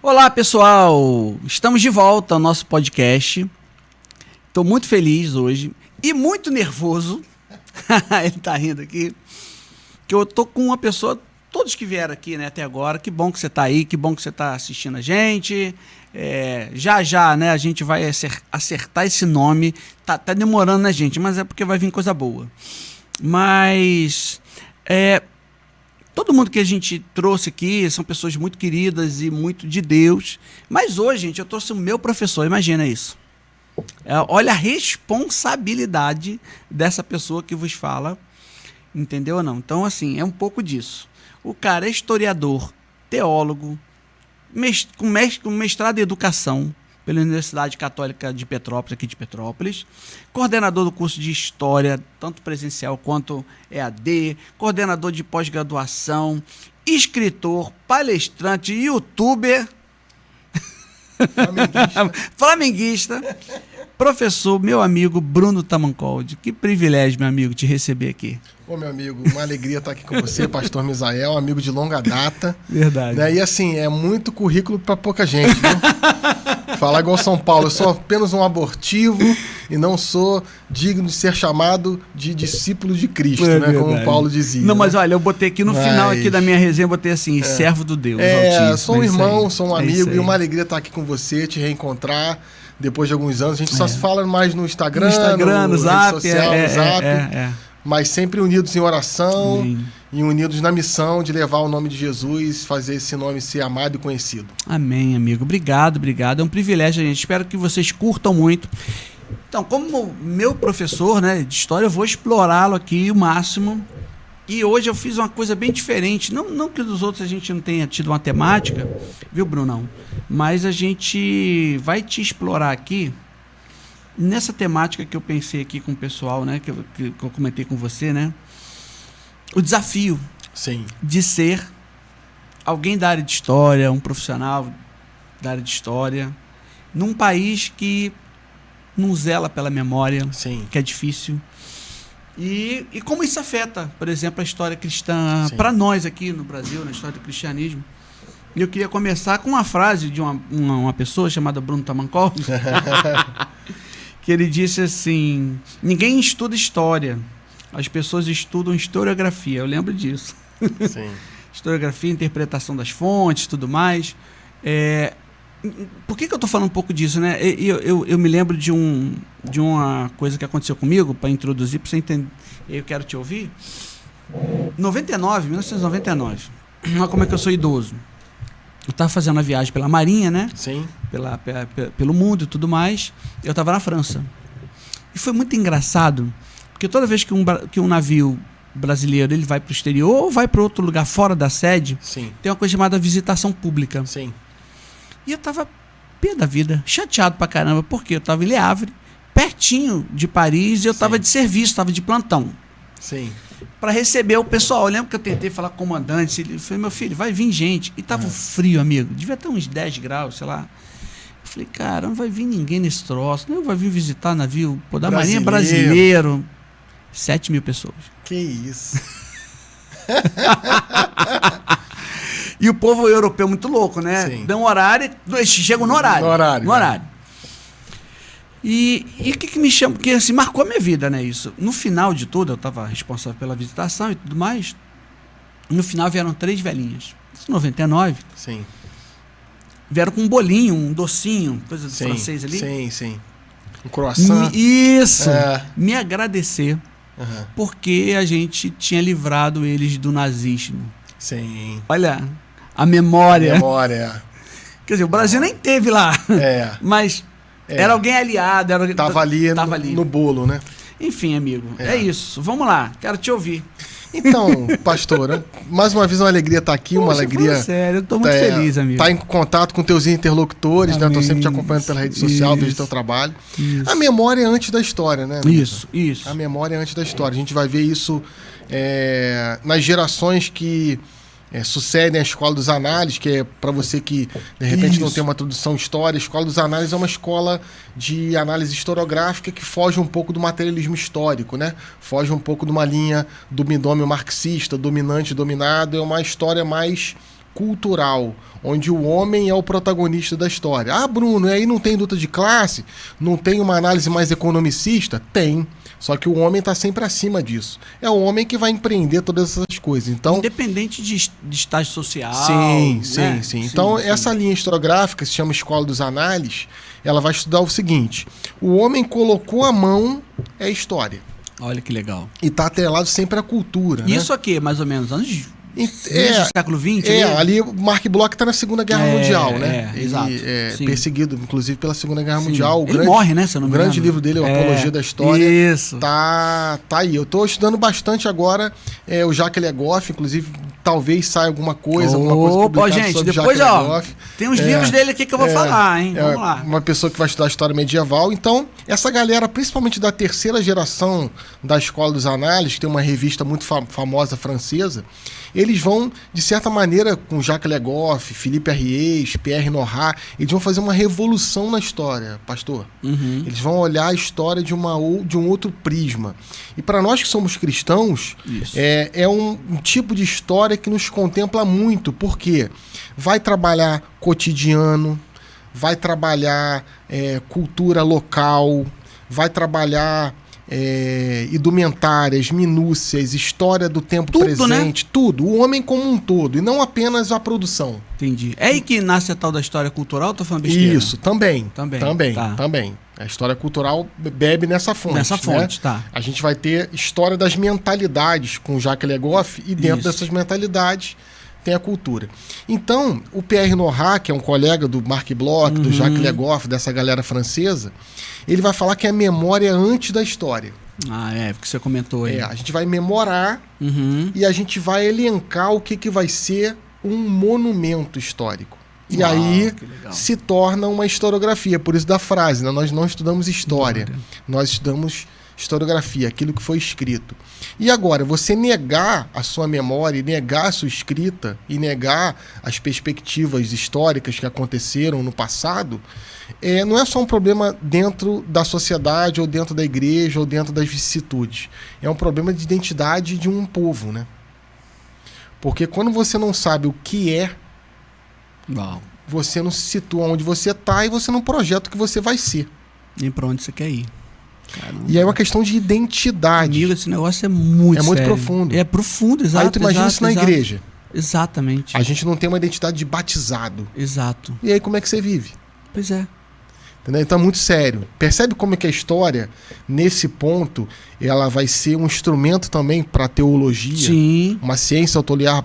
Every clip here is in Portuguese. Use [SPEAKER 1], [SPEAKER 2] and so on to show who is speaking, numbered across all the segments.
[SPEAKER 1] Olá, pessoal! Estamos de volta ao nosso podcast. Estou muito feliz hoje e muito nervoso. Ele tá rindo aqui. Que eu tô com uma pessoa, todos que vieram aqui, né, até agora. Que bom que você tá aí, que bom que você tá assistindo a gente. Já, né, a gente vai acertar esse nome. Tá demorando, né, gente? Mas é porque vai vir coisa boa. Mas todo mundo que a gente trouxe aqui são pessoas muito queridas e muito de Deus. Mas hoje, gente, eu trouxe o meu professor, imagina isso. Olha a responsabilidade dessa pessoa que vos fala, entendeu ou não? Então, assim, é um pouco disso. O cara é historiador, teólogo, com mestrado em educação pela Universidade Católica de Petrópolis, aqui de Petrópolis, coordenador do curso de História, tanto presencial quanto EAD, coordenador de pós-graduação, escritor, palestrante, youtuber, flamenguista, professor, meu amigo Bruno Tamancoldi. Que privilégio, meu amigo, te receber aqui.
[SPEAKER 2] Ô, meu amigo, uma alegria estar aqui com você, pastor Misael, amigo de longa data.
[SPEAKER 1] Verdade.
[SPEAKER 2] Né? E assim, é muito currículo para pouca gente, né? Falar igual São Paulo, eu sou apenas um abortivo e não sou digno de ser chamado de discípulo de Cristo, né? Verdade. Como Paulo dizia.
[SPEAKER 1] Não, mas olha, eu botei aqui no final aqui da minha resenha, botei assim, servo do Deus Altíssimo.
[SPEAKER 2] Sou um irmão, sou um amigo e uma alegria estar aqui com você, te reencontrar depois de alguns anos. A gente só se fala mais no Instagram, no
[SPEAKER 1] Zap,
[SPEAKER 2] rede social, no Zap. Mas sempre unidos em oração. Sim. E unidos na missão de levar o nome de Jesus, fazer esse nome ser amado e conhecido.
[SPEAKER 1] Amém, amigo. Obrigado. É um privilégio, gente. Espero que vocês curtam muito. Então, como meu professor, né, de história, eu vou explorá-lo aqui o máximo. E hoje eu fiz uma coisa bem diferente. Não que dos outros a gente não tenha tido uma temática, viu, Brunão? Mas a gente vai te explorar aqui nessa temática que eu pensei aqui com o pessoal, né, que eu comentei com você, né? O desafio de ser alguém da área de história, um profissional da área de história, num país que não zela pela memória, que é difícil. E como isso afeta, por exemplo, a história cristã para nós aqui no Brasil, na história do cristianismo. Eu queria começar com uma frase de uma pessoa chamada Bruno Tamancoldi, que ele disse assim: ninguém estuda história, as pessoas estudam historiografia. Eu lembro disso. Sim. Historiografia, interpretação das fontes, tudo mais. Por que eu estou falando um pouco disso, né? Eu me lembro de uma coisa que aconteceu comigo, para introduzir, para você entender. Eu quero te ouvir. 1999. Olha como é que eu sou idoso. Eu estava fazendo uma viagem pela Marinha, né? Sim. Pelo mundo e tudo mais. Eu estava na França. E foi muito engraçado, porque toda vez que um navio brasileiro ele vai para o exterior ou vai para outro lugar fora da sede, tem uma coisa chamada visitação pública. Sim. E eu estava pé da vida, chateado pra caramba, porque eu estava em Le Havre, pertinho de Paris, e eu estava de serviço, estava de plantão. Sim. Para receber o pessoal. Eu lembro que eu tentei falar com o comandante, ele falou: meu filho, vai vir gente. E tava frio, amigo, devia ter uns 10 graus, sei lá. Eu falei: cara, não vai vir ninguém nesse troço, não vai vir visitar navio da Marinha brasileiro. 7 mil pessoas.
[SPEAKER 2] Que isso.
[SPEAKER 1] E o povo europeu muito louco, né? Sim. Dão horário, chegam no horário. No horário. E o que me chama? Porque assim, marcou a minha vida, né? Isso. No final de tudo, eu estava responsável pela visitação e tudo mais. No final vieram 3 velhinhas. Isso, 99. Sim. Vieram com um bolinho, um docinho, coisa do francês ali.
[SPEAKER 2] Sim. Um croissant.
[SPEAKER 1] Isso. Me agradecer. Porque a gente tinha livrado eles do nazismo. Sim. Olha, a memória. Quer dizer, o Brasil nem teve lá. Mas era alguém aliado.
[SPEAKER 2] Tava ali no bolo, né?
[SPEAKER 1] Enfim, amigo, é isso. Vamos lá, quero te ouvir.
[SPEAKER 2] Então, pastor, mais uma vez uma alegria estar aqui, uma alegria...
[SPEAKER 1] Sério, eu estou muito feliz, amigo.
[SPEAKER 2] Estar em contato com teus interlocutores, né? Estou sempre te acompanhando pela rede social, vejo teu trabalho. Isso. A memória é antes da história, né?
[SPEAKER 1] Isso.
[SPEAKER 2] A memória é antes da história. A gente vai ver isso nas gerações que sucedem a Escola dos Análises, que é para você que de repente não tem uma introdução em história. A Escola dos Análises é uma escola de análise historiográfica que foge um pouco do materialismo histórico, né? Foge um pouco de uma linha do binômio marxista, dominante e dominado. É uma história mais cultural, onde o homem é o protagonista da história. Ah, Bruno, aí não tem luta de classe? Não tem uma análise mais economicista? Tem. Só que o homem está sempre acima disso. É o homem que vai empreender todas essas coisas. Então,
[SPEAKER 1] independente de estágio social.
[SPEAKER 2] Sim,
[SPEAKER 1] né?
[SPEAKER 2] sim. Então, essa linha historiográfica, que se chama Escola dos Análises, ela vai estudar o seguinte: o homem colocou a mão, é história.
[SPEAKER 1] Olha que legal.
[SPEAKER 2] E está atrelado sempre à cultura.
[SPEAKER 1] Isso
[SPEAKER 2] né?
[SPEAKER 1] aqui, mais ou menos, anos do século XX?
[SPEAKER 2] Ali o Mark Bloch está na Segunda Guerra Mundial, né? Ele
[SPEAKER 1] exato.
[SPEAKER 2] É perseguido, inclusive, pela Segunda Guerra Mundial.
[SPEAKER 1] Ele morre, né? Se eu não
[SPEAKER 2] o
[SPEAKER 1] me
[SPEAKER 2] grande
[SPEAKER 1] engano.
[SPEAKER 2] livro dele, o Apologia da História.
[SPEAKER 1] Isso.
[SPEAKER 2] Tá aí. Eu estou estudando bastante agora o Jacques Legoff, inclusive, talvez saia alguma coisa publicada
[SPEAKER 1] gente,
[SPEAKER 2] sobre
[SPEAKER 1] depois,
[SPEAKER 2] Jacques Legoff.
[SPEAKER 1] Tem uns livros dele aqui que eu vou falar, hein? Vamos lá.
[SPEAKER 2] Uma pessoa que vai estudar história medieval. Então, essa galera, principalmente da terceira geração da Escola dos Análises, que tem uma revista muito famosa francesa, eles vão, de certa maneira, com Jacques Legoff, Philippe Arriès, Pierre Nora, eles vão fazer uma revolução na história, pastor.
[SPEAKER 1] Uhum.
[SPEAKER 2] Eles vão olhar a história de um outro prisma. E para nós que somos cristãos, é um tipo de história que nos contempla muito, porque vai trabalhar cotidiano, vai trabalhar cultura local, vai trabalhar indumentárias, minúcias, história do tempo
[SPEAKER 1] tudo,
[SPEAKER 2] presente,
[SPEAKER 1] né?
[SPEAKER 2] Tudo, o homem como um todo, e não apenas a produção.
[SPEAKER 1] Entendi. É aí que nasce a tal da história cultural, tô falando besteira?
[SPEAKER 2] Isso, também.
[SPEAKER 1] Tá.
[SPEAKER 2] Também. A história cultural bebe nessa fonte.
[SPEAKER 1] Nessa fonte,
[SPEAKER 2] né?
[SPEAKER 1] tá.
[SPEAKER 2] A gente vai ter história das mentalidades com Jacques Legoff, e dentro dessas mentalidades tem a cultura. Então, o Pierre Nora, que é um colega do Mark Bloch, do Jacques Legoff, dessa galera francesa, ele vai falar que a memória é antes da história.
[SPEAKER 1] Porque você comentou aí.
[SPEAKER 2] A gente vai memorar e a gente vai elencar o que vai ser um monumento histórico. E aí se torna uma historiografia, por isso da frase, né? Nós não estudamos história, nós estudamos historiografia, aquilo que foi escrito. E agora, você negar a sua memória, negar a sua escrita e negar as perspectivas históricas que aconteceram no passado, não é só um problema dentro da sociedade, ou dentro da igreja, ou dentro das vicissitudes. É um problema de identidade de um povo, né? Porque quando você não sabe o que você não se situa onde você está e você não projeta o que você vai ser.
[SPEAKER 1] Nem para onde você quer ir. Caramba.
[SPEAKER 2] E aí é uma questão de identidade.
[SPEAKER 1] Amigo, esse negócio é muito sério.
[SPEAKER 2] Muito profundo.
[SPEAKER 1] É profundo, exato.
[SPEAKER 2] Aí tu imagina isso na igreja.
[SPEAKER 1] Exatamente.
[SPEAKER 2] A gente não tem uma identidade de batizado.
[SPEAKER 1] Exato.
[SPEAKER 2] E aí como é que você vive?
[SPEAKER 1] Pois é.
[SPEAKER 2] Entendeu? Então é muito sério. Percebe como é que a história, nesse ponto, ela vai ser um instrumento também para a teologia?
[SPEAKER 1] Sim.
[SPEAKER 2] Uma ciência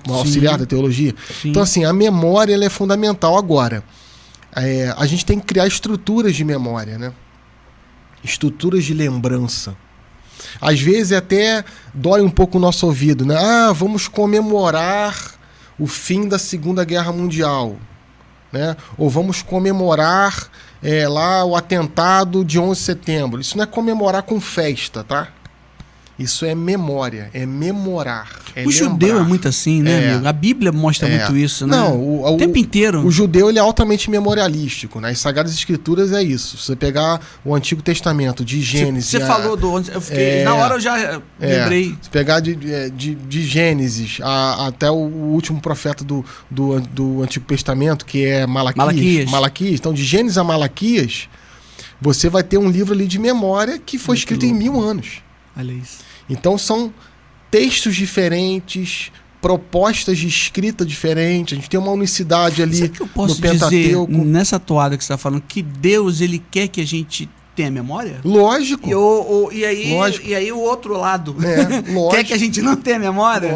[SPEAKER 2] auxiliar da teologia?
[SPEAKER 1] Sim.
[SPEAKER 2] Então, assim, a memória ela é fundamental. Agora, a gente tem que criar estruturas de memória, né? Estruturas de lembrança. Às vezes até dói um pouco o nosso ouvido, né? Vamos comemorar o fim da Segunda Guerra Mundial, né? Ou vamos comemorar lá o atentado de 11 de setembro. Isso não é comemorar com festa, tá? Isso é memória, é memorar.
[SPEAKER 1] O judeu é muito assim, né, amigo? A Bíblia mostra muito isso, né?
[SPEAKER 2] Não,
[SPEAKER 1] o tempo inteiro.
[SPEAKER 2] O judeu ele é altamente memorialístico, né? As Sagradas Escrituras é isso. Se você pegar o Antigo Testamento, de Gênesis...
[SPEAKER 1] Você falou do... Eu fiquei, na hora eu já lembrei.
[SPEAKER 2] Se pegar de Gênesis até o último profeta do Antigo Testamento, que é Malaquias. Então, de Gênesis a Malaquias, você vai ter um livro ali de memória que foi escrito em 1000 anos.
[SPEAKER 1] Olha isso.
[SPEAKER 2] Então são textos diferentes, propostas de escrita diferentes. A gente tem uma unicidade ali
[SPEAKER 1] que eu posso
[SPEAKER 2] no Pentateuco.
[SPEAKER 1] Dizer, nessa toada que você está falando, que Deus ele quer que a gente tenha memória?
[SPEAKER 2] Lógico.
[SPEAKER 1] E aí o outro lado
[SPEAKER 2] lógico.
[SPEAKER 1] quer que a gente não tenha memória?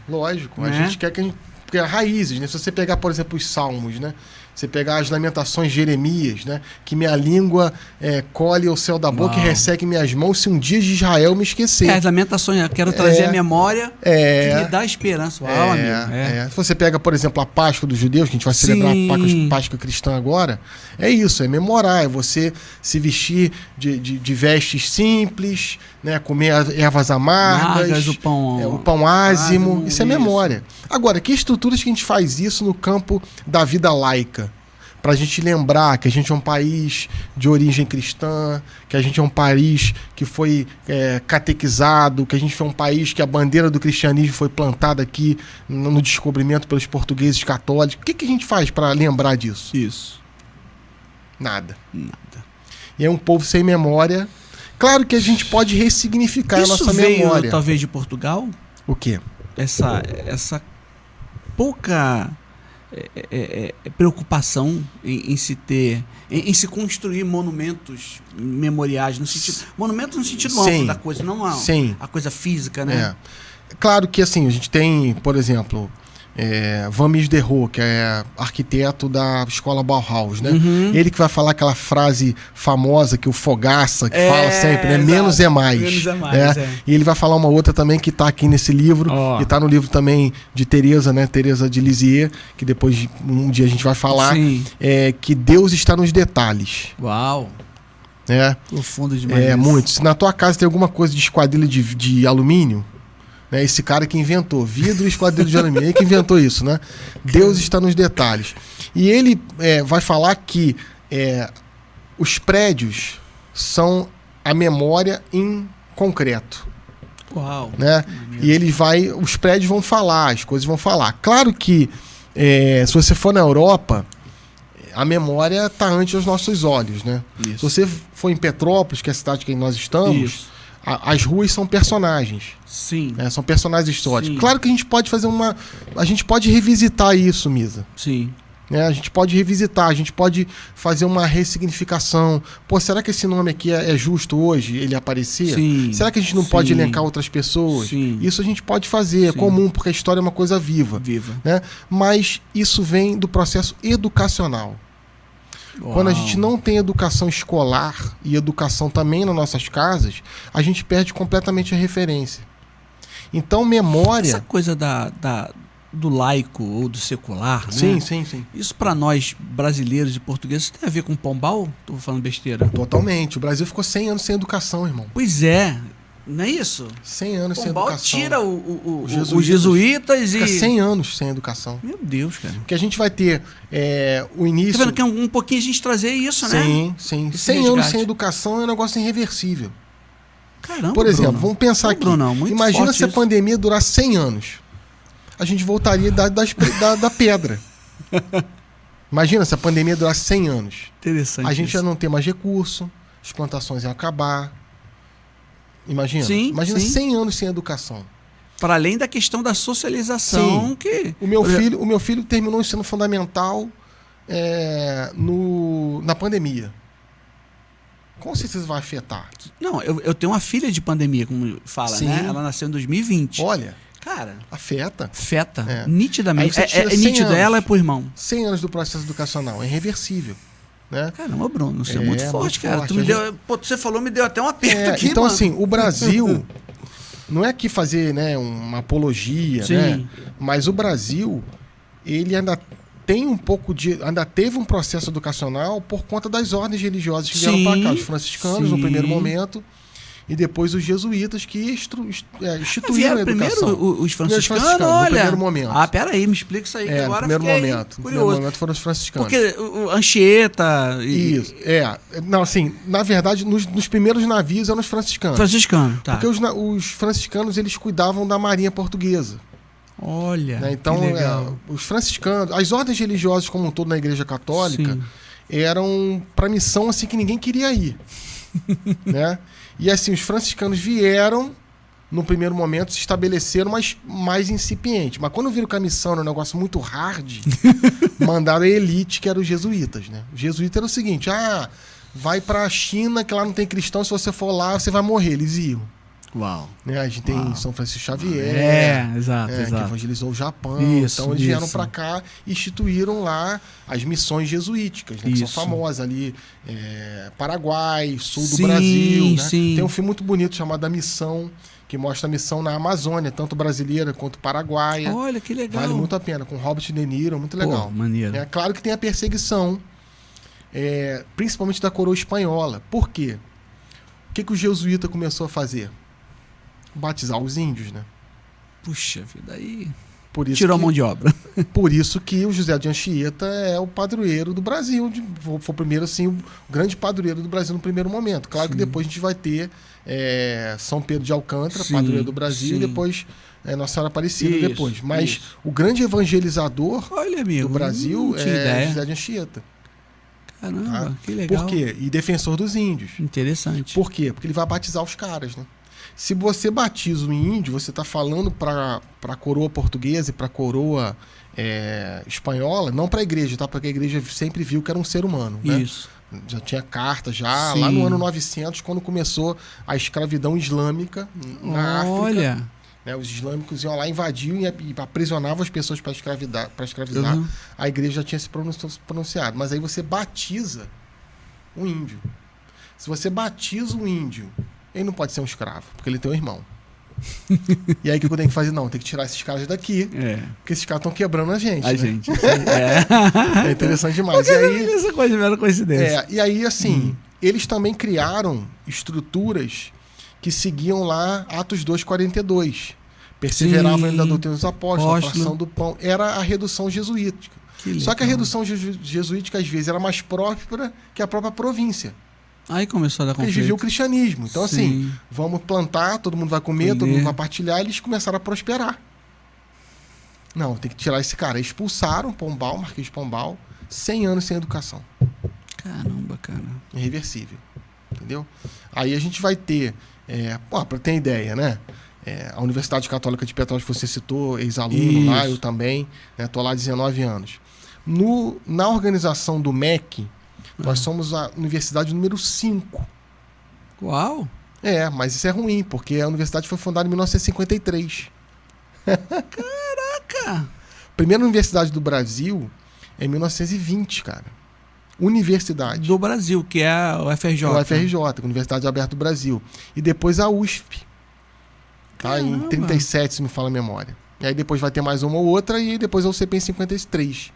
[SPEAKER 2] Lógico. A gente quer que a gente... Porque raízes, né? Se você pegar, por exemplo, os Salmos, né? Você pegar as lamentações de Jeremias, né? Que minha língua colhe o céu da boca e resseque minhas mãos se um dia de Israel me esquecer.
[SPEAKER 1] As lamentações, eu quero trazer a memória que me dá esperança. Amigo.
[SPEAKER 2] Se você pega, por exemplo, a Páscoa dos judeus, que a gente vai celebrar a Páscoa cristã agora, é isso, é memorar, é você se vestir de vestes simples, né? Comer ervas amargas,
[SPEAKER 1] o
[SPEAKER 2] pão ázimo, isso é memória. Agora, que estruturas que a gente faz isso no campo da vida laica? pra gente lembrar que a gente é um país de origem cristã, que a gente é um país que foi catequizado, que a gente foi um país que a bandeira do cristianismo foi plantada aqui no descobrimento pelos portugueses católicos. O que a gente faz para lembrar disso?
[SPEAKER 1] Isso.
[SPEAKER 2] Nada. E é um povo sem memória. Claro que a gente pode ressignificar a nossa memória.
[SPEAKER 1] Veio, talvez, de Portugal?
[SPEAKER 2] O quê?
[SPEAKER 1] Essa pouca preocupação em se ter, em se construir monumentos memoriais, no sentido, monumentos no sentido amplo da coisa, não a coisa física, né?
[SPEAKER 2] Claro que assim, a gente tem, por exemplo, Van Misderroh, que é arquiteto da escola Bauhaus, né? Ele que vai falar aquela frase famosa que o Fogaça que fala sempre, né? Menos é mais.
[SPEAKER 1] Menos é mais,
[SPEAKER 2] E ele vai falar uma outra também que está aqui nesse livro, e está no livro também de Teresa, né? Teresa de Lisieux, que depois um dia a gente vai falar, que Deus está nos detalhes.
[SPEAKER 1] Uau! Profundo demais.
[SPEAKER 2] Muito. Se na tua casa tem alguma coisa de esquadrilha de alumínio, esse cara que inventou vidro e esquadrilha de alumínio, ele que inventou isso, né? Deus está nos detalhes. E ele vai falar que os prédios são a memória em concreto.
[SPEAKER 1] Uau!
[SPEAKER 2] Né? E os prédios vão falar, as coisas vão falar. Claro que se você for na Europa, a memória está ante os nossos olhos, né?
[SPEAKER 1] Isso.
[SPEAKER 2] Se você for em Petrópolis, que é a cidade que nós estamos, as ruas são personagens.
[SPEAKER 1] Sim.
[SPEAKER 2] São personagens históricos.
[SPEAKER 1] Sim.
[SPEAKER 2] Claro que a gente pode fazer a gente pode revisitar isso, Misa.
[SPEAKER 1] Sim.
[SPEAKER 2] A gente pode revisitar, a gente pode fazer uma ressignificação. Pô, será que esse nome aqui é justo hoje ele aparecer?
[SPEAKER 1] Sim.
[SPEAKER 2] Será que a gente não pode elencar outras pessoas?
[SPEAKER 1] Sim.
[SPEAKER 2] Isso a gente pode fazer, é comum, porque a história é uma coisa viva. Né? Mas isso vem do processo educacional.
[SPEAKER 1] Uau.
[SPEAKER 2] Quando a gente não tem educação escolar e educação também nas nossas casas, a gente perde completamente a referência. Então, memória...
[SPEAKER 1] Essa coisa do laico ou do secular,
[SPEAKER 2] sim,
[SPEAKER 1] né?
[SPEAKER 2] Sim.
[SPEAKER 1] Isso para nós brasileiros e portugueses tem a ver com Pombal? Tô falando besteira?
[SPEAKER 2] Totalmente. O Brasil ficou 100 anos sem educação, irmão.
[SPEAKER 1] Pois é. Não é isso?
[SPEAKER 2] 100 anos sem
[SPEAKER 1] Pombal
[SPEAKER 2] educação.
[SPEAKER 1] Tira os jesuítas
[SPEAKER 2] fica
[SPEAKER 1] e...
[SPEAKER 2] 100 anos sem educação.
[SPEAKER 1] Meu Deus, cara.
[SPEAKER 2] Porque a gente vai ter o início...
[SPEAKER 1] Tá vendo que é um pouquinho a gente trazer isso, né?
[SPEAKER 2] Sim. 100 anos sem educação é um negócio irreversível.
[SPEAKER 1] Caramba,
[SPEAKER 2] por exemplo,
[SPEAKER 1] Bruno.
[SPEAKER 2] vamos pensar aqui. Imagina se a pandemia durar 100 anos. A gente voltaria da pedra. Imagina se a pandemia durar 100 anos.
[SPEAKER 1] Interessante.
[SPEAKER 2] A gente já não tem mais recurso, as plantações iam acabar. Imagina. Imagina 100 anos sem educação.
[SPEAKER 1] Para além da questão da socialização. Que
[SPEAKER 2] o meu filho terminou o ensino fundamental na pandemia. Com certeza vai afetar.
[SPEAKER 1] Não, eu tenho uma filha de pandemia, como fala, né? Ela nasceu em 2020.
[SPEAKER 2] Olha,
[SPEAKER 1] cara,
[SPEAKER 2] afeta.
[SPEAKER 1] Nitidamente. É nítido, ela é pro irmão.
[SPEAKER 2] 100 anos do processo educacional, é irreversível. Né?
[SPEAKER 1] Caramba, Bruno, você é muito forte, cara.
[SPEAKER 2] Forte.
[SPEAKER 1] Você falou, me deu até um aperto aqui,
[SPEAKER 2] então,
[SPEAKER 1] mano.
[SPEAKER 2] assim, o Brasil não é aqui fazer, né, uma apologia, né? Mas o Brasil, ele ainda tem ainda teve um processo educacional por conta das ordens religiosas que vieram para cá. Os franciscanos, no primeiro momento, e depois os jesuítas que instituíram a educação.
[SPEAKER 1] Primeiro os franciscanos,
[SPEAKER 2] olha. No primeiro momento.
[SPEAKER 1] Pera aí, me explica isso aí, que agora
[SPEAKER 2] no primeiro momento.
[SPEAKER 1] curioso.
[SPEAKER 2] No primeiro momento foram os franciscanos.
[SPEAKER 1] Porque o Anchieta...
[SPEAKER 2] Isso, Não, assim, na verdade, nos primeiros navios eram os franciscanos.
[SPEAKER 1] Tá.
[SPEAKER 2] Porque os franciscanos, eles cuidavam da marinha portuguesa.
[SPEAKER 1] Olha,
[SPEAKER 2] né? Então,
[SPEAKER 1] que legal.
[SPEAKER 2] Os franciscanos, as ordens religiosas como um todo na Igreja Católica, eram para missão assim que ninguém queria ir. Né? E assim, os franciscanos vieram, no primeiro momento, se estabeleceram, mas mais incipiente. Mas quando viram que a missão era um negócio muito hard, mandaram a elite, que eram os jesuítas. Né? O jesuíta era o seguinte, vai para a China, que lá não tem cristão, se você for lá, você vai morrer. Eles iam.
[SPEAKER 1] Uau.
[SPEAKER 2] Né? A gente tem São Francisco Xavier,
[SPEAKER 1] exato.
[SPEAKER 2] que evangelizou o Japão.
[SPEAKER 1] Isso,
[SPEAKER 2] então eles vieram para cá e instituíram lá as missões jesuíticas, né? Que são famosas ali, Paraguai, sul do Brasil. Né? Tem um filme muito bonito chamado A Missão, que mostra a missão na Amazônia, tanto brasileira quanto paraguaia.
[SPEAKER 1] Olha, que legal.
[SPEAKER 2] Vale muito a pena, com Robert De Niro, muito legal.
[SPEAKER 1] Maneiro.
[SPEAKER 2] Claro que tem a perseguição, principalmente da coroa espanhola. Por quê? O que o jesuíta começou a fazer? Batizar os índios, né?
[SPEAKER 1] Puxa vida, aí... tirou a mão de obra.
[SPEAKER 2] Por isso que o José de Anchieta é o padroeiro do Brasil. Foi o primeiro, assim, o grande padroeiro do Brasil no primeiro momento. Claro que depois a gente vai ter São Pedro de Alcântara, padroeiro do Brasil, e depois Nossa Senhora Aparecida depois. Mas o grande evangelizador do Brasil é José de Anchieta.
[SPEAKER 1] Caramba, que legal.
[SPEAKER 2] Por quê? E defensor dos índios.
[SPEAKER 1] Interessante.
[SPEAKER 2] Por quê? Porque ele vai batizar os caras, né? Se você batiza um índio, você está falando para a coroa portuguesa e para a coroa espanhola, não para a igreja, tá? Porque a igreja sempre viu que era um ser humano, né?
[SPEAKER 1] Isso.
[SPEAKER 2] Já tinha carta, lá no ano 900, quando começou a escravidão islâmica na África. Né, os islâmicos iam lá, invadiam e aprisionavam as pessoas para escravizar.
[SPEAKER 1] Uhum.
[SPEAKER 2] A igreja já tinha se pronunciado. Mas aí você batiza um índio. Se você batiza um índio, ele não pode ser um escravo, porque ele tem um irmão. E aí o que eu tenho que fazer? Não, tem que tirar esses caras daqui, porque esses caras estão quebrando a gente. É interessante demais.
[SPEAKER 1] E aí, essa coisa era coincidência.
[SPEAKER 2] E aí, assim, eles também criaram estruturas que seguiam lá Atos 2:42. Perseveravam ainda da doutrina dos apóstolos, a fração do pão. Era a redução jesuítica. Só que a redução jesuítica, às vezes, era mais próspera que a própria província.
[SPEAKER 1] Aí começou a dar conflito.
[SPEAKER 2] Eles viviam o cristianismo. Então, assim, vamos plantar, todo mundo vai comer, todo mundo vai partilhar, e eles começaram a prosperar. Não, tem que tirar esse cara. Expulsaram Pombal, Marquês de Pombal, 100 anos sem educação.
[SPEAKER 1] Caramba, cara.
[SPEAKER 2] Irreversível. Entendeu? Aí a gente vai ter, para ter ideia, né? A Universidade Católica de Petrópolis, você citou, ex-aluno lá, eu também, estou lá há 19 anos. Na organização do MEC, nós somos a universidade número 5.
[SPEAKER 1] Uau!
[SPEAKER 2] Mas isso é ruim, porque a universidade foi fundada em 1953.
[SPEAKER 1] Caraca!
[SPEAKER 2] A primeira universidade do Brasil é em 1920, cara. Universidade.
[SPEAKER 1] Do Brasil, que é a UFRJ.
[SPEAKER 2] A UFRJ, Universidade Aberta do Brasil. E depois a USP. Tá? Em 37, se me fala a memória. E aí depois vai ter mais uma ou outra, e depois é o CP em 53.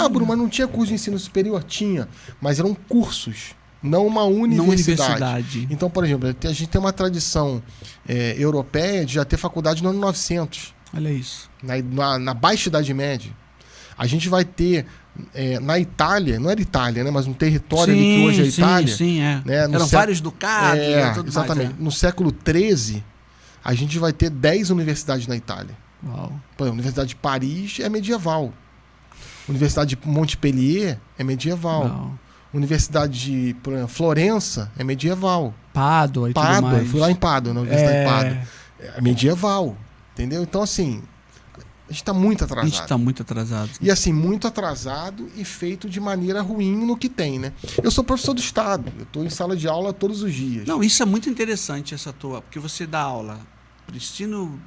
[SPEAKER 2] Bruno, mas não tinha curso de ensino superior? Tinha, mas eram cursos, não uma universidade. Então, por exemplo, a gente tem uma tradição europeia de já ter faculdade no ano 900.
[SPEAKER 1] Olha isso.
[SPEAKER 2] Na Baixa Idade Média. A gente vai ter na Itália, não era Itália, né, mas um território ali que hoje é Itália. Né,
[SPEAKER 1] eram vários ducados.
[SPEAKER 2] Exatamente.
[SPEAKER 1] Mais,
[SPEAKER 2] No século XIII, a gente vai ter 10 universidades na Itália.
[SPEAKER 1] Uau.
[SPEAKER 2] Por exemplo, a Universidade de Paris é medieval. Universidade de Montpellier é medieval.
[SPEAKER 1] Uau.
[SPEAKER 2] Universidade de, por exemplo, Florença é medieval.
[SPEAKER 1] Pádua e tudo mais.
[SPEAKER 2] Fui lá em Pádua, na Universidade de Pádua. É medieval. Entendeu? Então, assim, a gente está muito atrasado.
[SPEAKER 1] A gente está muito atrasado.
[SPEAKER 2] E assim, muito atrasado e feito de maneira ruim no que tem, né? Eu sou professor do Estado. Eu estou em sala de aula todos os dias.
[SPEAKER 1] Não, isso é muito interessante, essa tua, porque você dá aula para ensino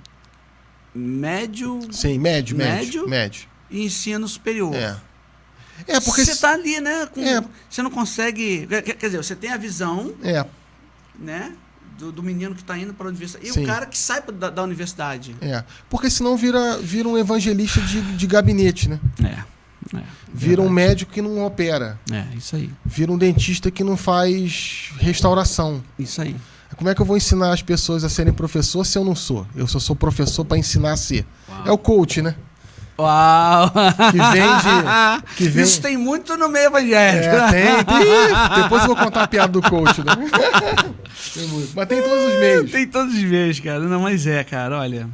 [SPEAKER 1] médio...
[SPEAKER 2] Sim, médio.
[SPEAKER 1] E ensino superior.
[SPEAKER 2] Porque
[SPEAKER 1] você está ali, né? Você não consegue... Quer dizer, você tem a visão, né? Do menino que está indo para a universidade. E o cara que sai da universidade.
[SPEAKER 2] Porque senão vira um evangelista de gabinete, né? Vira um médico que não opera.
[SPEAKER 1] Isso aí.
[SPEAKER 2] Vira um dentista que não faz restauração.
[SPEAKER 1] Isso aí.
[SPEAKER 2] Como é que eu vou ensinar as pessoas a serem professor se eu não sou? Eu só sou professor para ensinar a ser. Uau. É o coach, né?
[SPEAKER 1] Uau!
[SPEAKER 2] Que vende.
[SPEAKER 1] Isso tem muito no meio evangélico.
[SPEAKER 2] Tem. Depois eu vou contar a piada do coach, né? Tem muito. Mas tem todos os meios.
[SPEAKER 1] Tem todos os meios, cara. Não, mas cara, olha.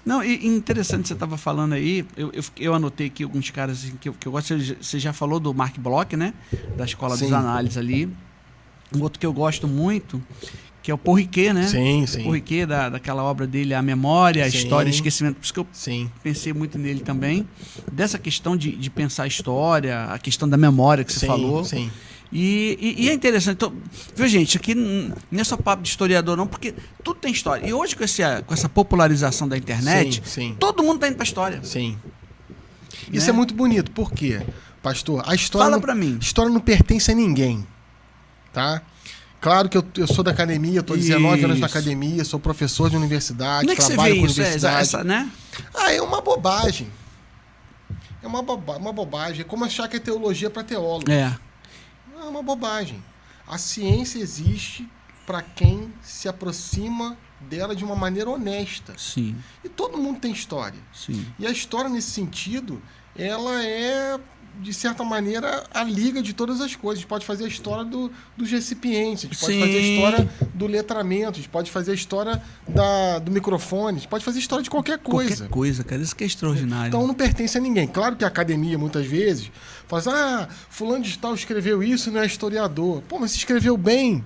[SPEAKER 1] Não, e interessante, você estava falando aí, eu anotei aqui alguns caras assim, que eu gosto. Você já falou do Mark Bloch, né? Da Escola dos Análises ali. Um outro que eu gosto muito, que é o Paul Ricoeur, né?
[SPEAKER 2] Sim.
[SPEAKER 1] O Paul Ricoeur, daquela obra dele, A Memória, a História e Esquecimento. Por isso que eu pensei muito nele também. Dessa questão de pensar a história, a questão da memória que você falou.
[SPEAKER 2] Sim.
[SPEAKER 1] E é interessante. Então, viu, gente, aqui não é só papo de historiador, não, porque tudo tem história. E hoje, com essa popularização da internet, todo mundo está indo para a história.
[SPEAKER 2] Sim. Isso é muito bonito. Por quê, pastor? A história
[SPEAKER 1] Fala para mim.
[SPEAKER 2] A história não pertence a ninguém. Tá? Claro que eu sou da academia, estou 19 anos na academia, sou professor de universidade,
[SPEAKER 1] como é que
[SPEAKER 2] trabalho com
[SPEAKER 1] você vê
[SPEAKER 2] universidade.
[SPEAKER 1] Isso, né?
[SPEAKER 2] É uma bobagem. É uma bobagem. É como achar que é teologia para teólogo. É uma bobagem. A ciência existe para quem se aproxima dela de uma maneira honesta.
[SPEAKER 1] Sim.
[SPEAKER 2] E todo mundo tem história.
[SPEAKER 1] Sim.
[SPEAKER 2] E a história, nesse sentido, ela é, de certa maneira, a liga de todas as coisas. A gente pode fazer a história dos recipientes, a gente pode fazer a história do letramento, a gente pode fazer a história do microfone, a gente pode fazer a história de qualquer coisa.
[SPEAKER 1] Qualquer coisa, cara. Isso que é extraordinário.
[SPEAKER 2] Então não pertence a ninguém. Claro que a academia, muitas vezes, fala assim, fulano de tal escreveu isso, não é historiador. Pô, mas se escreveu bem.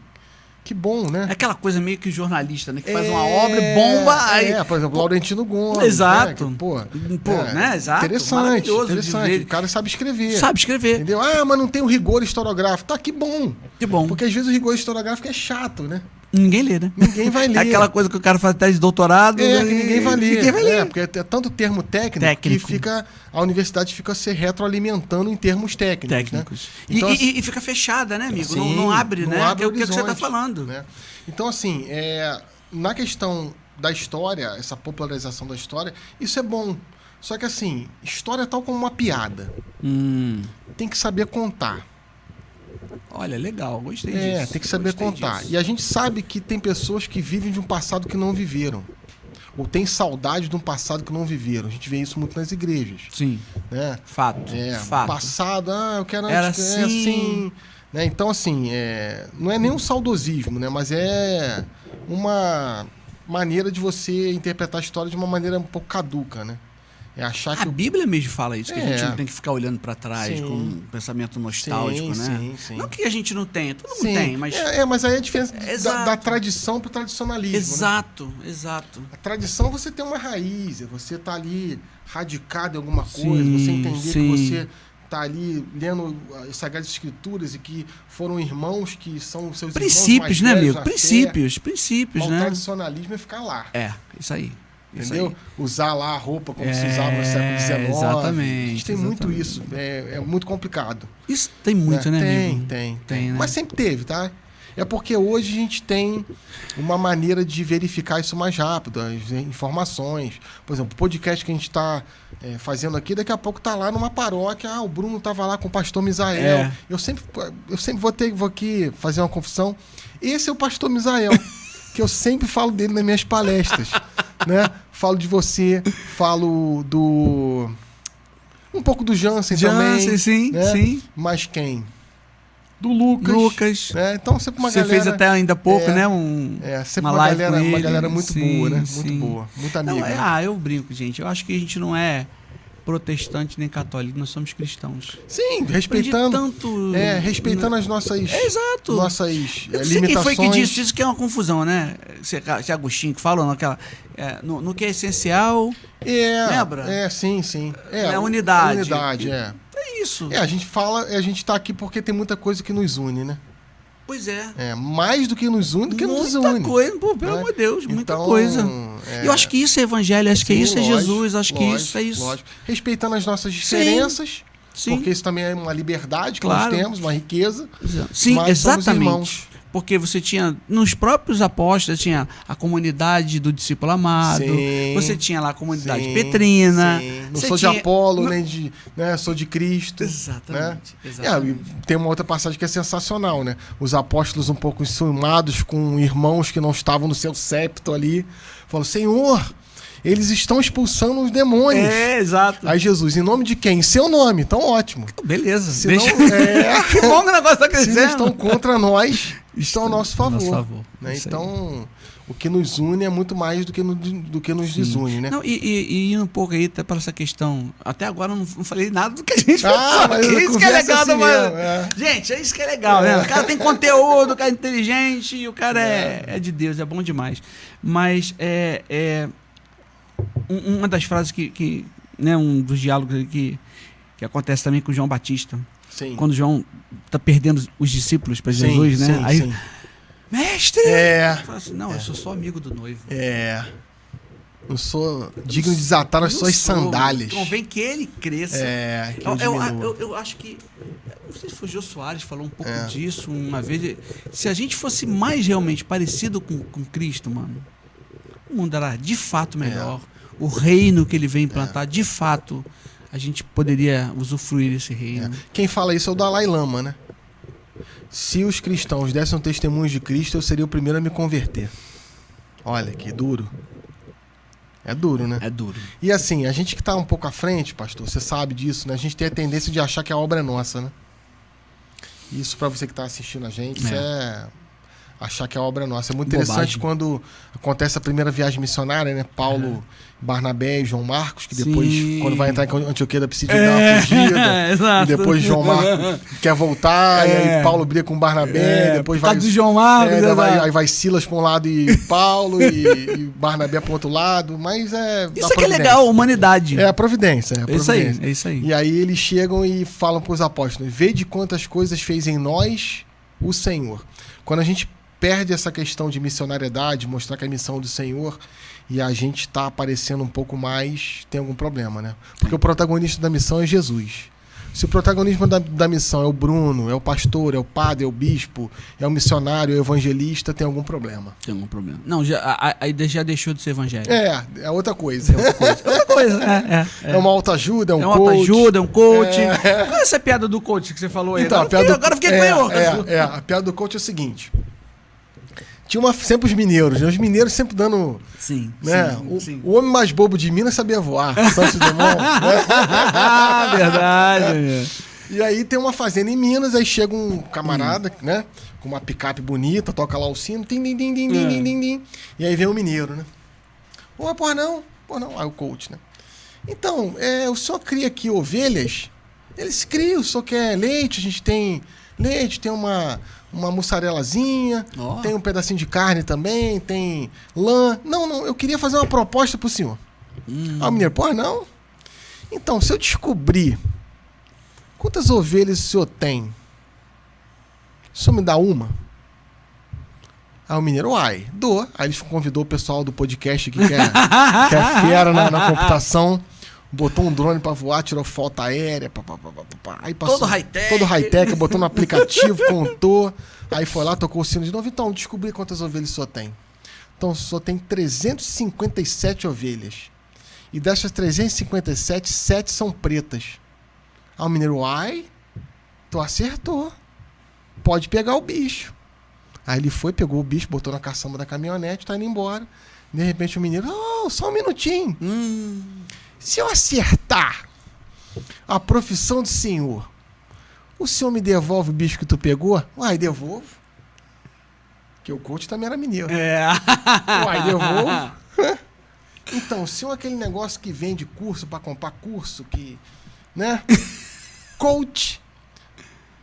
[SPEAKER 2] Que bom, né?
[SPEAKER 1] É aquela coisa meio que jornalista, né? Que faz uma obra e bomba. Aí,
[SPEAKER 2] por exemplo, Laurentino Gomes.
[SPEAKER 1] Exato.
[SPEAKER 2] Né?
[SPEAKER 1] Né? Exato.
[SPEAKER 2] Interessante. O cara sabe escrever.
[SPEAKER 1] Sabe escrever.
[SPEAKER 2] Entendeu? Mas não tem o rigor historiográfico. Tá, que bom.
[SPEAKER 1] Que bom.
[SPEAKER 2] Porque às vezes o rigor historiográfico é chato, né?
[SPEAKER 1] Ninguém lê, né?
[SPEAKER 2] Ninguém vai ler.
[SPEAKER 1] É aquela coisa que o cara faz tese de doutorado.
[SPEAKER 2] Que ninguém vai ler.
[SPEAKER 1] Ninguém vai ler.
[SPEAKER 2] Porque é tanto termo técnico que a universidade fica se retroalimentando em termos técnicos. Né? Então,
[SPEAKER 1] e fica fechada, né, amigo?
[SPEAKER 2] Sim,
[SPEAKER 1] não abre, né?
[SPEAKER 2] Abre
[SPEAKER 1] o que você está falando.
[SPEAKER 2] Né? Então, assim, na questão da história, essa popularização da história, isso é bom. Só que, assim, história é tal como uma piada. Tem que saber contar.
[SPEAKER 1] Olha, legal, gostei disso.
[SPEAKER 2] Tem que saber contar. Disso. E a gente sabe que tem pessoas que vivem de um passado que não viveram. Ou tem saudade de um passado que não viveram. A gente vê isso muito nas igrejas.
[SPEAKER 1] Sim.
[SPEAKER 2] Né?
[SPEAKER 1] Fato. Fato.
[SPEAKER 2] Passado, eu quero...
[SPEAKER 1] Era assim...
[SPEAKER 2] Né? Então, assim, não é nem um saudosismo, né? Mas é uma maneira de você interpretar a história de uma maneira um pouco caduca, né? É achar que
[SPEAKER 1] a Bíblia mesmo fala isso, que a gente não tem que ficar olhando para trás com um pensamento nostálgico, né?
[SPEAKER 2] Sim.
[SPEAKER 1] Não que a gente não tenha, todo mundo tem, mas...
[SPEAKER 2] mas aí é a diferença da tradição para o tradicionalismo.
[SPEAKER 1] Exato,
[SPEAKER 2] né?
[SPEAKER 1] Exato.
[SPEAKER 2] A tradição, você tem uma raiz, você tá ali radicado em alguma coisa, você entender que você tá ali lendo as Sagradas Escrituras e que foram irmãos que são seus
[SPEAKER 1] princípios,
[SPEAKER 2] irmãos mais
[SPEAKER 1] né,
[SPEAKER 2] velhos,
[SPEAKER 1] amigo? Princípios, né?
[SPEAKER 2] O tradicionalismo é ficar lá.
[SPEAKER 1] Isso aí.
[SPEAKER 2] Entendeu? Usar lá a roupa como se usava no século XIX.
[SPEAKER 1] Exatamente.
[SPEAKER 2] A gente tem muito isso. É muito complicado.
[SPEAKER 1] Isso tem muito, né, amigo?
[SPEAKER 2] Tem.
[SPEAKER 1] Né?
[SPEAKER 2] Mas sempre teve, tá? É porque hoje a gente tem uma maneira de verificar isso mais rápido, as informações. Por exemplo, o podcast que a gente está fazendo aqui, daqui a pouco tá lá numa paróquia. O Bruno estava lá com o pastor Misael. Eu sempre vou aqui fazer uma confissão. Esse é o pastor Misael, que eu sempre falo dele nas minhas palestras. Né? Falo de você, falo um pouco do Jansen também.
[SPEAKER 1] Sim,
[SPEAKER 2] né?
[SPEAKER 1] Sim.
[SPEAKER 2] Mas quem? Do Lucas. Né? Então sempre uma galera...
[SPEAKER 1] Você fez até ainda há pouco, né?
[SPEAKER 2] Sempre uma galera muito boa, né? Muito boa. Muito amiga.
[SPEAKER 1] Não,
[SPEAKER 2] né?
[SPEAKER 1] eu brinco, gente. Eu acho que a gente não é protestante nem católico, nós somos cristãos.
[SPEAKER 2] Sim, respeitando as nossas limitações.
[SPEAKER 1] Foi que disse isso, que é uma confusão, né? Se Agostinho que falou naquela no que é essencial. Lembra?
[SPEAKER 2] Sim.
[SPEAKER 1] É a unidade.
[SPEAKER 2] É
[SPEAKER 1] isso.
[SPEAKER 2] A gente tá aqui porque tem muita coisa que nos une, né?
[SPEAKER 1] Pois é.
[SPEAKER 2] Mais do que nos une do que nos desune.
[SPEAKER 1] Muita coisa, pelo amor de Deus, muita coisa. Eu acho que isso é evangelho, acho que isso é Jesus, acho que isso é isso.
[SPEAKER 2] Lógico. Respeitando as nossas diferenças, porque isso também é uma liberdade que nós temos, uma riqueza.
[SPEAKER 1] Sim, exatamente. Porque você tinha, nos próprios apóstolos, tinha a comunidade do discípulo amado, você tinha lá a comunidade petrina.
[SPEAKER 2] Não sou de Apolo, nem de... Né, sou de Cristo.
[SPEAKER 1] Exatamente.
[SPEAKER 2] Né? Tem uma outra passagem que é sensacional, né? Os apóstolos um pouco enciumados com irmãos que não estavam no seu septo ali. Falam, Senhor, eles estão expulsando os demônios.
[SPEAKER 1] Exato.
[SPEAKER 2] Aí Jesus, em nome de quem? Em seu nome. Então ótimo.
[SPEAKER 1] Beleza.
[SPEAKER 2] Senão,
[SPEAKER 1] que bom que o negócio tá crescendo.
[SPEAKER 2] Se eles estão contra nós, estão ao nosso favor. Né?
[SPEAKER 1] Então,
[SPEAKER 2] o que nos une é muito mais do que nos desune, né?
[SPEAKER 1] Não, e indo um pouco aí para essa questão, até agora eu não falei nada do que a gente falou
[SPEAKER 2] mas
[SPEAKER 1] aqui, isso que é legal.
[SPEAKER 2] Assim
[SPEAKER 1] Gente, é isso que é legal, né? O cara tem conteúdo, o cara é inteligente, e o cara é de Deus, é bom demais. Mas uma das frases que né, um dos diálogos que acontece também com o João Batista.
[SPEAKER 2] Sim.
[SPEAKER 1] Quando João está perdendo os discípulos para Jesus, né? Aí, mestre! Fala assim, não, eu sou só amigo do noivo.
[SPEAKER 2] Não sou digno de desatar as suas sandálias.
[SPEAKER 1] Convém que ele cresça. Eu acho que... Não sei se foi o Jô Soares que falou um pouco disso uma vez. Se a gente fosse mais realmente parecido com Cristo, mano, o mundo era de fato melhor. O reino que ele vem implantar, de fato, a gente poderia usufruir desse reino.
[SPEAKER 2] Quem fala isso é o Dalai Lama, né? Se os cristãos dessem um testemunho de Cristo, eu seria o primeiro a me converter. Olha, que duro. É duro, né?
[SPEAKER 1] É duro.
[SPEAKER 2] E assim, a gente que tá um pouco à frente, pastor, você sabe disso, né? A gente tem a tendência de achar que a obra é nossa, né? Isso pra você que tá assistindo a gente, isso é achar que a obra é nossa. É muito interessante quando acontece a primeira viagem missionária, né? Paulo, Barnabé e João Marcos, que depois, quando vai entrar em Antioquia da Psídia, dá uma fugida.
[SPEAKER 1] Exato.
[SPEAKER 2] E depois João Marcos quer voltar, e aí Paulo briga com Barnabé, depois vai...
[SPEAKER 1] do João Marcos,
[SPEAKER 2] aí vai Silas pra um lado e Paulo, e Barnabé pro outro lado, mas
[SPEAKER 1] isso aqui é legal, humanidade.
[SPEAKER 2] É a providência,
[SPEAKER 1] É isso aí.
[SPEAKER 2] E aí eles chegam e falam pros apóstolos, vede quantas coisas fez em nós o Senhor. Quando a gente perde essa questão de missionariedade, mostrar que é a missão do Senhor, e a gente tá aparecendo um pouco mais, tem algum problema, né? Porque o protagonista da missão é Jesus. Se o protagonismo da missão é o Bruno, é o pastor, é o padre, é o bispo, é o missionário, é o evangelista, tem algum problema.
[SPEAKER 1] Tem algum problema. Não, aí já deixou de ser evangélico.
[SPEAKER 2] É outra coisa.
[SPEAKER 1] Outra coisa,
[SPEAKER 2] É uma autoajuda, é um coach.
[SPEAKER 1] É uma autoajuda, é um coach. Qual é essa piada do coach que você falou aí?
[SPEAKER 2] Então,
[SPEAKER 1] agora eu fiquei com
[SPEAKER 2] a piada do coach é o seguinte. Tinha sempre os mineiros, né? Os mineiros sempre dando...
[SPEAKER 1] Sim,
[SPEAKER 2] né?
[SPEAKER 1] sim.
[SPEAKER 2] O homem mais bobo de Minas sabia voar. Santos Dumont. Né?
[SPEAKER 1] Verdade.
[SPEAKER 2] E aí tem uma fazenda em Minas, aí chega um camarada, né? Com uma picape bonita, toca lá o sino, tim, tim, tim, tim, tim, tim, tim. E aí vem o mineiro, né? Pô, não. Aí o coach, né? Então, o senhor cria aqui ovelhas? Eles criam, o senhor quer leite? A gente tem leite, tem uma mussarelazinha, tem um pedacinho de carne também, tem lã. Não, eu queria fazer uma proposta pro senhor. Aí o mineiro, não? Então, se eu descobrir quantas ovelhas o senhor tem, o senhor me dá uma? Aí o mineiro, dou. Aí ele convidou o pessoal do podcast que é fera na computação. Botou um drone pra voar, tirou foto aérea. Aí passou, todo high-tech, botou no aplicativo, contou. Aí foi lá, tocou o sino de novo. Então, descobri quantas ovelhas só tem. Então, só tem 357 ovelhas. E dessas 357, 7 são pretas. Aí o mineiro, tu acertou. Pode pegar o bicho. Aí ele foi, pegou o bicho, botou na caçamba da caminhonete, tá indo embora. De repente o mineiro, só um minutinho. Se eu acertar a profissão do senhor, o senhor me devolve o bicho que tu pegou? Devolvo. Porque o coach também era mineiro. Devolvo. Então, se é aquele negócio que vende curso pra comprar curso, que, né? Coach.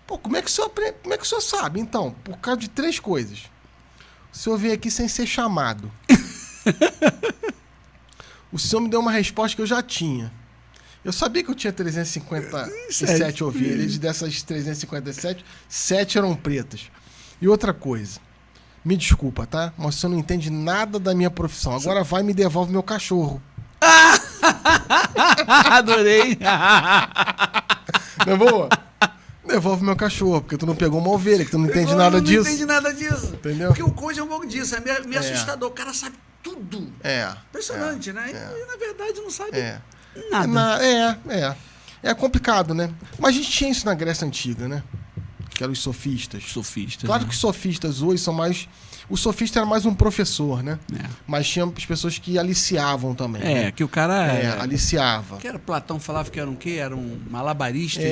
[SPEAKER 2] Pô, como é que o senhor sabe? Então, por causa de 3 coisas. O senhor veio aqui sem ser chamado. O senhor me deu uma resposta que eu já tinha. Eu sabia que eu tinha 357 ovelhas, e dessas 357, 7 eram pretas. E outra coisa, me desculpa, tá? Mas o senhor não entende nada da minha profissão. Agora vai e me devolve meu cachorro.
[SPEAKER 1] Adorei.
[SPEAKER 2] Não é boa? Devolve meu cachorro, porque tu não pegou uma ovelha, que tu não entende nada disso.
[SPEAKER 1] Não entende nada disso.
[SPEAKER 2] Entendeu?
[SPEAKER 1] Porque o coach é um pouco disso, é meio assustador. O cara sabe tudo. Impressionante, né? E na verdade não sabe nada.
[SPEAKER 2] É complicado, né? Mas a gente tinha isso na Grécia Antiga, né? Que eram os sofistas. Claro que os sofistas hoje são mais... O sofista era mais um professor, né? Mas tinha as pessoas que aliciavam também.
[SPEAKER 1] Que o cara...
[SPEAKER 2] aliciava.
[SPEAKER 1] Que era Platão falava que era um quê? Era um malabarista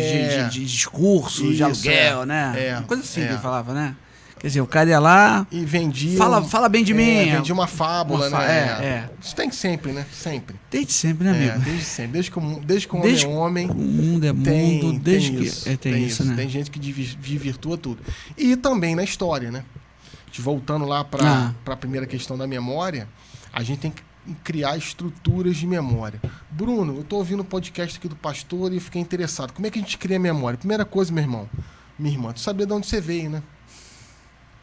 [SPEAKER 1] de discurso, isso, de aluguel, né? Uma coisa assim que ele falava, né? Quer dizer, o cara ia lá...
[SPEAKER 2] E vendia...
[SPEAKER 1] Fala bem de mim.
[SPEAKER 2] Vendia uma fábula, né? Isso tem sempre, né? Sempre.
[SPEAKER 1] Desde sempre, né, amigo?
[SPEAKER 2] Desde sempre. Desde que o homem é homem...
[SPEAKER 1] O mundo é mundo, desde que... Tem isso, né?
[SPEAKER 2] Tem gente que desvirtua tudo. E também na história, né? Voltando lá para a primeira questão da memória, a gente tem que criar estruturas de memória. Bruno, eu estou ouvindo o podcast aqui do pastor e fiquei interessado. Como é que a gente cria memória? Primeira coisa, meu irmão, minha irmã, tu saber de onde você veio, né?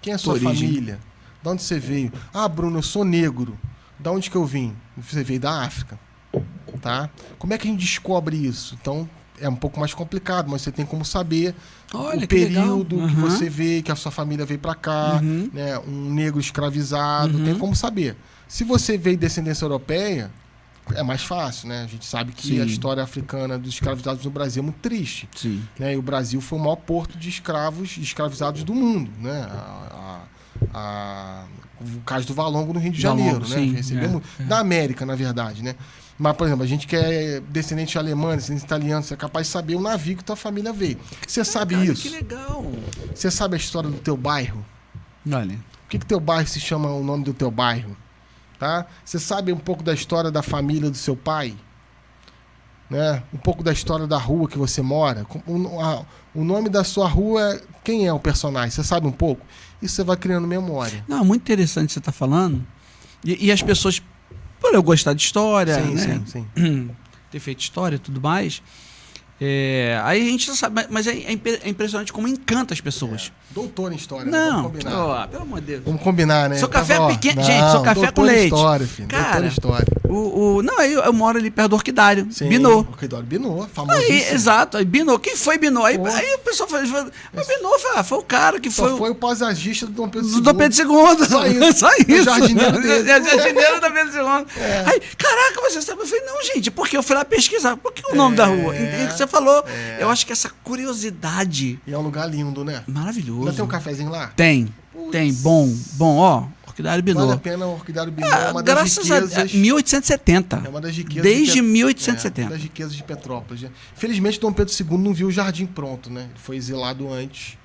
[SPEAKER 2] Quem é a sua família? De onde você veio? Bruno, eu sou negro. De onde que eu vim? Você veio da África. Tá? Como é que a gente descobre isso? Então, é um pouco mais complicado, mas você tem como saber o período que você vê, que a sua família veio para cá, né? Um negro escravizado, tem como saber. Se você veio de descendência europeia, é mais fácil, né? A gente sabe que
[SPEAKER 1] Sim.
[SPEAKER 2] a história africana dos escravizados no Brasil é muito triste.
[SPEAKER 1] Sim.
[SPEAKER 2] Né? E o Brasil foi o maior porto de escravizados do mundo, né? O caso do Valongo no Rio de Janeiro,
[SPEAKER 1] Valongo,
[SPEAKER 2] né?
[SPEAKER 1] sim,
[SPEAKER 2] Recebemos da América, na verdade, né? Mas, por exemplo, a gente que é descendente de alemão, descendente italiano, você é capaz de saber o navio que tua família veio. Você sabe
[SPEAKER 1] Cara,
[SPEAKER 2] isso?
[SPEAKER 1] Que legal.
[SPEAKER 2] Você sabe a história do teu bairro?
[SPEAKER 1] Olha.
[SPEAKER 2] Por que teu bairro se chama o nome do teu bairro? Tá? Você sabe um pouco da história da família do seu pai? Né? Um pouco da história da rua que você mora? O nome da sua rua, quem é o personagem? Você sabe um pouco? Isso você vai criando memória.
[SPEAKER 1] Não, muito interessante você estar falando. E as pessoas, por eu gostar de história,
[SPEAKER 2] Sim,
[SPEAKER 1] né?
[SPEAKER 2] sim.
[SPEAKER 1] Ter feito história e tudo mais, aí a gente já sabe, mas é impressionante como encanta as pessoas.
[SPEAKER 2] Doutor em história, né?
[SPEAKER 1] Não,
[SPEAKER 2] Vamos combinar.
[SPEAKER 1] pelo amor de Deus.
[SPEAKER 2] Vamos combinar, né?
[SPEAKER 1] Seu café é pequeno.
[SPEAKER 2] Não,
[SPEAKER 1] Gente, seu café é com
[SPEAKER 2] doutor em
[SPEAKER 1] leite.
[SPEAKER 2] História, filho.
[SPEAKER 1] Cara,
[SPEAKER 2] doutor em história.
[SPEAKER 1] Não, eu moro ali perto do Orquidário.
[SPEAKER 2] Sim,
[SPEAKER 1] Binô.
[SPEAKER 2] Orquidário Binô, famoso.
[SPEAKER 1] Aí, exato. Aí, Binô. Quem foi Binô? Aí
[SPEAKER 2] Pô.
[SPEAKER 1] o pessoal fala, mas Binô foi o cara que
[SPEAKER 2] Só
[SPEAKER 1] foi.
[SPEAKER 2] foi o paisagista do Dom Pedro II.
[SPEAKER 1] Do Dom Pedro II.
[SPEAKER 2] Só isso.
[SPEAKER 1] Só isso.
[SPEAKER 2] O jardineiro dele.
[SPEAKER 1] Jardineiro do Dom Pedro II. Aí, caraca, você sabe? Eu falei, não, gente, porque eu fui lá pesquisar. Por que o nome da rua? E o que você falou? Eu acho que essa curiosidade.
[SPEAKER 2] E é um lugar lindo, né?
[SPEAKER 1] Maravilhoso.
[SPEAKER 2] Ainda tem um cafezinho lá?
[SPEAKER 1] Tem. Tem. Bom, ó. Orquidário Binô.
[SPEAKER 2] Vale a pena o Orquidário Binô. É uma das
[SPEAKER 1] Graças
[SPEAKER 2] riquezas.
[SPEAKER 1] a 1870.
[SPEAKER 2] É uma das riquezas.
[SPEAKER 1] Desde
[SPEAKER 2] uma
[SPEAKER 1] 1870.
[SPEAKER 2] das riquezas de Petrópolis. Né? Felizmente, Dom Pedro II não viu o jardim pronto, né? Ele foi exilado antes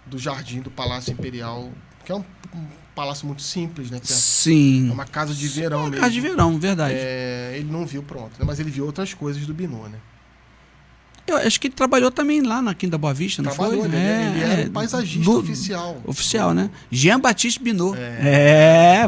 [SPEAKER 2] do jardim do Palácio Imperial, que é um palácio muito simples, né? Que
[SPEAKER 1] Sim.
[SPEAKER 2] é uma casa de verão mesmo.
[SPEAKER 1] Casa de verão, verdade.
[SPEAKER 2] Ele não viu pronto, né? Mas ele viu outras coisas do Binô, né?
[SPEAKER 1] Eu acho que ele trabalhou também lá na Quinta Boa Vista, não
[SPEAKER 2] Trabalhou,
[SPEAKER 1] foi?
[SPEAKER 2] né? Ele era o paisagista oficial.
[SPEAKER 1] Oficial, né? Jean-Baptiste Binot.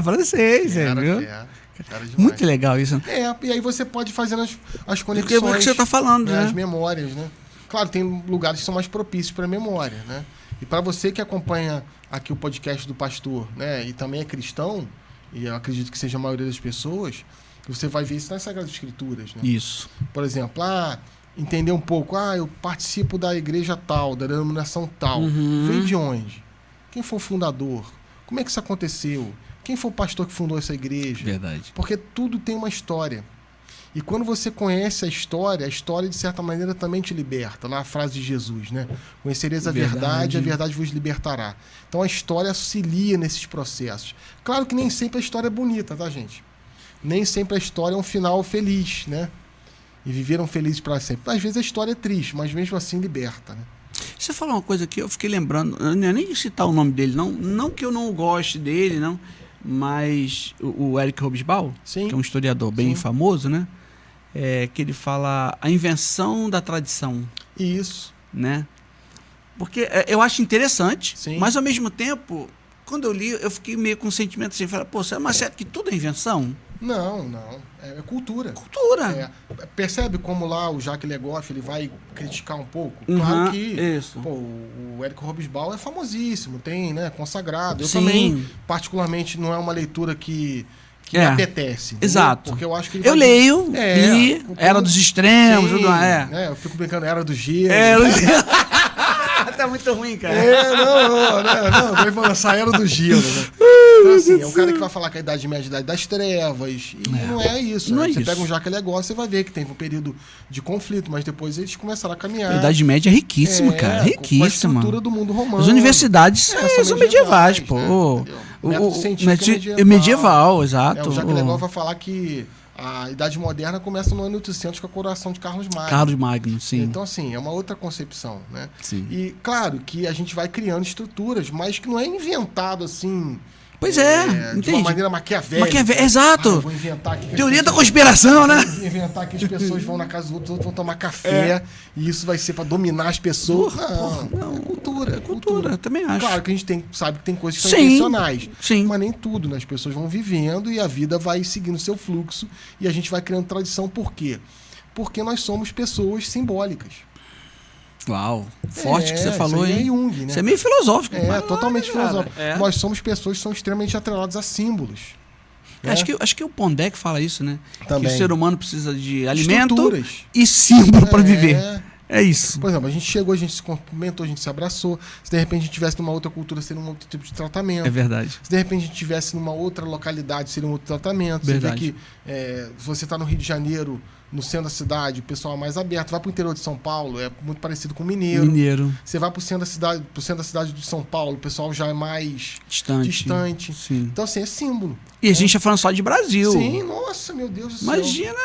[SPEAKER 1] Francês, viu?
[SPEAKER 2] Era demais.
[SPEAKER 1] Muito legal isso.
[SPEAKER 2] E aí você pode fazer as
[SPEAKER 1] Porque
[SPEAKER 2] conexões.
[SPEAKER 1] é o que você está falando,
[SPEAKER 2] né?
[SPEAKER 1] né?
[SPEAKER 2] As memórias, né? Claro, tem lugares que são mais propícios para memória, né? E para você que acompanha aqui o podcast do Pastor, né? E também é cristão, e eu acredito que seja a maioria das pessoas, você vai ver isso nas Sagradas Escrituras, né?
[SPEAKER 1] Isso.
[SPEAKER 2] Por exemplo, entender um pouco, eu participo da igreja tal, da denominação tal. Veio de onde? Quem foi o fundador? Como é que isso aconteceu? Quem foi o pastor que fundou essa igreja?
[SPEAKER 1] Verdade.
[SPEAKER 2] Porque tudo tem uma história. E quando você conhece a história, de certa maneira também te liberta. Lá a frase de Jesus, né? Conhecereis a verdade, a verdade vos libertará. Então a história auxilia nesses processos. Claro que nem sempre a história é bonita, tá, gente? Nem sempre a história é um final feliz, né? E viveram felizes para sempre. Às vezes a história é triste, mas mesmo assim liberta, né?
[SPEAKER 1] Você falou uma coisa que eu fiquei lembrando, eu não ia nem citar o nome dele, não que eu não goste dele, não, mas o Eric Hobsbawm,
[SPEAKER 2] Sim.
[SPEAKER 1] que é um historiador bem famoso, né? Que ele fala a invenção da tradição.
[SPEAKER 2] Isso.
[SPEAKER 1] Né? Porque eu acho interessante,
[SPEAKER 2] Sim.
[SPEAKER 1] mas ao mesmo tempo, quando eu li, eu fiquei meio com um sentimento assim, falar, pô, mas certo que tudo é invenção?
[SPEAKER 2] Não. É cultura.
[SPEAKER 1] Cultura.
[SPEAKER 2] Percebe como lá o Jacques Legoff ele vai criticar um pouco?
[SPEAKER 1] Uhum,
[SPEAKER 2] Claro que
[SPEAKER 1] isso.
[SPEAKER 2] Pô, o Eric Hobsbawm é famosíssimo, tem, né, consagrado. Eu
[SPEAKER 1] Sim.
[SPEAKER 2] também, particularmente, não é uma leitura que me apetece.
[SPEAKER 1] Exato.
[SPEAKER 2] Porque eu acho que ele
[SPEAKER 1] eu leio, li, Era dos Extremos,
[SPEAKER 2] sim,
[SPEAKER 1] tudo mais.
[SPEAKER 2] né, eu fico brincando, Era do Gelo.
[SPEAKER 1] Tá muito ruim, cara.
[SPEAKER 2] Não, vai lançar Era do Gelo, né? Então, assim, é um cara que vai falar que a Idade Média é a Idade das Trevas, e não é isso.
[SPEAKER 1] Não
[SPEAKER 2] né?
[SPEAKER 1] é
[SPEAKER 2] Você
[SPEAKER 1] isso.
[SPEAKER 2] pega um Jacques Legoff, você vai ver que teve um período de conflito, mas depois eles começaram a caminhar.
[SPEAKER 1] A Idade Média é riquíssima, cara. Riquíssima.
[SPEAKER 2] Com a estrutura do mundo romano.
[SPEAKER 1] As universidades são medievais, pô.
[SPEAKER 2] Né? O método científico
[SPEAKER 1] é medieval, exato.
[SPEAKER 2] O Jacques Legoff vai falar que a Idade Moderna começa no ano 800 com a coroação de Carlos Magno.
[SPEAKER 1] Carlos Magno, sim.
[SPEAKER 2] Então, assim, é uma outra concepção, né?
[SPEAKER 1] Sim.
[SPEAKER 2] E, claro, que a gente vai criando estruturas, mas que não é inventado, assim...
[SPEAKER 1] Pois
[SPEAKER 2] de
[SPEAKER 1] entendi.
[SPEAKER 2] uma maneira maquiavélica.
[SPEAKER 1] Exato.
[SPEAKER 2] Eu vou inventar aqui...
[SPEAKER 1] Teoria da conspiração, né?
[SPEAKER 2] Vou inventar que as pessoas vão na casa dos outros vão tomar café, e isso vai ser para dominar as pessoas. Não, é cultura.
[SPEAKER 1] É cultura, eu também acho.
[SPEAKER 2] Claro que a gente sabe que tem coisas que são
[SPEAKER 1] Sim,
[SPEAKER 2] intencionais.
[SPEAKER 1] sim.
[SPEAKER 2] Mas nem tudo, né? As pessoas vão vivendo e a vida vai seguindo o seu fluxo e a gente vai criando tradição. Por quê? Porque nós somos pessoas simbólicas.
[SPEAKER 1] Uau, forte que você falou,
[SPEAKER 2] isso aí
[SPEAKER 1] hein?
[SPEAKER 2] é Jung, né?
[SPEAKER 1] Isso é meio filosófico.
[SPEAKER 2] Totalmente filosófico.
[SPEAKER 1] É.
[SPEAKER 2] Nós somos pessoas que são extremamente atreladas a símbolos. Né?
[SPEAKER 1] Acho que o Pondé que fala isso, né?
[SPEAKER 2] Também.
[SPEAKER 1] Que o ser humano precisa de alimento
[SPEAKER 2] Estruturas.
[SPEAKER 1] e símbolo para viver. É isso.
[SPEAKER 2] Por exemplo, a gente chegou, a gente se cumprimentou, a gente se abraçou. Se de repente a gente estivesse numa outra cultura, seria um outro tipo de tratamento.
[SPEAKER 1] É verdade.
[SPEAKER 2] Se de repente a gente estivesse numa outra localidade, seria um outro tratamento.
[SPEAKER 1] Verdade.
[SPEAKER 2] Você vê que se você está no Rio de Janeiro, no centro da cidade, o pessoal é mais aberto. Vai para o interior de São Paulo, é muito parecido com o mineiro. Você vai para o centro da cidade de São Paulo, o pessoal já é mais distante.
[SPEAKER 1] Sim.
[SPEAKER 2] Então, assim, é símbolo.
[SPEAKER 1] E a gente está falando só de Brasil.
[SPEAKER 2] Sim, nossa, meu Deus do céu.
[SPEAKER 1] Imagina,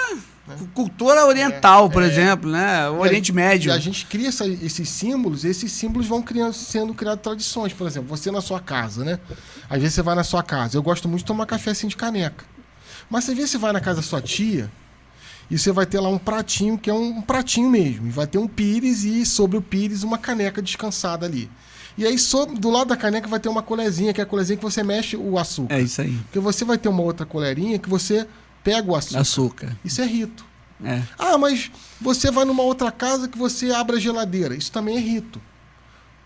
[SPEAKER 1] cultura oriental, por exemplo, né? O Oriente Médio.
[SPEAKER 2] E a gente cria esses símbolos, e esses símbolos vão sendo criados tradições. Por exemplo, você na sua casa, né? Às vezes você vai na sua casa. Eu gosto muito de tomar café assim de caneca. Mas às vezes você vai na casa da sua tia e você vai ter lá um pratinho que é um pratinho mesmo. E vai ter um pires e sobre o pires uma caneca descansada ali. E aí do lado da caneca vai ter uma colherzinha, que é a colherzinha que você mexe o açúcar.
[SPEAKER 1] É isso aí.
[SPEAKER 2] Porque você vai ter uma outra colherinha que você pega o açúcar. Isso é rito.
[SPEAKER 1] É.
[SPEAKER 2] Ah, mas você vai numa outra casa que você abre a geladeira. Isso também é rito.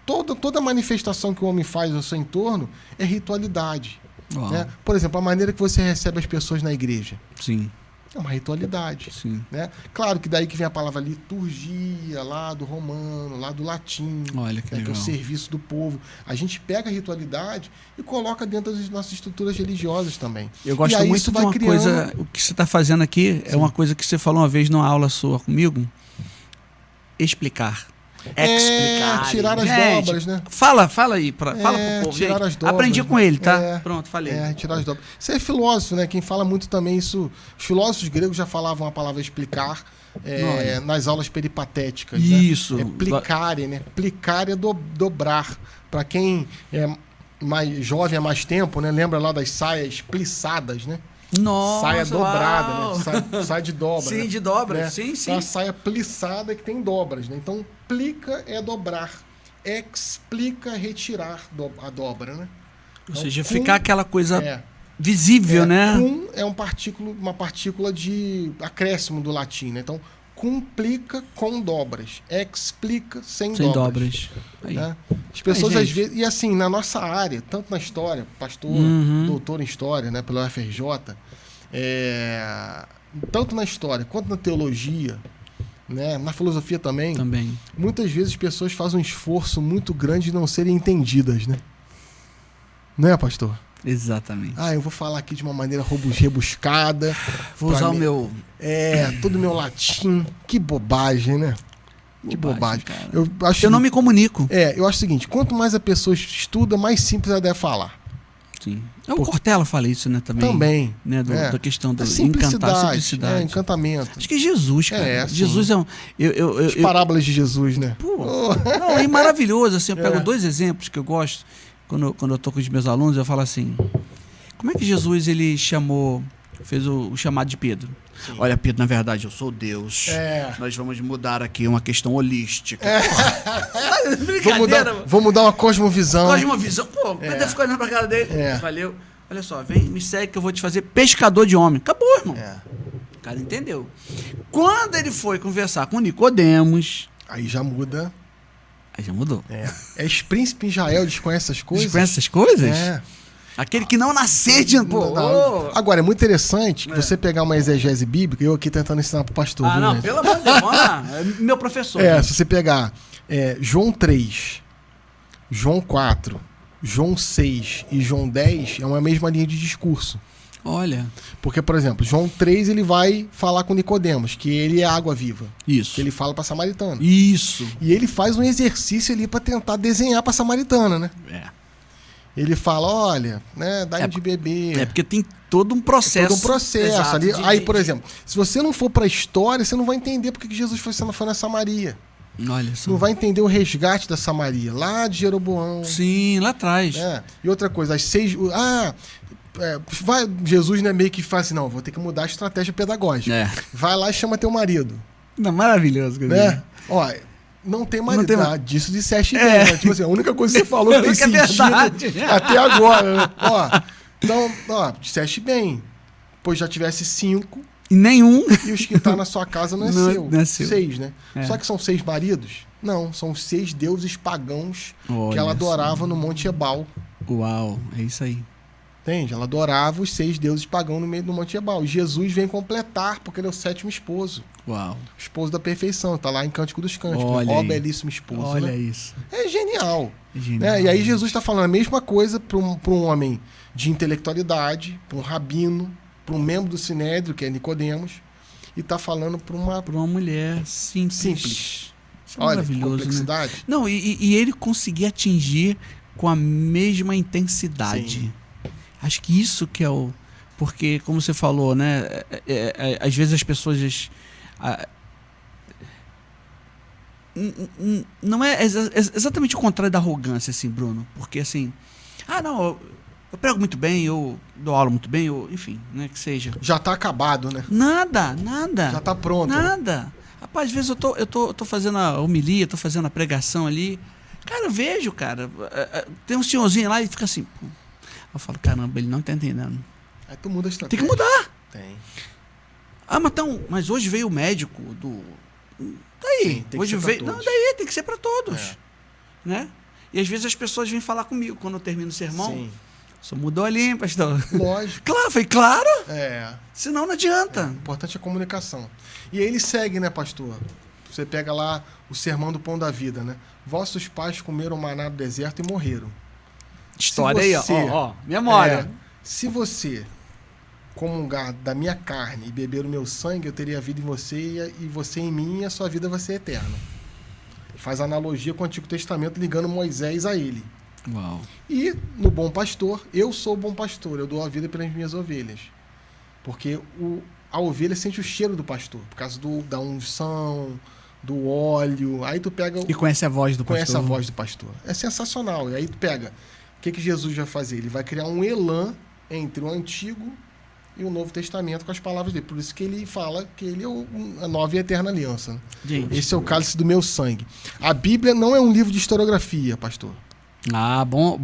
[SPEAKER 2] Toda manifestação que o homem faz ao seu entorno é ritualidade. Né? Por exemplo, a maneira que você recebe as pessoas na igreja.
[SPEAKER 1] Sim.
[SPEAKER 2] É uma ritualidade.
[SPEAKER 1] Sim.
[SPEAKER 2] Né? Claro que daí que vem a palavra liturgia, lá do romano, lá do latim.
[SPEAKER 1] Olha que legal.
[SPEAKER 2] Que é o serviço do povo. A gente pega a ritualidade e coloca dentro das nossas estruturas religiosas também.
[SPEAKER 1] Eu gosto muito de uma coisa... O que você está fazendo aqui é uma coisa que você falou uma vez numa aula sua comigo. Explicar.
[SPEAKER 2] Tirar as dobras, né?
[SPEAKER 1] Fala aí, fala pro povo.
[SPEAKER 2] Tirar as dobras,
[SPEAKER 1] aprendi com ele, tá? Pronto, falei.
[SPEAKER 2] Tirar as dobras. Você é filósofo, né? Quem fala muito também isso. Os filósofos gregos já falavam a palavra explicar nas aulas peripatéticas.
[SPEAKER 1] Isso.
[SPEAKER 2] Né? Plicare, né? Plicare é dobrar. Para quem é mais jovem há mais tempo, né? Lembra lá das saias plissadas, né?
[SPEAKER 1] Nossa,
[SPEAKER 2] saia dobrada, né? Saia de dobra.
[SPEAKER 1] Sim,
[SPEAKER 2] né?
[SPEAKER 1] de dobra.
[SPEAKER 2] Né?
[SPEAKER 1] Sim.
[SPEAKER 2] Então, a saia plissada que tem dobras, né? Então, plica é dobrar. Explica é retirar a dobra, né?
[SPEAKER 1] Ou seja, ficar aquela coisa visível, né?
[SPEAKER 2] Cum é uma partícula de acréscimo do latim, né? Então, cumplica com dobras. Explica sem dobras.
[SPEAKER 1] Aí.
[SPEAKER 2] Né? As pessoas às vezes... E assim, na nossa área, tanto na história, pastor, doutor em história, né, pela UFRJ, tanto na história quanto na teologia, né, na filosofia também, muitas vezes as pessoas fazem um esforço muito grande de não serem entendidas, né? Não é, pastor?
[SPEAKER 1] Exatamente.
[SPEAKER 2] Eu vou falar aqui de uma maneira rebuscada.
[SPEAKER 1] Vou usar o meu...
[SPEAKER 2] todo o meu latim. Que bobagem, né? Que bobagem.
[SPEAKER 1] Cara.
[SPEAKER 2] Eu
[SPEAKER 1] não me comunico.
[SPEAKER 2] Eu acho o seguinte, quanto mais a pessoa estuda, mais simples ela deve falar.
[SPEAKER 1] Sim. O Cortella fala isso, né? Também. Né, da questão do
[SPEAKER 2] simplicidade. Encantamento.
[SPEAKER 1] Acho que Jesus, cara. Jesus é um...
[SPEAKER 2] As parábolas de Jesus, né?
[SPEAKER 1] Não, é maravilhoso. Assim, eu pego 2 exemplos que eu gosto. Quando eu tô com os meus alunos, eu falo assim: como é que Jesus fez o chamado de Pedro? Sim. Olha, Pedro, na verdade, eu sou Deus. Nós vamos mudar aqui uma questão holística.
[SPEAKER 2] Vou mudar uma cosmovisão.
[SPEAKER 1] Pô, Pedro ficou olhando pra cara dele. Valeu. Olha só, vem, me segue que eu vou te fazer pescador de homem. Acabou, irmão. O cara entendeu. Quando ele foi conversar com Nicodemos...
[SPEAKER 2] Aí já muda.
[SPEAKER 1] Aí já mudou.
[SPEAKER 2] Esse príncipe Israel desconhece essas coisas?
[SPEAKER 1] Desconhece essas coisas? Aquele que não nasceu de...
[SPEAKER 2] Agora, é muito interessante que você pegar uma exegese bíblica, eu aqui tentando ensinar pro pastor.
[SPEAKER 1] Pelo amor de Deus, vamos lá. É meu professor.
[SPEAKER 2] Se você pegar João 3, João 4, João 6 e João 10, é uma mesma linha de discurso.
[SPEAKER 1] Olha.
[SPEAKER 2] Porque, por exemplo, João 3 ele vai falar com Nicodemos, que ele é água viva.
[SPEAKER 1] Isso.
[SPEAKER 2] Que ele fala pra samaritana.
[SPEAKER 1] Isso.
[SPEAKER 2] E ele faz um exercício ali pra tentar desenhar pra samaritana, né? Ele fala, olha, né, dá de beber.
[SPEAKER 1] Porque tem todo um processo.
[SPEAKER 2] Exato, ali. Aí, por exemplo, se você não for pra história, você não vai entender porque que Jesus foi na Samaria.
[SPEAKER 1] Olha só.
[SPEAKER 2] Não vai entender o resgate da Samaria, lá de Jeroboão.
[SPEAKER 1] Sim, lá atrás.
[SPEAKER 2] E outra coisa, as 6... Jesus, né, meio que faz assim, não, vou ter que mudar a estratégia pedagógica. Vai lá e chama teu marido.
[SPEAKER 1] Maravilhoso.
[SPEAKER 2] Né? Não tem marido. Disso disseste bem, né? Tipo assim, a única coisa que você falou que tem sentido até agora, né? Então, disseste bem. Pois já tivesse 5...
[SPEAKER 1] E nenhum.
[SPEAKER 2] E os que estão na sua casa não é seu. 6, né? Só que são 6 maridos? Não, são 6 deuses pagãos que ela adorava no Monte Ebal.
[SPEAKER 1] Uau, é isso aí.
[SPEAKER 2] Entende? Ela adorava os 6 deuses pagãos no meio do Monte Ebal. E Jesus vem completar, porque ele é o 7º esposo.
[SPEAKER 1] Uau.
[SPEAKER 2] Esposo da perfeição, tá lá em Cântico dos Cânticos.
[SPEAKER 1] Olha
[SPEAKER 2] Ó,
[SPEAKER 1] aí.
[SPEAKER 2] belíssimo esposo.
[SPEAKER 1] Olha
[SPEAKER 2] né?
[SPEAKER 1] isso.
[SPEAKER 2] É genial.
[SPEAKER 1] Genial.
[SPEAKER 2] Né? E aí Jesus está falando a mesma coisa para um homem de intelectualidade, para um rabino, para um membro do Sinédrio, que é Nicodemos, e está falando para uma...
[SPEAKER 1] Para uma mulher simples.
[SPEAKER 2] Simples.
[SPEAKER 1] Isso é
[SPEAKER 2] Olha,
[SPEAKER 1] maravilhoso,
[SPEAKER 2] complexidade.
[SPEAKER 1] né? Não, e ele conseguir atingir com a mesma intensidade.
[SPEAKER 2] Sim.
[SPEAKER 1] Acho que isso que é o... Porque, como você falou, né? Às vezes as pessoas... não é exatamente o contrário da arrogância, assim, Bruno. Porque, assim... não, eu prego muito bem, eu dou aula muito bem, enfim, né? Que seja.
[SPEAKER 2] Já está acabado, né?
[SPEAKER 1] Nada.
[SPEAKER 2] Já está pronto.
[SPEAKER 1] Nada. Né? Rapaz, às vezes eu tô fazendo a homilia, tô fazendo a pregação ali. Cara, eu vejo, cara. Tem um senhorzinho lá e fica assim... Pô. Eu falo, caramba, ele não tá entendendo.
[SPEAKER 2] Aí tu muda a estratégia.
[SPEAKER 1] Tem que mudar.
[SPEAKER 2] Tem.
[SPEAKER 1] Mas hoje veio o médico do... Daí.
[SPEAKER 2] Sim, tem
[SPEAKER 1] hoje
[SPEAKER 2] que ser
[SPEAKER 1] veio...
[SPEAKER 2] pra
[SPEAKER 1] Não,
[SPEAKER 2] todos.
[SPEAKER 1] daí tem que ser para todos.
[SPEAKER 2] É.
[SPEAKER 1] Né? E às vezes as pessoas vêm falar comigo quando eu termino o sermão.
[SPEAKER 2] Sim.
[SPEAKER 1] Só mudou ali, hein, pastor?
[SPEAKER 2] Lógico.
[SPEAKER 1] Claro, foi claro.
[SPEAKER 2] É.
[SPEAKER 1] Senão não adianta.
[SPEAKER 2] O importante é a comunicação. E aí ele segue, né, pastor? Você pega lá o sermão do pão da vida, né? Vossos pais comeram maná do deserto e morreram.
[SPEAKER 1] História
[SPEAKER 2] Se
[SPEAKER 1] aí,
[SPEAKER 2] você-
[SPEAKER 1] ó. Memória.
[SPEAKER 2] Se você comungar da minha carne e beber o meu sangue, eu teria vida em você e você em mim, e a sua vida vai ser eterna. Faz analogia com o Antigo Testamento, ligando Moisés a ele.
[SPEAKER 1] Uau.
[SPEAKER 2] E no Bom Pastor, eu sou o bom pastor, eu dou a vida pelas minhas ovelhas. Porque a ovelha sente o cheiro do pastor, por causa da unção, do óleo. Aí tu pega...
[SPEAKER 1] E conhece a voz do
[SPEAKER 2] Conhece
[SPEAKER 1] pastor.
[SPEAKER 2] a voz do pastor. É sensacional. E aí tu pega... O que Jesus vai fazer? Ele vai criar um elan entre o Antigo e o Novo Testamento com as palavras dele. Por isso que ele fala que ele é a nova e eterna aliança. Né?
[SPEAKER 1] Gente.
[SPEAKER 2] Esse é o cálice do meu sangue. A Bíblia não é um livro de historiografia, pastor.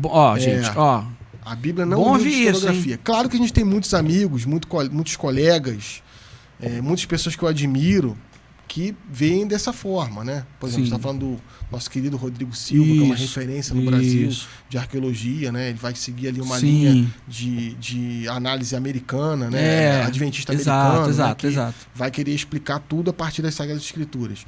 [SPEAKER 1] Ó, gente, ó.
[SPEAKER 2] A Bíblia não
[SPEAKER 1] Bom
[SPEAKER 2] é um livro de
[SPEAKER 1] ouvir isso,
[SPEAKER 2] historiografia. Claro que a gente tem muitos amigos, muitos colegas, muitas pessoas que eu admiro que veem dessa forma, né? Por exemplo,
[SPEAKER 1] Sim.
[SPEAKER 2] você está falando do nosso querido Rodrigo Silva, que é uma
[SPEAKER 1] Isso,
[SPEAKER 2] referência no Brasil
[SPEAKER 1] isso.
[SPEAKER 2] de arqueologia, né? Ele vai seguir ali uma
[SPEAKER 1] Sim.
[SPEAKER 2] linha de análise americana, né? Adventista americano, né? Que
[SPEAKER 1] Exato.
[SPEAKER 2] vai querer explicar tudo a partir das Sagradas Escrituras.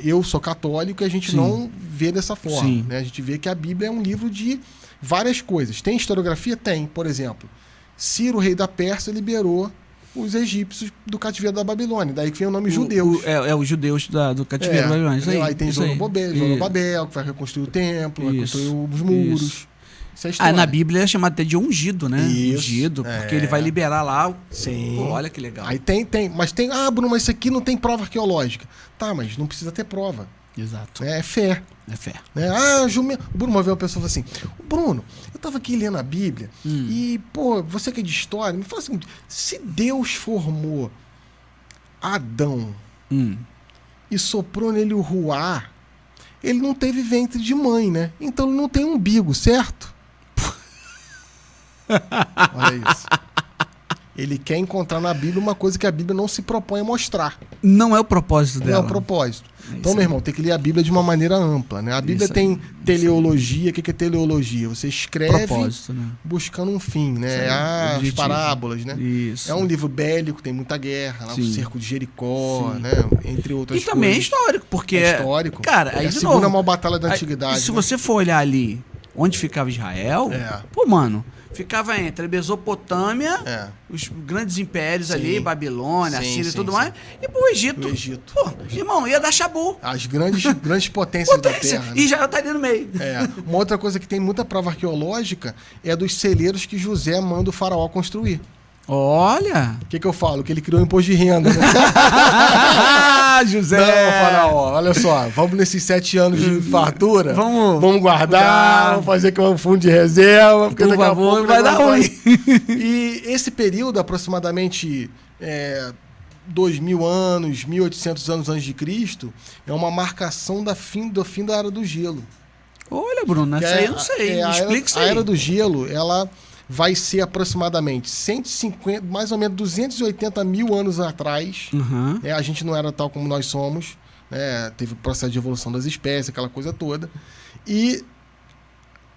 [SPEAKER 2] Eu sou católico e a gente
[SPEAKER 1] Sim.
[SPEAKER 2] não vê dessa forma,
[SPEAKER 1] Sim.
[SPEAKER 2] né? A gente vê que a Bíblia é um livro de várias coisas. Tem historiografia? Tem. Por exemplo, Ciro, rei da Pérsia, liberou os egípcios do cativeiro da Babilônia. Daí que vem o nome judeus.
[SPEAKER 1] Os judeus do cativeiro babilônico. Isso
[SPEAKER 2] Aí tem
[SPEAKER 1] isso aí.
[SPEAKER 2] Zorobabel, que vai reconstruir o templo, vai
[SPEAKER 1] Isso.
[SPEAKER 2] construir os muros. Isso é história.
[SPEAKER 1] Na Bíblia é chamado até de ungido, né?
[SPEAKER 2] Isso,
[SPEAKER 1] Ungido, porque ele vai liberar lá.
[SPEAKER 2] Sim.
[SPEAKER 1] Pô, olha que legal.
[SPEAKER 2] Aí tem. Mas tem... Bruno, mas isso aqui não tem prova arqueológica. Tá, mas não precisa ter prova.
[SPEAKER 1] Exato.
[SPEAKER 2] É fé.
[SPEAKER 1] É fé.
[SPEAKER 2] Né? Bruno, uma vez uma pessoa falou assim: Bruno, eu tava aqui lendo a Bíblia e, você que é de história, me fala assim: se Deus formou Adão e soprou nele o ruá, ele não teve ventre de mãe, né? Então ele não tem umbigo, certo? Olha isso. Ele quer encontrar na Bíblia uma coisa que a Bíblia não se propõe a mostrar.
[SPEAKER 1] Não é o propósito
[SPEAKER 2] Não
[SPEAKER 1] dela.
[SPEAKER 2] é o propósito.
[SPEAKER 1] É
[SPEAKER 2] Então,
[SPEAKER 1] isso
[SPEAKER 2] meu irmão, tem que ler a Bíblia de uma maneira ampla, né? A Bíblia
[SPEAKER 1] Isso aí,
[SPEAKER 2] tem teleologia. O que é teleologia? Você escreve
[SPEAKER 1] Propósito, né?
[SPEAKER 2] buscando um fim, né?
[SPEAKER 1] Isso aí,
[SPEAKER 2] As
[SPEAKER 1] objetivo.
[SPEAKER 2] parábolas, né?
[SPEAKER 1] Isso.
[SPEAKER 2] É um livro bélico, tem muita guerra, lá o
[SPEAKER 1] Sim.
[SPEAKER 2] cerco de Jericó,
[SPEAKER 1] Sim.
[SPEAKER 2] né? Entre outras
[SPEAKER 1] E
[SPEAKER 2] coisas.
[SPEAKER 1] também é histórico, porque...
[SPEAKER 2] É histórico.
[SPEAKER 1] Cara,
[SPEAKER 2] é
[SPEAKER 1] aí
[SPEAKER 2] a
[SPEAKER 1] de
[SPEAKER 2] segunda
[SPEAKER 1] novo,
[SPEAKER 2] maior batalha da
[SPEAKER 1] aí,
[SPEAKER 2] antiguidade.
[SPEAKER 1] e se
[SPEAKER 2] né?
[SPEAKER 1] você for olhar ali onde ficava Israel, pô, mano, ficava entre a Mesopotâmia, os grandes impérios
[SPEAKER 2] Sim.
[SPEAKER 1] ali, Babilônia,
[SPEAKER 2] Sim,
[SPEAKER 1] Assíria e
[SPEAKER 2] sim,
[SPEAKER 1] tudo
[SPEAKER 2] sim.
[SPEAKER 1] mais, e pro Egito.
[SPEAKER 2] O Egito.
[SPEAKER 1] Pô, irmão, ia dar chabu.
[SPEAKER 2] As grandes potências da
[SPEAKER 1] Potência.
[SPEAKER 2] Terra. né?
[SPEAKER 1] E Israel tá ali no meio.
[SPEAKER 2] Uma outra coisa que tem muita prova arqueológica é dos celeiros que José manda o faraó construir.
[SPEAKER 1] Olha!
[SPEAKER 2] O que eu falo? Que ele criou o imposto de renda. Né?
[SPEAKER 1] José!
[SPEAKER 2] Não, faraó, olha só, vamos nesses 7 anos de fartura, vamos guardar, vamos fazer com um fundo de reserva, porque
[SPEAKER 1] Por
[SPEAKER 2] daqui a
[SPEAKER 1] favor,
[SPEAKER 2] pouco
[SPEAKER 1] vai dar ruim.
[SPEAKER 2] E esse período, aproximadamente 2.000 anos, 1.800 anos antes de Cristo, é uma marcação do fim da Era do Gelo.
[SPEAKER 1] Olha, Bruno,
[SPEAKER 2] Que
[SPEAKER 1] essa aí eu não sei. Me explica isso
[SPEAKER 2] a
[SPEAKER 1] aí.
[SPEAKER 2] Era do Gelo, ela vai ser aproximadamente 150, mais ou menos 280 mil anos atrás.
[SPEAKER 1] Uhum.
[SPEAKER 2] A gente não era tal como nós somos, né? Teve o processo de evolução das espécies, aquela coisa toda. E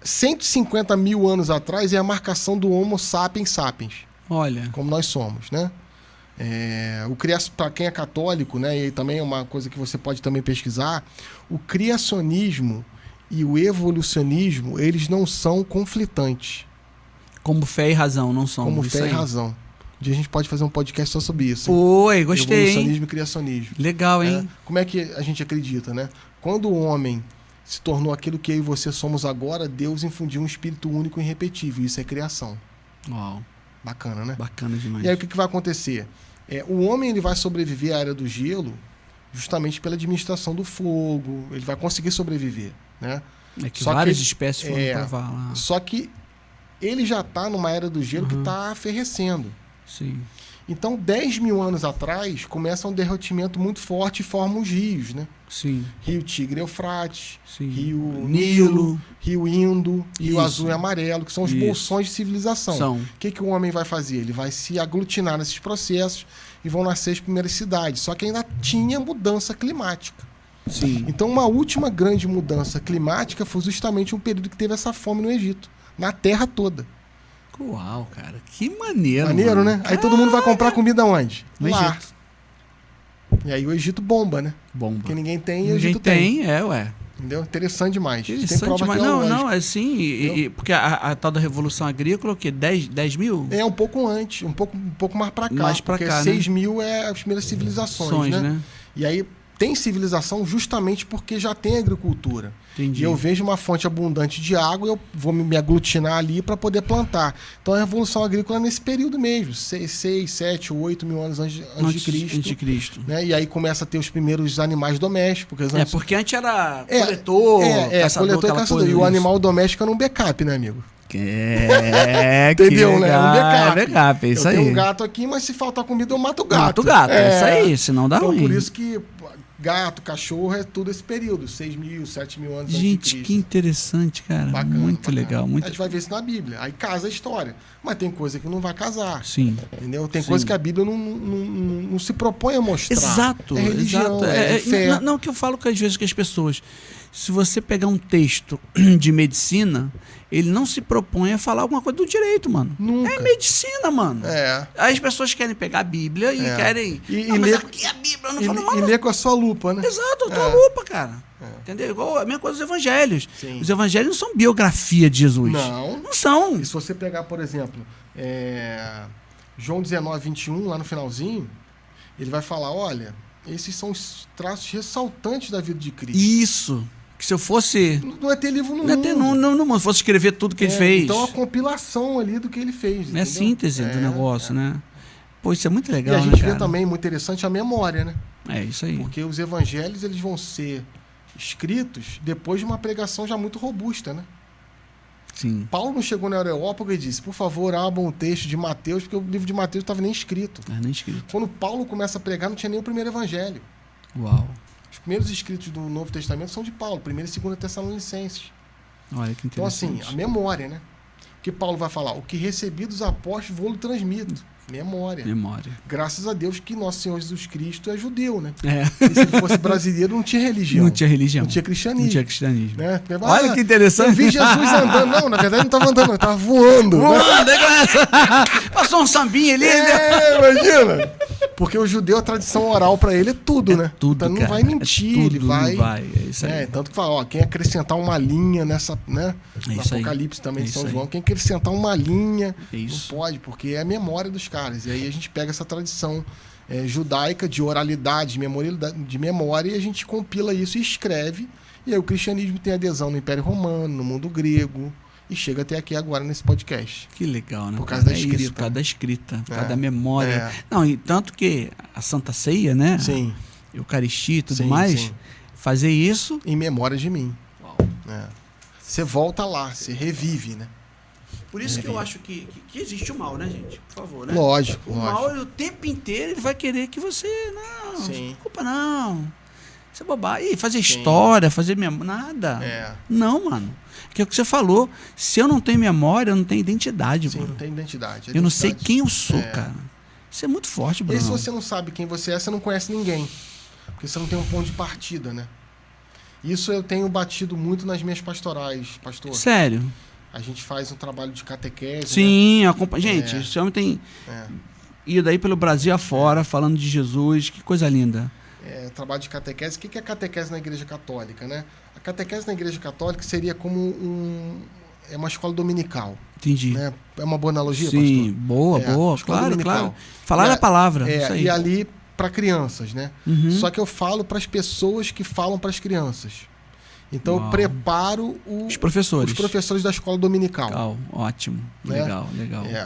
[SPEAKER 2] 150 mil anos atrás é a marcação do Homo sapiens sapiens,
[SPEAKER 1] Olha.
[SPEAKER 2] como nós somos, né? Para quem é católico, né, e também é uma coisa que você pode também pesquisar, o criacionismo e o evolucionismo, eles não são conflitantes.
[SPEAKER 1] Como fé e razão, não são.
[SPEAKER 2] Como fé e razão. Um dia a gente pode fazer um podcast só sobre isso.
[SPEAKER 1] Oi, gostei,
[SPEAKER 2] evolucionismo e criacionismo.
[SPEAKER 1] Legal, hein?
[SPEAKER 2] Como é que a gente acredita, né? Quando o homem se tornou aquilo que eu e você somos agora, Deus infundiu um espírito único e irrepetível. Isso é criação.
[SPEAKER 1] Uau.
[SPEAKER 2] Bacana, né?
[SPEAKER 1] Bacana demais.
[SPEAKER 2] E aí o que vai acontecer? O homem ele vai sobreviver à era do gelo justamente pela administração do fogo. Ele vai conseguir sobreviver, né?
[SPEAKER 1] É que várias espécies foram provar lá.
[SPEAKER 2] Só que ele já está numa era do gelo que está ferrecendo.
[SPEAKER 1] Sim.
[SPEAKER 2] Então, 10 mil anos atrás, começa um derretimento muito forte e formam os rios, né?
[SPEAKER 1] Sim.
[SPEAKER 2] Rio Tigre e Eufrates,
[SPEAKER 1] sim.
[SPEAKER 2] Rio
[SPEAKER 1] Nilo,
[SPEAKER 2] Rio Indo, Rio Azul e Amarelo, que são os bolsões de civilização. O que o homem vai fazer? Ele vai se aglutinar nesses processos e vão nascer as primeiras cidades. Só que ainda tinha mudança climática.
[SPEAKER 1] Sim.
[SPEAKER 2] Então, uma última grande mudança climática foi justamente um período que teve essa fome no Egito, na Terra toda.
[SPEAKER 1] Uau, cara, que maneiro.
[SPEAKER 2] Maneiro,
[SPEAKER 1] mano.
[SPEAKER 2] né? Aí todo mundo vai comprar comida onde?
[SPEAKER 1] No
[SPEAKER 2] Lá.
[SPEAKER 1] Egito.
[SPEAKER 2] E aí o Egito bomba, né?
[SPEAKER 1] Bomba.
[SPEAKER 2] Porque ninguém tem e o
[SPEAKER 1] Ninguém
[SPEAKER 2] Egito tem.
[SPEAKER 1] ué.
[SPEAKER 2] Entendeu? Interessante demais.
[SPEAKER 1] Interessante
[SPEAKER 2] tem prova
[SPEAKER 1] demais.
[SPEAKER 2] arqueológica.
[SPEAKER 1] Não, é assim, porque a tal da Revolução Agrícola, o quê? 10 mil?
[SPEAKER 2] Um pouco antes, um pouco mais pra cá.
[SPEAKER 1] Mais pra
[SPEAKER 2] porque
[SPEAKER 1] cá,
[SPEAKER 2] 6 mil é as primeiras civilizações, né? E aí tem civilização justamente porque já tem agricultura.
[SPEAKER 1] Entendi.
[SPEAKER 2] E eu vejo uma fonte abundante de água e eu vou me aglutinar ali para poder plantar. Então a Revolução Agrícola é nesse período mesmo, 6, 7, 8 mil anos antes de Cristo. Né? E aí começa a ter os primeiros animais domésticos.
[SPEAKER 1] Porque antes era coletor, caçador,
[SPEAKER 2] coletor e caçador. E o animal doméstico era um backup, né, amigo?
[SPEAKER 1] Entendeu,
[SPEAKER 2] né? É um
[SPEAKER 1] backup, é isso aí.
[SPEAKER 2] Eu tenho um gato aqui, mas se faltar comida eu mato o gato.
[SPEAKER 1] Mato o gato, é isso aí, senão dá
[SPEAKER 2] então,
[SPEAKER 1] ruim.
[SPEAKER 2] Por isso que gato, cachorro é tudo esse período, 6 mil, 7 mil anos antes de
[SPEAKER 1] Gente,
[SPEAKER 2] Cristo.
[SPEAKER 1] que interessante, cara.
[SPEAKER 2] Bacana,
[SPEAKER 1] muito legal.
[SPEAKER 2] A gente vai ver isso na Bíblia. Aí casa a história. Mas tem coisa que não vai casar.
[SPEAKER 1] Sim.
[SPEAKER 2] Entendeu? Tem coisa que a Bíblia não se propõe a mostrar.
[SPEAKER 1] Exato.
[SPEAKER 2] É religião, é fé.
[SPEAKER 1] Não, que eu falo que às vezes que as pessoas, se você pegar um texto de medicina, ele não se propõe a falar alguma coisa do direito, mano.
[SPEAKER 2] Nunca.
[SPEAKER 1] É medicina, mano. Aí as pessoas querem pegar a Bíblia e querem...
[SPEAKER 2] mas
[SPEAKER 1] ler, aqui é a Bíblia. Não falo, mano,
[SPEAKER 2] e ler com a sua lupa, né?
[SPEAKER 1] Exato, a tua lupa, cara. Entendeu? Igual a mesma coisa dos evangelhos.
[SPEAKER 2] Sim.
[SPEAKER 1] Os evangelhos não são biografia de Jesus.
[SPEAKER 2] Não
[SPEAKER 1] são.
[SPEAKER 2] E se você pegar, por exemplo, João 19, 21, lá no finalzinho, ele vai falar, olha, esses são os traços ressaltantes da vida de Cristo.
[SPEAKER 1] Isso. Que se eu fosse...
[SPEAKER 2] Não é ter livro no
[SPEAKER 1] mundo. Não fosse escrever tudo que ele fez.
[SPEAKER 2] Então, a compilação ali do que ele fez.
[SPEAKER 1] É a síntese do negócio, né? Pô, isso é muito legal,
[SPEAKER 2] e a gente vê também, muito interessante, a memória, né?
[SPEAKER 1] É isso aí.
[SPEAKER 2] Porque os evangelhos, eles vão ser escritos depois de uma pregação já muito robusta, né?
[SPEAKER 1] Sim.
[SPEAKER 2] Paulo não chegou na Areópago e disse, por favor, abram o texto de Mateus, porque o livro de Mateus não estava nem escrito.
[SPEAKER 1] Nem escrito.
[SPEAKER 2] Quando Paulo começa a pregar, não tinha nem o primeiro evangelho.
[SPEAKER 1] Uau.
[SPEAKER 2] Os primeiros escritos do Novo Testamento são de Paulo, 1ª e 2ª Tessalonicenses.
[SPEAKER 1] Olha que interessante.
[SPEAKER 2] Então, assim, a memória, né? O que Paulo vai falar? O que recebi dos apóstolos, vou lhe transmito. Memória. Graças a Deus que nosso Senhor Jesus Cristo é judeu, né? E se ele fosse brasileiro, não tinha religião.
[SPEAKER 1] Não tinha religião.
[SPEAKER 2] Não tinha cristianismo. Né?
[SPEAKER 1] Olha que interessante.
[SPEAKER 2] Eu vi Jesus andando. Não, na verdade não estava andando, ele estava voando.
[SPEAKER 1] Voando, passou um sambinha ali.
[SPEAKER 2] Imagina. Porque o judeu, a tradição oral para ele é tudo, né?
[SPEAKER 1] Tudo,
[SPEAKER 2] então não
[SPEAKER 1] cara,
[SPEAKER 2] vai mentir, ele vai.
[SPEAKER 1] É isso aí.
[SPEAKER 2] Tanto que fala, ó, quem acrescentar uma linha nessa, né? No Apocalipse também de São João, quem acrescentar uma linha, não pode, porque é a memória dos caras. E aí a gente pega essa tradição judaica de oralidade, de memória, e a gente compila isso e escreve. E aí o cristianismo tem adesão no Império Romano, no mundo grego, e chega até aqui agora nesse podcast.
[SPEAKER 1] Que legal, né?
[SPEAKER 2] Por causa da escrita.
[SPEAKER 1] Por causa da escrita, por causa da memória. Não, e tanto que a Santa Ceia, né?
[SPEAKER 2] Sim.
[SPEAKER 1] Eucaristia e tudo mais, fazer isso...
[SPEAKER 2] Em memória de mim.
[SPEAKER 1] Uau.
[SPEAKER 2] Você volta lá, você revive, né?
[SPEAKER 1] Por isso que eu acho que existe o mal, né, gente? Por favor, né?
[SPEAKER 2] Lógico.
[SPEAKER 1] O mal, o tempo inteiro, ele vai querer que você... Não, desculpa, não. Isso é bobagem. Fazer história, fazer memória, nada. Não, mano. Que é o que você falou. Se eu não tenho memória, eu não tenho identidade, mano.
[SPEAKER 2] Não tem identidade.
[SPEAKER 1] Eu não sei quem eu sou, cara. Isso é muito forte, Bruno.
[SPEAKER 2] E se você não sabe quem você é, você não conhece ninguém. Porque você não tem um ponto de partida, né? Isso eu tenho batido muito nas minhas pastorais, pastor.
[SPEAKER 1] Sério?
[SPEAKER 2] A gente faz um trabalho de catequese.
[SPEAKER 1] Sim, né? Gente, esse homem tem ido aí pelo Brasil afora, falando de Jesus, que coisa linda.
[SPEAKER 2] Trabalho de catequese. O que é catequese na Igreja Católica, né? A catequese na Igreja Católica seria como uma escola dominical.
[SPEAKER 1] Entendi.
[SPEAKER 2] Né? É uma boa analogia,
[SPEAKER 1] Sim,
[SPEAKER 2] pastor?
[SPEAKER 1] boa, claro. Falar da palavra. Isso aí.
[SPEAKER 2] E ali para crianças, né?
[SPEAKER 1] Uhum.
[SPEAKER 2] Só que eu falo para as pessoas que falam para as crianças. Então eu preparo os professores da escola dominical.
[SPEAKER 1] Legal, ótimo. Né? Legal.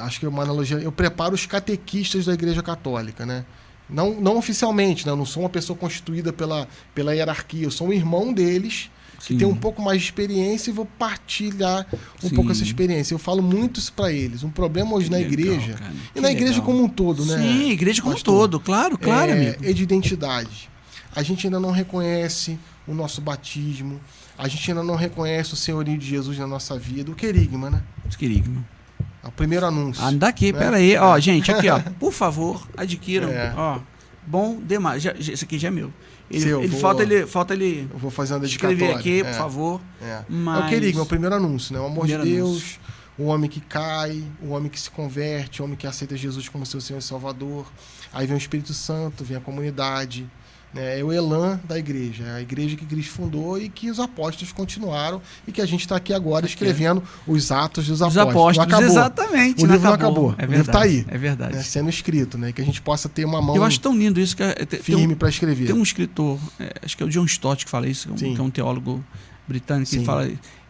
[SPEAKER 2] Acho que é uma analogia. Eu preparo os catequistas da Igreja Católica, né? Não oficialmente, né? Eu não sou uma pessoa constituída pela hierarquia. Eu sou um irmão deles que tem um pouco mais de experiência e vou partilhar um pouco essa experiência. Eu falo muito isso para eles. Um problema hoje na igreja, e na igreja como um todo, né?
[SPEAKER 1] Sim, igreja como um todo, claro, amigo.
[SPEAKER 2] É de identidade. A gente ainda não reconhece o nosso batismo, a gente ainda não reconhece o senhorio de Jesus na nossa vida. O querigma, né?
[SPEAKER 1] O querigma.
[SPEAKER 2] É o primeiro anúncio.
[SPEAKER 1] Daqui, né? Pera aí. Ó, gente, aqui, ó. Por favor, adquiram. Ó, bom demais. Esse aqui já é meu. Falta ele.
[SPEAKER 2] Eu vou fazer uma dedicatória.
[SPEAKER 1] Escrever aqui, por favor. Mas...
[SPEAKER 2] É o querigma, é o primeiro anúncio, né? O amor de Deus, o homem que cai, o homem que se converte, o homem que aceita Jesus como seu Senhor e Salvador. Aí vem o Espírito Santo, vem a comunidade. É o elan da igreja, é a igreja que Cristo fundou e que os apóstolos continuaram e que a gente está aqui agora escrevendo os Atos dos Apóstolos. Não acabou.
[SPEAKER 1] Exatamente.
[SPEAKER 2] O livro não acabou.
[SPEAKER 1] É verdade,
[SPEAKER 2] o livro está aí.
[SPEAKER 1] É verdade.
[SPEAKER 2] Né, sendo escrito, né? Que a gente possa ter uma mão.
[SPEAKER 1] Eu acho tão lindo isso.
[SPEAKER 2] Firme para escrever.
[SPEAKER 1] Tem um escritor, acho que é o John Stott que fala isso, que é um teólogo britânico, que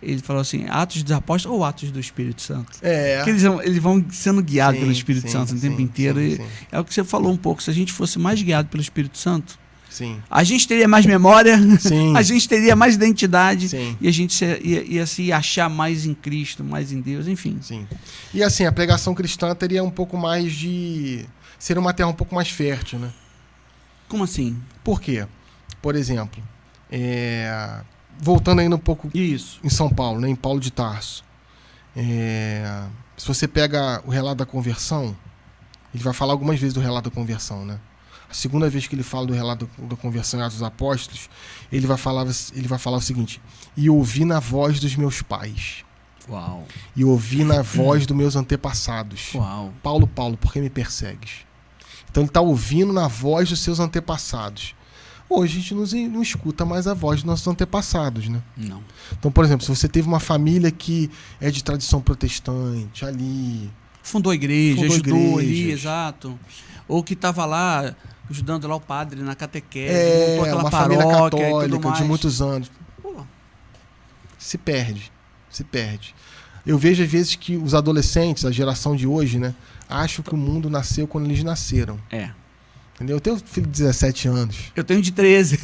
[SPEAKER 1] ele falou assim, Atos dos Apóstolos ou Atos do Espírito Santo? Que eles vão sendo guiados pelo Espírito Santo o tempo inteiro. É o que você falou um pouco. Se a gente fosse mais guiado pelo Espírito Santo, a gente teria mais memória, a gente teria mais identidade e a gente ia se achar mais em Cristo, mais em Deus, enfim.
[SPEAKER 2] E assim, a pregação cristã teria um pouco mais de... Seria uma terra um pouco mais fértil, né?
[SPEAKER 1] Como assim?
[SPEAKER 2] Por quê? Por exemplo, voltando ainda um pouco em São Paulo, né? Em Paulo de Tarso. Se você pega o relato da conversão, ele vai falar algumas vezes do relato da conversão, né? A segunda vez que ele fala do relato da conversão em Atos dos Apóstolos, ele vai falar o seguinte: e ouvi na voz dos meus pais.
[SPEAKER 1] Uau.
[SPEAKER 2] E ouvi na voz dos meus antepassados.
[SPEAKER 1] Uau.
[SPEAKER 2] Paulo, por que me persegues? Então ele está ouvindo na voz dos seus antepassados. Hoje a gente não escuta mais a voz dos nossos antepassados, né?
[SPEAKER 1] Não.
[SPEAKER 2] Então, por exemplo, se você teve uma família que é de tradição protestante, ali...
[SPEAKER 1] Fundou a igreja, ajudou ali, exato. Ou que estava lá... ajudando lá o padre na catequese, montou aquela
[SPEAKER 2] uma
[SPEAKER 1] paróquia
[SPEAKER 2] família católica
[SPEAKER 1] e tudo mais.
[SPEAKER 2] De muitos anos. Se perde. Eu vejo às vezes que os adolescentes, a geração de hoje, né, acham que o mundo nasceu quando eles nasceram. Entendeu? Eu tenho um filho de 17 anos.
[SPEAKER 1] Eu tenho de 13.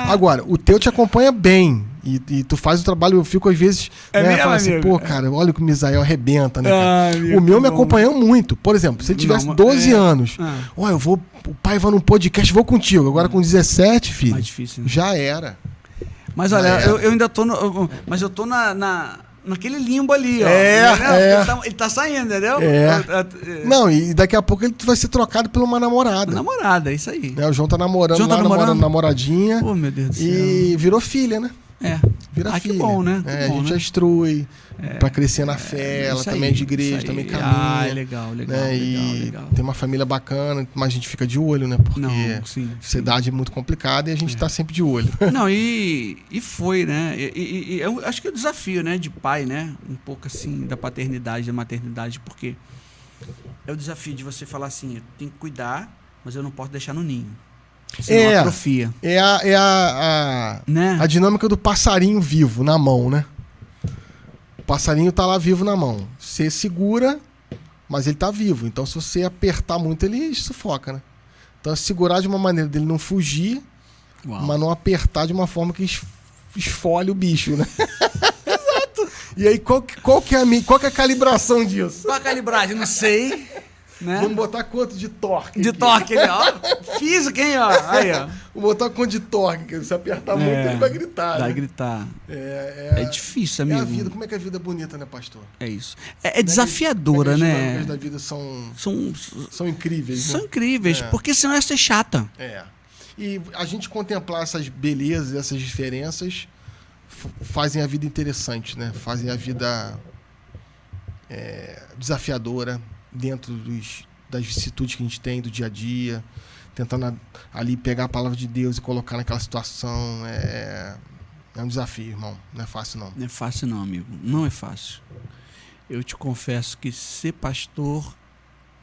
[SPEAKER 2] Agora, o teu te acompanha bem. E tu faz o trabalho, eu fico às vezes... falo assim, cara, olha que o Misael arrebenta, né, cara? O meu me acompanhou muito. Por exemplo, se ele tivesse 12 anos, o pai vai num podcast, vou contigo. Agora com 17, filho,
[SPEAKER 1] mais difícil, né?
[SPEAKER 2] Já era.
[SPEAKER 1] Mas olha, eu ainda tô mas eu tô naquele limbo ali, ó. Ele tá saindo, entendeu?
[SPEAKER 2] Não, e daqui a pouco ele vai ser trocado por uma namorada.
[SPEAKER 1] Namorada, é isso aí.
[SPEAKER 2] O João tá namorando namorando namoradinha.
[SPEAKER 1] Oh, meu Deus do céu.
[SPEAKER 2] E virou filha, né?
[SPEAKER 1] Vira filha. Que bom, né?
[SPEAKER 2] A gente já instrui pra crescer na fé, ela também é de igreja, também caminha.
[SPEAKER 1] Legal.
[SPEAKER 2] Legal. Tem uma família bacana, mas a gente fica de olho, né? Porque a cidade é muito complicada e a gente tá sempre de olho.
[SPEAKER 1] Não, e foi, né? E eu acho que é o desafio, né? De pai, né? Um pouco assim, da paternidade, da maternidade, porque é o desafio de você falar assim, eu tenho que cuidar, mas eu não posso deixar no ninho. Senão atrofia.
[SPEAKER 2] A dinâmica do passarinho vivo na mão, né? O passarinho tá lá vivo na mão. Você segura, mas ele tá vivo. Então, se você apertar muito, ele sufoca, né? Então, segurar de uma maneira dele não fugir, mas não apertar de uma forma que esfole o bicho, né? Exato. E aí, qual que é a calibração disso?
[SPEAKER 1] Qual a calibragem? Não sei. Né?
[SPEAKER 2] Vamos botar quanto de torque?
[SPEAKER 1] De torque, ó. Física, hein, ó. Aí, ó.
[SPEAKER 2] Vamos botar quanto de torque, que se apertar muito, ele vai gritar.
[SPEAKER 1] Vai
[SPEAKER 2] né?
[SPEAKER 1] gritar. É difícil, amigo.
[SPEAKER 2] É a vida. Como é que a vida é bonita, né, pastor?
[SPEAKER 1] É isso. É desafiadora, né? As
[SPEAKER 2] dinâmicas da vida são incríveis.
[SPEAKER 1] São
[SPEAKER 2] né?
[SPEAKER 1] incríveis, porque senão ia ser chata.
[SPEAKER 2] E a gente contemplar essas belezas, essas diferenças, fazem a vida interessante, né? Fazem a vida desafiadora, dentro das vicissitudes que a gente tem do dia a dia, tentando ali pegar a palavra de Deus e colocar naquela situação. É um desafio, irmão. Não é fácil, não.
[SPEAKER 1] Não é fácil, não, amigo. Não é fácil. Eu te confesso que ser pastor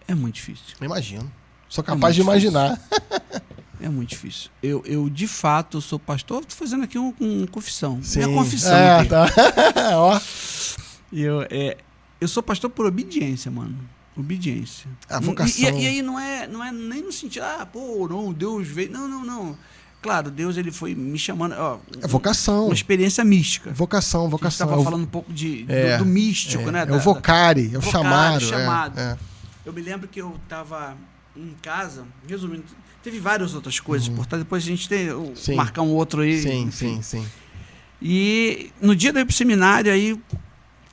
[SPEAKER 1] é muito difícil.
[SPEAKER 2] Eu imagino. Sou capaz de imaginar.
[SPEAKER 1] É muito difícil. Eu, de fato, sou pastor. Estou fazendo aqui uma confissão.
[SPEAKER 2] Sim.
[SPEAKER 1] Minha confissão.
[SPEAKER 2] Tá. Ó.
[SPEAKER 1] Eu sou pastor por obediência, mano. Obediência.
[SPEAKER 2] A vocação.
[SPEAKER 1] E aí não é nem no sentido, não, Deus veio. Não. Claro, Deus ele foi me chamando. Ó,
[SPEAKER 2] É vocação.
[SPEAKER 1] Uma experiência mística.
[SPEAKER 2] Vocação.
[SPEAKER 1] A gente estava falando um pouco do místico, né?
[SPEAKER 2] É o vocare, é o chamado.
[SPEAKER 1] Eu me lembro que eu estava em casa, resumindo, teve várias outras coisas, portanto, depois a gente tem marcar um outro aí.
[SPEAKER 2] Sim.
[SPEAKER 1] E no dia do seminário aí,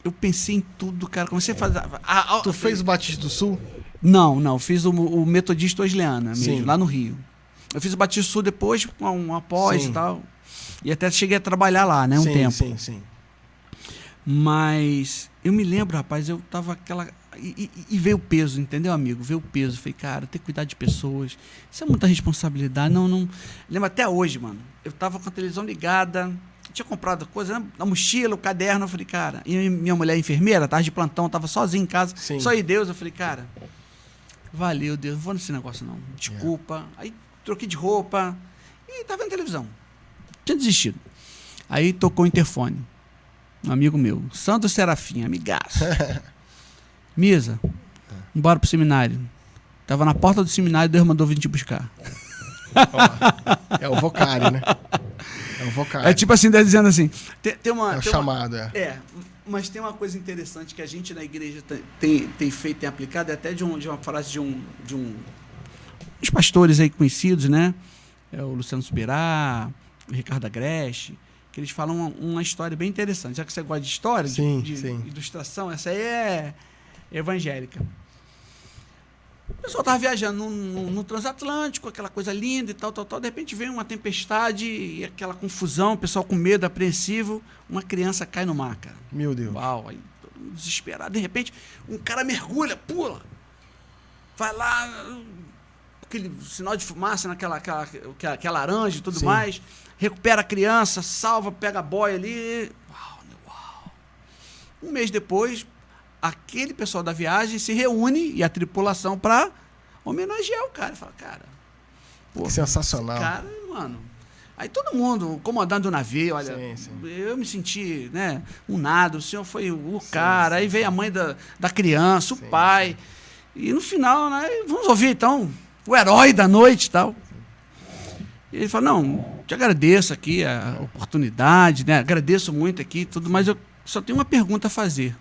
[SPEAKER 1] eu pensei em tudo, cara. Comecei a fazer.
[SPEAKER 2] Tu fez o Batista do Sul?
[SPEAKER 1] Não. Fiz o Metodista Wesleyana mesmo, lá no Rio. Eu fiz o Batista do Sul depois, com um após e tal. E até cheguei a trabalhar lá, né? Um tempo.
[SPEAKER 2] Sim.
[SPEAKER 1] Mas eu me lembro, rapaz, eu tava aquela. E veio o peso, entendeu, amigo? Veio o peso. Falei, cara, ter que cuidar de pessoas. Isso é muita responsabilidade. Não. Lembro até hoje, mano. Eu tava com a televisão ligada. Tinha comprado coisa, né? A mochila, o caderno. Eu falei, cara. E minha mulher enfermeira, tava de plantão, tava sozinha em casa.
[SPEAKER 2] Sim.
[SPEAKER 1] Só aí Deus. Eu falei, cara, valeu, Deus. Não vou nesse negócio, não. Desculpa. Aí troquei de roupa. E tava vendo televisão. Tinha desistido. Aí tocou o interfone. Um amigo meu, Santo Serafim, amigaço. Misa, embora pro seminário. Tava na porta do seminário, Deus mandou vir te buscar.
[SPEAKER 2] É o vocário, né? É o vocário.
[SPEAKER 1] É tipo assim, Deus dizendo assim. Tem uma,
[SPEAKER 2] é o chamado,
[SPEAKER 1] mas tem uma coisa interessante que a gente na igreja tem feito, tem aplicado, é até de uma frase de uns pastores aí conhecidos, né? É o Luciano Subirá, o Ricardo Agreste, que eles falam uma história bem interessante. Já que você gosta de história, de ilustração, essa aí é evangélica. O pessoal estava viajando no transatlântico, aquela coisa linda e tal. De repente vem uma tempestade e aquela confusão, o pessoal com medo, apreensivo. Uma criança cai no mar, cara.
[SPEAKER 2] Meu Deus.
[SPEAKER 1] Uau, aí todo mundo desesperado. De repente, um cara mergulha, pula. Vai lá, aquele sinal de fumaça naquela que é laranja e tudo mais. Recupera a criança, salva, pega a boia ali. Uau. Um mês depois, aquele pessoal da viagem se reúne e a tripulação para homenagear o cara. Fala, cara,
[SPEAKER 2] que sensacional.
[SPEAKER 1] Cara, mano. Aí todo mundo, comandante do navio, olha, eu me senti, né, um nada, o senhor foi o cara, aí veio a mãe da criança, o pai. E no final, né, vamos ouvir então o herói da noite e tal. E ele fala, não, te agradeço aqui a oportunidade, né? Agradeço muito aqui, tudo, mas eu só tenho uma pergunta a fazer.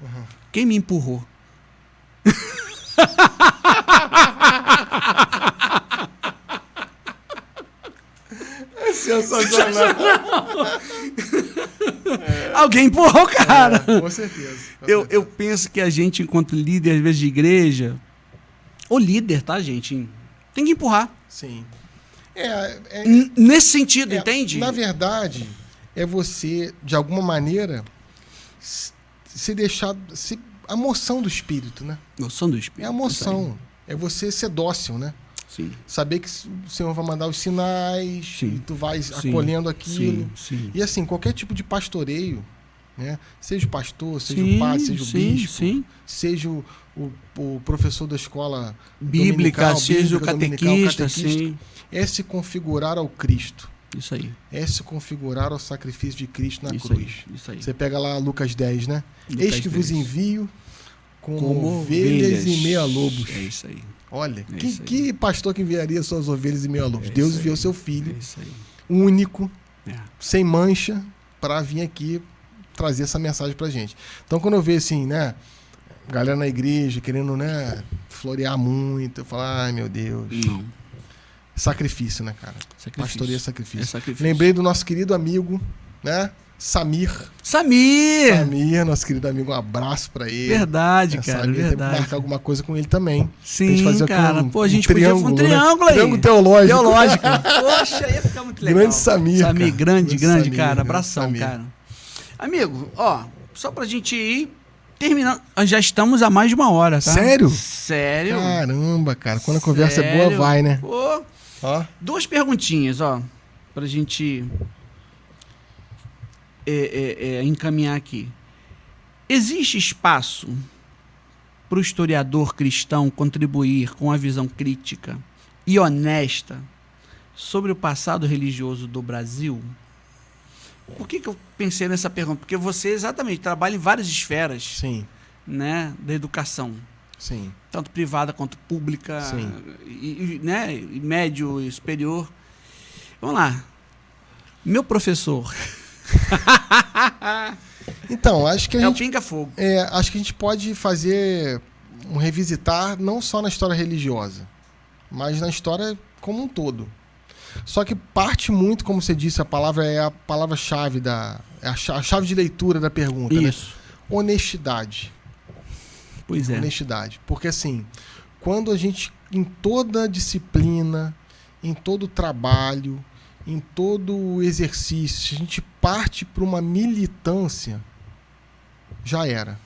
[SPEAKER 1] Quem me empurrou?
[SPEAKER 2] É sensacional.
[SPEAKER 1] Alguém empurrou o cara.
[SPEAKER 2] Com certeza.
[SPEAKER 1] Eu penso que a gente, enquanto líder, às vezes, de igreja, ou líder, tá, gente? Tem que empurrar.
[SPEAKER 2] Sim.
[SPEAKER 1] Nesse sentido, entende?
[SPEAKER 2] Na verdade, é você, de alguma maneira, se deixar... a moção do espírito, né?
[SPEAKER 1] Moção do espírito.
[SPEAKER 2] É a moção. É você ser dócil, né?
[SPEAKER 1] Sim.
[SPEAKER 2] Saber que o Senhor vai mandar os sinais, e tu vai acolhendo aquilo.
[SPEAKER 1] Sim.
[SPEAKER 2] E assim, qualquer tipo de pastoreio, né? Seja o pastor, seja o padre, seja o bispo, seja o professor da escola
[SPEAKER 1] bíblica, seja o catequista,
[SPEAKER 2] é se configurar ao Cristo.
[SPEAKER 1] Isso aí.
[SPEAKER 2] É se configurar ao sacrifício de Cristo na cruz.
[SPEAKER 1] Isso aí.
[SPEAKER 2] Você pega lá Lucas 10, né?
[SPEAKER 1] Lucas
[SPEAKER 2] Eis que
[SPEAKER 1] 10.
[SPEAKER 2] Vos envio como ovelhas e meia-lobos.
[SPEAKER 1] É isso aí.
[SPEAKER 2] Olha, que pastor que enviaria suas ovelhas e meia-lobos? Deus enviou seu filho, único, sem mancha, para vir aqui trazer essa mensagem pra gente. Então, quando eu vejo assim, né, galera na igreja querendo, né, florear muito, eu falo, ai meu Deus.
[SPEAKER 1] Não.
[SPEAKER 2] Sacrifício, né, cara? Pastoreio é sacrifício.
[SPEAKER 1] Sacrifício.
[SPEAKER 2] Lembrei do nosso querido amigo, né? Samir, nosso querido amigo, um abraço pra ele.
[SPEAKER 1] Verdade, cara,
[SPEAKER 2] Samir,
[SPEAKER 1] verdade.
[SPEAKER 2] Tem que marcar alguma coisa com ele também.
[SPEAKER 1] Sim,
[SPEAKER 2] fazer
[SPEAKER 1] cara. A gente podia fazer um
[SPEAKER 2] triângulo,
[SPEAKER 1] triângulo
[SPEAKER 2] né?
[SPEAKER 1] aí.
[SPEAKER 2] Triângulo teológico.
[SPEAKER 1] Poxa, ia ficar muito legal.
[SPEAKER 2] Grande Samir,
[SPEAKER 1] Samir,
[SPEAKER 2] cara.
[SPEAKER 1] grande,
[SPEAKER 2] Samir,
[SPEAKER 1] cara. Abração,
[SPEAKER 2] Samir.
[SPEAKER 1] cara. Amigo, ó, só pra gente ir Terminando. Já estamos há mais de 1 hora, tá?
[SPEAKER 2] Sério?
[SPEAKER 1] Sério.
[SPEAKER 2] Caramba, cara. Quando a conversa é boa, vai, né?
[SPEAKER 1] Pô.
[SPEAKER 2] Ó.
[SPEAKER 1] 2 perguntinhas, ó. Pra gente encaminhar aqui. Existe espaço para o historiador cristão contribuir com a visão crítica e honesta sobre o passado religioso do Brasil? Por que eu pensei nessa pergunta? Porque você exatamente trabalha em várias esferas,
[SPEAKER 2] Sim.
[SPEAKER 1] né, da educação,
[SPEAKER 2] Sim.
[SPEAKER 1] tanto privada quanto pública,
[SPEAKER 2] Sim.
[SPEAKER 1] né, e médio e superior. Vamos lá. Meu professor.
[SPEAKER 2] Então, acho que a gente...
[SPEAKER 1] o pinga-fogo.
[SPEAKER 2] acho que a gente pode fazer um revisitar não só na história religiosa, mas na história como um todo. Só que parte muito, como você disse, a palavra é a palavra-chave a chave de leitura da pergunta.
[SPEAKER 1] Isso.
[SPEAKER 2] Né? Honestidade.
[SPEAKER 1] Pois é.
[SPEAKER 2] Honestidade. Porque assim, quando a gente, em toda disciplina, em todo trabalho, em todo exercício, a gente parte para uma militância, já era.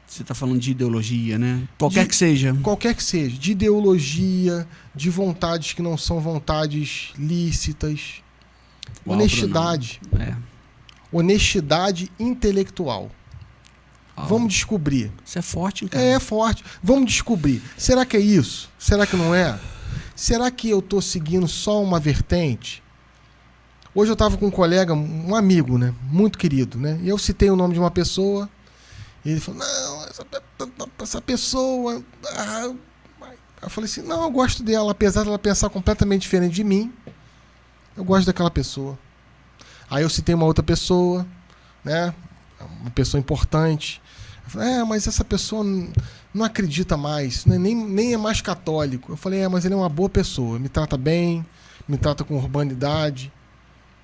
[SPEAKER 1] Você está falando de ideologia, né? Qualquer que seja.
[SPEAKER 2] Qualquer que seja. De ideologia, de vontades que não são vontades lícitas.
[SPEAKER 1] Uau,
[SPEAKER 2] honestidade.
[SPEAKER 1] Bruno.
[SPEAKER 2] Honestidade intelectual. Vamos descobrir.
[SPEAKER 1] Isso é forte, cara.
[SPEAKER 2] É forte. Vamos descobrir. Será que é isso? Será que não é? Será que eu estou seguindo só uma vertente? Hoje eu estava com um colega, um amigo, né? Muito querido, né? E eu citei o nome de uma pessoa. E ele falou, não, essa pessoa... Eu falei assim, não, eu gosto dela. Apesar dela pensar completamente diferente de mim, eu gosto daquela pessoa. Aí eu citei uma outra pessoa, né? Uma pessoa importante. Eu falei, mas essa pessoa não acredita mais, né? nem é mais católico. Eu falei, mas ele é uma boa pessoa, me trata bem, me trata com urbanidade.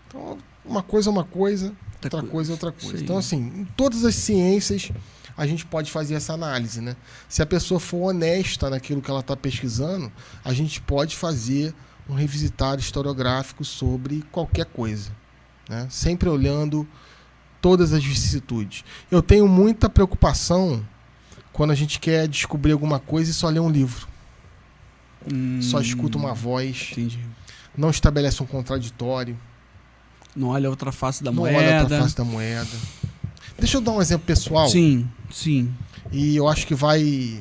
[SPEAKER 2] Então, uma coisa é uma coisa, outra coisa é outra coisa. Então, assim, em todas as ciências, a gente pode fazer essa análise, né? Se a pessoa for honesta naquilo que ela está pesquisando, a gente pode fazer um revisitar historiográfico sobre qualquer coisa, né? Sempre olhando todas as vicissitudes. Eu tenho muita preocupação quando a gente quer descobrir alguma coisa e só lê um livro. Só escuta uma voz.
[SPEAKER 1] Entendi.
[SPEAKER 2] Não estabelece um contraditório.
[SPEAKER 1] Não olha a outra face da
[SPEAKER 2] não
[SPEAKER 1] moeda.
[SPEAKER 2] Não olha a outra face da moeda. Deixa eu dar um exemplo pessoal.
[SPEAKER 1] Sim, sim.
[SPEAKER 2] E eu acho que vai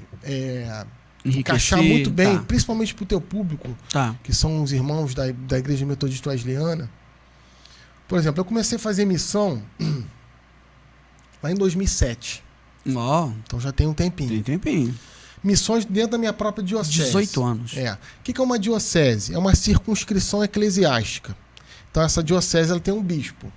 [SPEAKER 2] encaixar muito bem,
[SPEAKER 1] tá.
[SPEAKER 2] Principalmente para o teu público,
[SPEAKER 1] tá.
[SPEAKER 2] Que são os irmãos da Igreja Metodista Wesleyana. Por exemplo, eu comecei a fazer missão lá em 2007.
[SPEAKER 1] Então
[SPEAKER 2] já tem um tempinho.
[SPEAKER 1] Tem tempinho.
[SPEAKER 2] Missões dentro da minha própria diocese.
[SPEAKER 1] 18 anos.
[SPEAKER 2] O que é uma diocese? É uma circunscrição eclesiástica. Então essa diocese ela tem um bispo.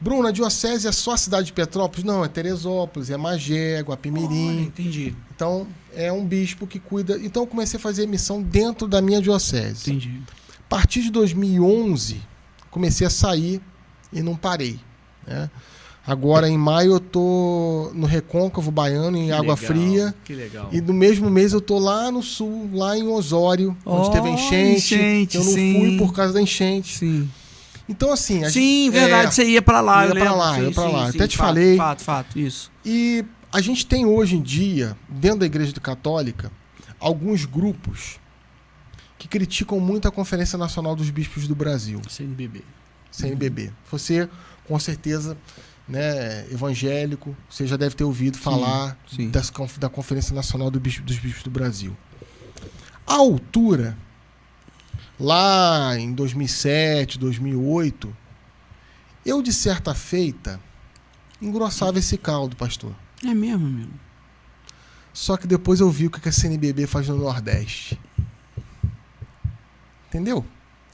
[SPEAKER 2] Bruno, a diocese é só a cidade de Petrópolis? Não, é Teresópolis, é Magé, Guapimirim.
[SPEAKER 1] Entendi.
[SPEAKER 2] Então é um bispo que cuida. Então eu comecei a fazer missão dentro da minha diocese.
[SPEAKER 1] Entendi.
[SPEAKER 2] A partir de 2011, comecei a sair e não parei, né? Agora, em maio, eu tô no Recôncavo Baiano, em Água Fria.
[SPEAKER 1] Que legal.
[SPEAKER 2] E no mesmo mês eu tô lá no sul, lá em Osório, onde teve enchente. Eu não fui por causa da enchente.
[SPEAKER 1] Sim.
[SPEAKER 2] Então, assim...
[SPEAKER 1] verdade, você ia pra lá.
[SPEAKER 2] Eu ia pra lá. Até te falei.
[SPEAKER 1] Fato, isso.
[SPEAKER 2] E a gente tem hoje em dia, dentro da Igreja Católica, alguns grupos que criticam muito a Conferência Nacional dos Bispos do Brasil. CNBB. Você, com certeza... né, evangélico, você já deve ter ouvido falar da Conferência Nacional dos Bispos do Brasil. À altura, lá em 2007, 2008, eu, de certa feita, engrossava esse caldo, pastor.
[SPEAKER 1] É mesmo, meu.
[SPEAKER 2] Só que depois eu vi o que a CNBB faz no Nordeste. Entendeu?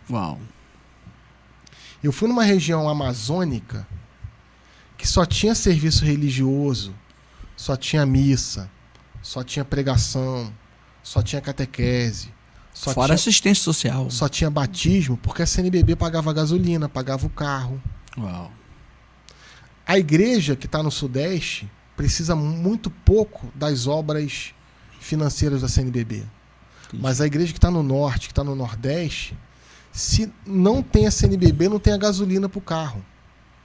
[SPEAKER 1] Uau.
[SPEAKER 2] Eu fui numa região amazônica que só tinha serviço religioso, só tinha missa, só tinha pregação, só tinha catequese.
[SPEAKER 1] Fora assistência social.
[SPEAKER 2] Só tinha batismo, porque a CNBB pagava gasolina, pagava o carro.
[SPEAKER 1] Uau.
[SPEAKER 2] A igreja que está no Sudeste precisa muito pouco das obras financeiras da CNBB.
[SPEAKER 1] Entendi.
[SPEAKER 2] Mas a igreja que está no Norte, que está no Nordeste, se não tem a CNBB, não tem a gasolina para o carro.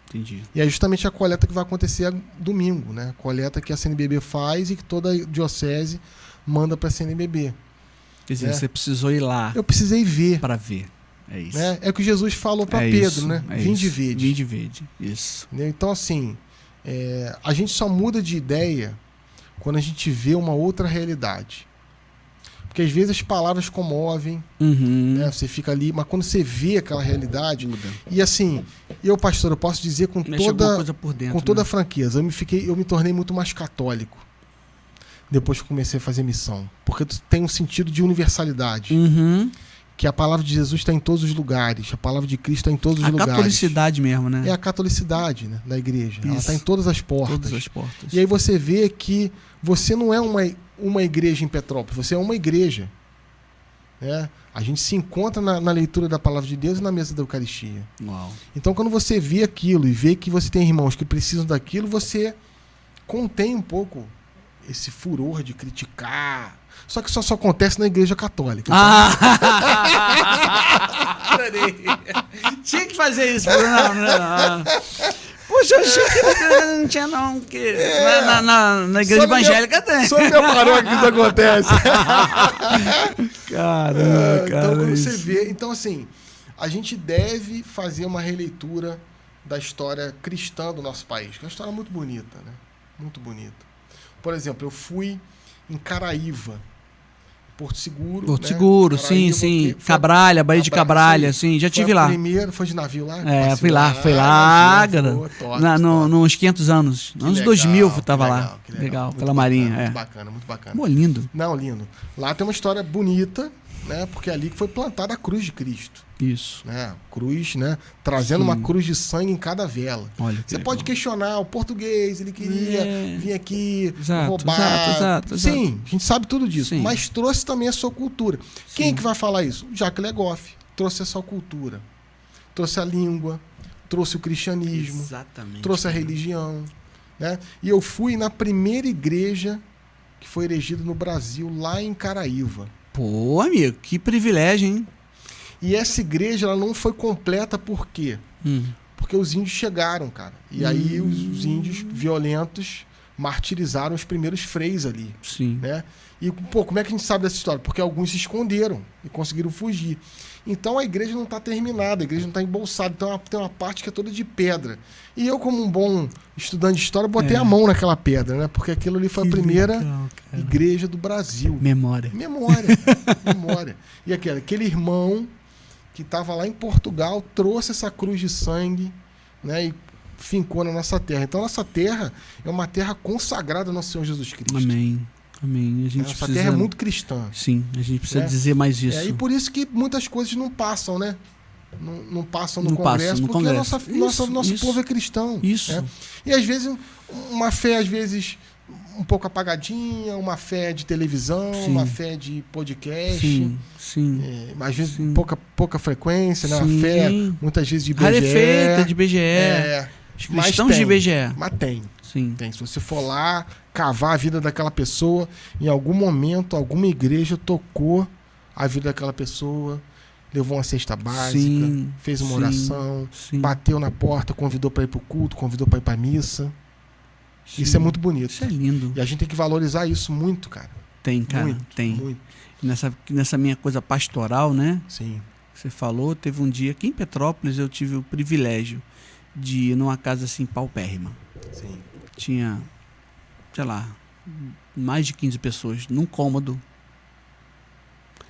[SPEAKER 1] Entendi.
[SPEAKER 2] E é justamente a coleta que vai acontecer domingo, né? Coleta que a CNBB faz e que toda a diocese manda para a CNBB.
[SPEAKER 1] Quer dizer, você precisou ir lá.
[SPEAKER 2] Eu precisei ver.
[SPEAKER 1] Para ver. É isso.
[SPEAKER 2] É o que Jesus falou para Pedro, né? Vinde e vede.
[SPEAKER 1] Vinde e vede. Isso.
[SPEAKER 2] Então, assim, a gente só muda de ideia quando a gente vê uma outra realidade. Porque às vezes as palavras comovem, né? Você fica ali, mas quando você vê aquela realidade... Muda. E assim, pastor, eu posso dizer com toda franqueza, eu me tornei muito mais católico depois que comecei a fazer missão. Porque tem um sentido de universalidade. Que a palavra de Jesus está em todos os lugares, a palavra de Cristo está em todos os lugares. A
[SPEAKER 1] catolicidade mesmo, né?
[SPEAKER 2] É a catolicidade, né, da igreja.
[SPEAKER 1] Isso.
[SPEAKER 2] Ela está em todas as portas.
[SPEAKER 1] Todas as portas.
[SPEAKER 2] E aí você vê que você não é uma igreja em Petrópolis, você é uma igreja. Né? A gente se encontra na leitura da palavra de Deus e na mesa da Eucaristia.
[SPEAKER 1] Uau.
[SPEAKER 2] Então, quando você vê aquilo e vê que você tem irmãos que precisam daquilo, você contém um pouco esse furor de criticar. Só que só acontece na igreja católica.
[SPEAKER 1] Tinha que fazer isso. Não. Poxa, eu achei que não tinha não, porque na igreja evangélica tem.
[SPEAKER 2] Só me parou que isso acontece.
[SPEAKER 1] Caramba, cara.
[SPEAKER 2] Então, quando você vê... Então, assim, a gente deve fazer uma releitura da história cristã do nosso país, que é uma história muito bonita, né? Muito bonita. Por exemplo, eu fui em Caraíva, Porto Seguro.
[SPEAKER 1] Porto Seguro, Caraíva, sim. Cabralha, Baía de Cabralha, sim. Já tive lá.
[SPEAKER 2] Foi de navio lá?
[SPEAKER 1] Fui lá, cara. Nos 500 anos. Anos 2000 eu tava lá. Legal, pela Marinha.
[SPEAKER 2] Muito bacana, muito bacana.
[SPEAKER 1] Pô, lindo.
[SPEAKER 2] Não, lindo. Lá tem uma história bonita, né? Porque é ali que foi plantada a cruz de Cristo.
[SPEAKER 1] Isso.
[SPEAKER 2] Né? Cruz, né? Trazendo uma cruz de sangue em cada vela.
[SPEAKER 1] Olha,
[SPEAKER 2] você pode questionar o português, ele queria vir aqui roubar.
[SPEAKER 1] Exato.
[SPEAKER 2] Sim, a gente sabe tudo disso.
[SPEAKER 1] Sim.
[SPEAKER 2] Mas trouxe também a sua cultura.
[SPEAKER 1] Sim.
[SPEAKER 2] Quem que vai falar isso? O Jacques Legoff. Trouxe a sua cultura. Trouxe a língua. Trouxe o cristianismo.
[SPEAKER 1] Exatamente.
[SPEAKER 2] Trouxe a religião. Né? E eu fui na primeira igreja que foi erigida no Brasil, lá em Caraíva.
[SPEAKER 1] Pô, amigo, que privilégio, hein?
[SPEAKER 2] E essa igreja ela não foi completa por quê? Porque os índios chegaram, cara. E aí os índios violentos martirizaram os primeiros freis ali.
[SPEAKER 1] Sim.
[SPEAKER 2] Né? E, pô, como é que a gente sabe dessa história? Porque alguns se esconderam e conseguiram fugir. Então a igreja não está terminada, a igreja não está embolsada. Então tem uma parte que é toda de pedra. E eu, como um bom estudante de história, botei a mão naquela pedra, né? Porque aquilo ali foi a primeira igreja do Brasil.
[SPEAKER 1] Memória. E
[SPEAKER 2] aquele irmão que estava lá em Portugal trouxe essa cruz de sangue, né? E fincou na nossa terra. Então, nossa terra é uma terra consagrada ao nosso Senhor Jesus Cristo.
[SPEAKER 1] Amém. A gente
[SPEAKER 2] Essa terra é muito cristã.
[SPEAKER 1] Sim, a gente precisa dizer mais isso.
[SPEAKER 2] E por isso que muitas coisas não passam, né? Não passam no Congresso, porque nosso povo é cristão.
[SPEAKER 1] Isso.
[SPEAKER 2] Né? E às vezes, uma fé, um pouco apagadinha, uma fé de televisão, uma fé de podcast.
[SPEAKER 1] Sim.
[SPEAKER 2] Às vezes pouca frequência, né? Uma fé, muitas vezes de IBGE.
[SPEAKER 1] Rarefeita de IBGE. Os cristãos de IBGE.
[SPEAKER 2] Mas tem.
[SPEAKER 1] Sim.
[SPEAKER 2] Tem. Se você for lá, cavar a vida daquela pessoa, em algum momento, alguma igreja tocou a vida daquela pessoa, levou uma cesta básica, fez uma oração, bateu na porta, convidou para ir para o culto, convidou para ir para a missa. Sim. Isso é muito bonito.
[SPEAKER 1] Isso é lindo.
[SPEAKER 2] E a gente tem que valorizar isso muito, cara.
[SPEAKER 1] Tem, cara. Muito. Nessa minha coisa pastoral, né?
[SPEAKER 2] Sim.
[SPEAKER 1] Você falou, teve um dia aqui em Petrópolis, eu tive o privilégio de ir numa casa assim paupérrima.
[SPEAKER 2] Sim.
[SPEAKER 1] Tinha, sei lá, mais de 15 pessoas num cômodo.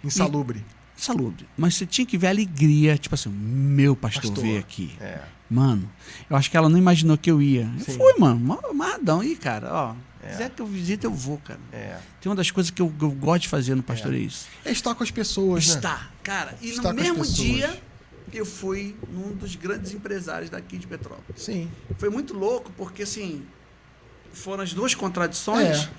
[SPEAKER 2] Insalubre.
[SPEAKER 1] Mas você tinha que ver a alegria, tipo assim, meu pastor veio aqui. Mano, eu acho que ela não imaginou que eu ia. Eu fui, mano, amarradão. E, cara, ó, quiser que eu visite, eu vou, cara. Tem uma das coisas que eu gosto de fazer no pastor, é isso.
[SPEAKER 2] É estar com as pessoas,
[SPEAKER 1] Cara. E no mesmo dia, eu fui num dos grandes empresários daqui de Petrópolis.
[SPEAKER 2] Sim.
[SPEAKER 1] Foi muito louco, porque, assim, foram as duas contradições.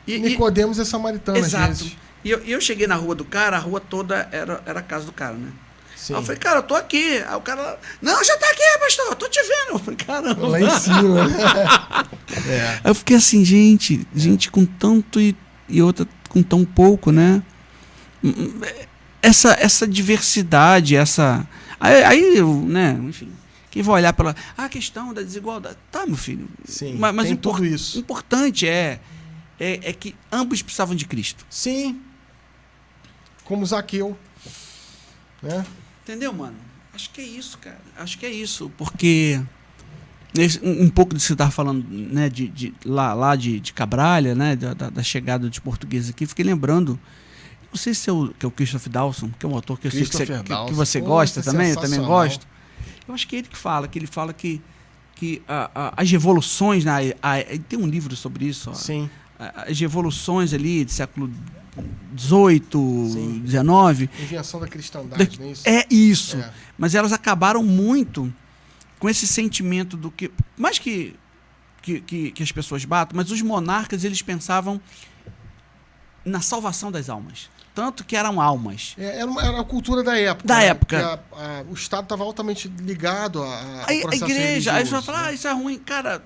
[SPEAKER 2] Nicodemos é samaritano, às vezes.
[SPEAKER 1] E eu cheguei na rua do cara, a rua toda era a casa do cara, né?
[SPEAKER 2] Sim.
[SPEAKER 1] Aí eu falei, cara, eu tô aqui. Aí o cara, não, já tá aqui, pastor, eu tô te vendo. Eu falei, caramba.
[SPEAKER 2] Lá em cima.
[SPEAKER 1] Aí eu fiquei assim, gente com tanto e outra com tão pouco, né? Essa diversidade, essa... Aí eu, né, enfim... Quem vai olhar pela... a questão da desigualdade. Tá, meu filho.
[SPEAKER 2] Sim,
[SPEAKER 1] mas
[SPEAKER 2] tem tudo isso.
[SPEAKER 1] Importante é que ambos precisavam de Cristo.
[SPEAKER 2] Sim. Como Zaqueu. Né?
[SPEAKER 1] Entendeu, mano? Acho que é isso, cara. Acho que é isso. Porque um pouco do que você estava falando, né, lá de Cabralha, né, da chegada dos portugueses aqui, fiquei lembrando. Não sei se é o Christopher Dawson, que é um autor que eu sei que você gosta também, eu também gosto. Eu acho que é ele que fala que as revoluções, né, tem um livro sobre isso. Ó,
[SPEAKER 2] sim.
[SPEAKER 1] As revoluções ali do século XVIII, XIX.
[SPEAKER 2] Invenção da cristandade, não é isso?
[SPEAKER 1] É isso. É. Mas elas acabaram muito com esse sentimento do que... Mais que as pessoas batam, mas os monarcas, eles pensavam na salvação das almas. Tanto que eram almas.
[SPEAKER 2] Era a cultura da época.
[SPEAKER 1] Da época.
[SPEAKER 2] O Estado estava altamente ligado ao
[SPEAKER 1] processo igreja, aí você vai falar, isso é ruim. Cara,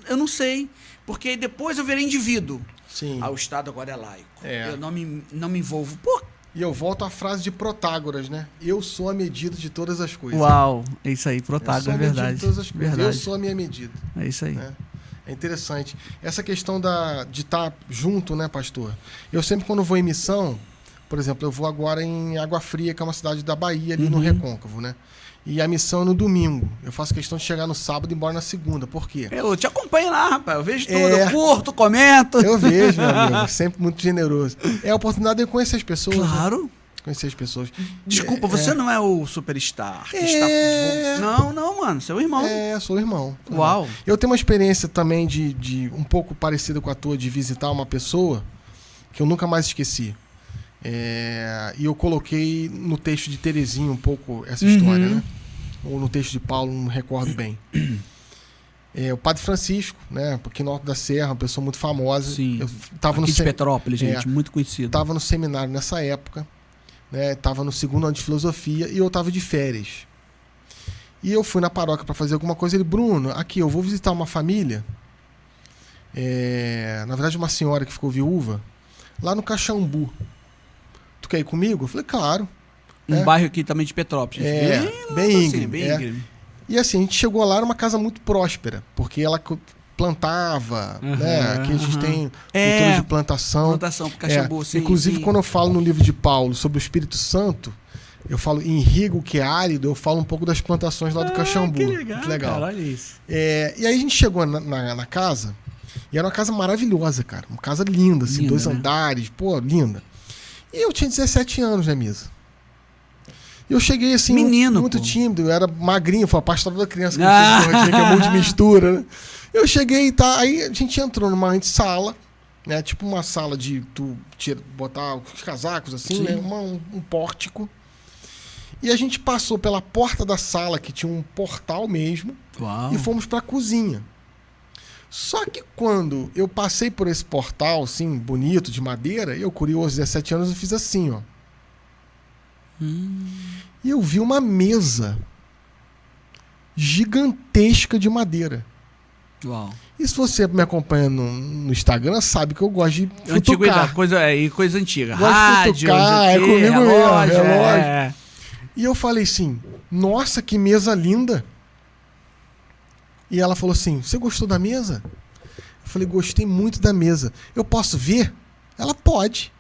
[SPEAKER 1] eu não sei. Porque depois eu virei indivíduo.
[SPEAKER 2] Sim.
[SPEAKER 1] O Estado agora é laico. Eu não me envolvo. Pô.
[SPEAKER 2] E eu volto à frase de Protágoras, né? Eu sou a medida de todas as coisas.
[SPEAKER 1] Uau, é isso aí, Protágoras, é verdade.
[SPEAKER 2] De todas as coisas.
[SPEAKER 1] Verdade.
[SPEAKER 2] Eu sou a minha medida.
[SPEAKER 1] É isso aí.
[SPEAKER 2] Né? É interessante. Essa questão de estar junto, né, pastor? Eu sempre, quando vou em missão, por exemplo, eu vou agora em Água Fria, que é uma cidade da Bahia, ali no Recôncavo, né? E a missão é no domingo. Eu faço questão de chegar no sábado e ir embora na segunda. Por quê?
[SPEAKER 1] Eu te acompanho lá, rapaz. Eu vejo tudo. Eu curto, comento.
[SPEAKER 2] Eu vejo, meu amigo. Sempre muito generoso. É a oportunidade de eu conhecer as pessoas.
[SPEAKER 1] Claro.
[SPEAKER 2] Né? Conhecer as pessoas.
[SPEAKER 1] Desculpa, você não é o superstar. Não, mano. Seu irmão.
[SPEAKER 2] Sou o irmão.
[SPEAKER 1] Uau.
[SPEAKER 2] Eu tenho uma experiência também de um pouco parecida com a tua, de visitar uma pessoa que eu nunca mais esqueci. E eu coloquei no texto de Terezinha um pouco essa história, né? Ou no texto de Paulo, não me recordo bem. O Padre Francisco, né? Aqui no Alto da Serra, uma pessoa muito famosa.
[SPEAKER 1] Sim.
[SPEAKER 2] Eu tava
[SPEAKER 1] aqui de Petrópolis, gente, muito conhecido.
[SPEAKER 2] Estava no seminário nessa época, né? Estava no segundo ano de filosofia e eu estava de férias. E eu fui na paróquia para fazer alguma coisa. Ele, Bruno, aqui, eu vou visitar uma família. Na verdade, uma senhora que ficou viúva, lá no Caxambu. Tu quer ir comigo? Eu falei, claro.
[SPEAKER 1] Um bairro aqui também de Petrópolis.
[SPEAKER 2] Bem íngreme. E assim, a gente chegou lá, era uma casa muito próspera, porque ela plantava, né? Aqui a gente tem cultura de plantação.
[SPEAKER 1] Plantação pro Caxambu, sim.
[SPEAKER 2] Inclusive, quando eu falo no livro de Paulo sobre o Espírito Santo, eu falo em Rigo, que é árido, eu falo um pouco das plantações lá do Caxambu. Que legal.
[SPEAKER 1] Cara, olha isso.
[SPEAKER 2] E aí a gente chegou na casa, e era uma casa maravilhosa, cara. Uma casa linda, assim, 2 andares, linda. E eu tinha 17 anos, né, Misa? E eu cheguei assim, muito tímido, eu era magrinho, foi a pastoral da criança que eu fiz, que é muito de mistura, né? Eu cheguei, aí a gente entrou numa antessala, né? Tipo uma sala de botar os casacos, assim, né? Um pórtico. E a gente passou pela porta da sala, que tinha um portal mesmo, e fomos pra cozinha. Só que quando eu passei por esse portal, assim, bonito, de madeira, eu, curioso, 17 anos, eu fiz assim, ó. E eu vi uma mesa gigantesca de madeira.
[SPEAKER 1] Uau.
[SPEAKER 2] E se você me acompanha no Instagram, sabe que eu gosto de futucar.
[SPEAKER 1] Coisa antiga.
[SPEAKER 2] Gosto de futucar, comigo relógio. E eu falei assim, nossa, que mesa linda. E ela falou assim, você gostou da mesa? Eu falei, gostei muito da mesa. Eu posso ver? Ela pode.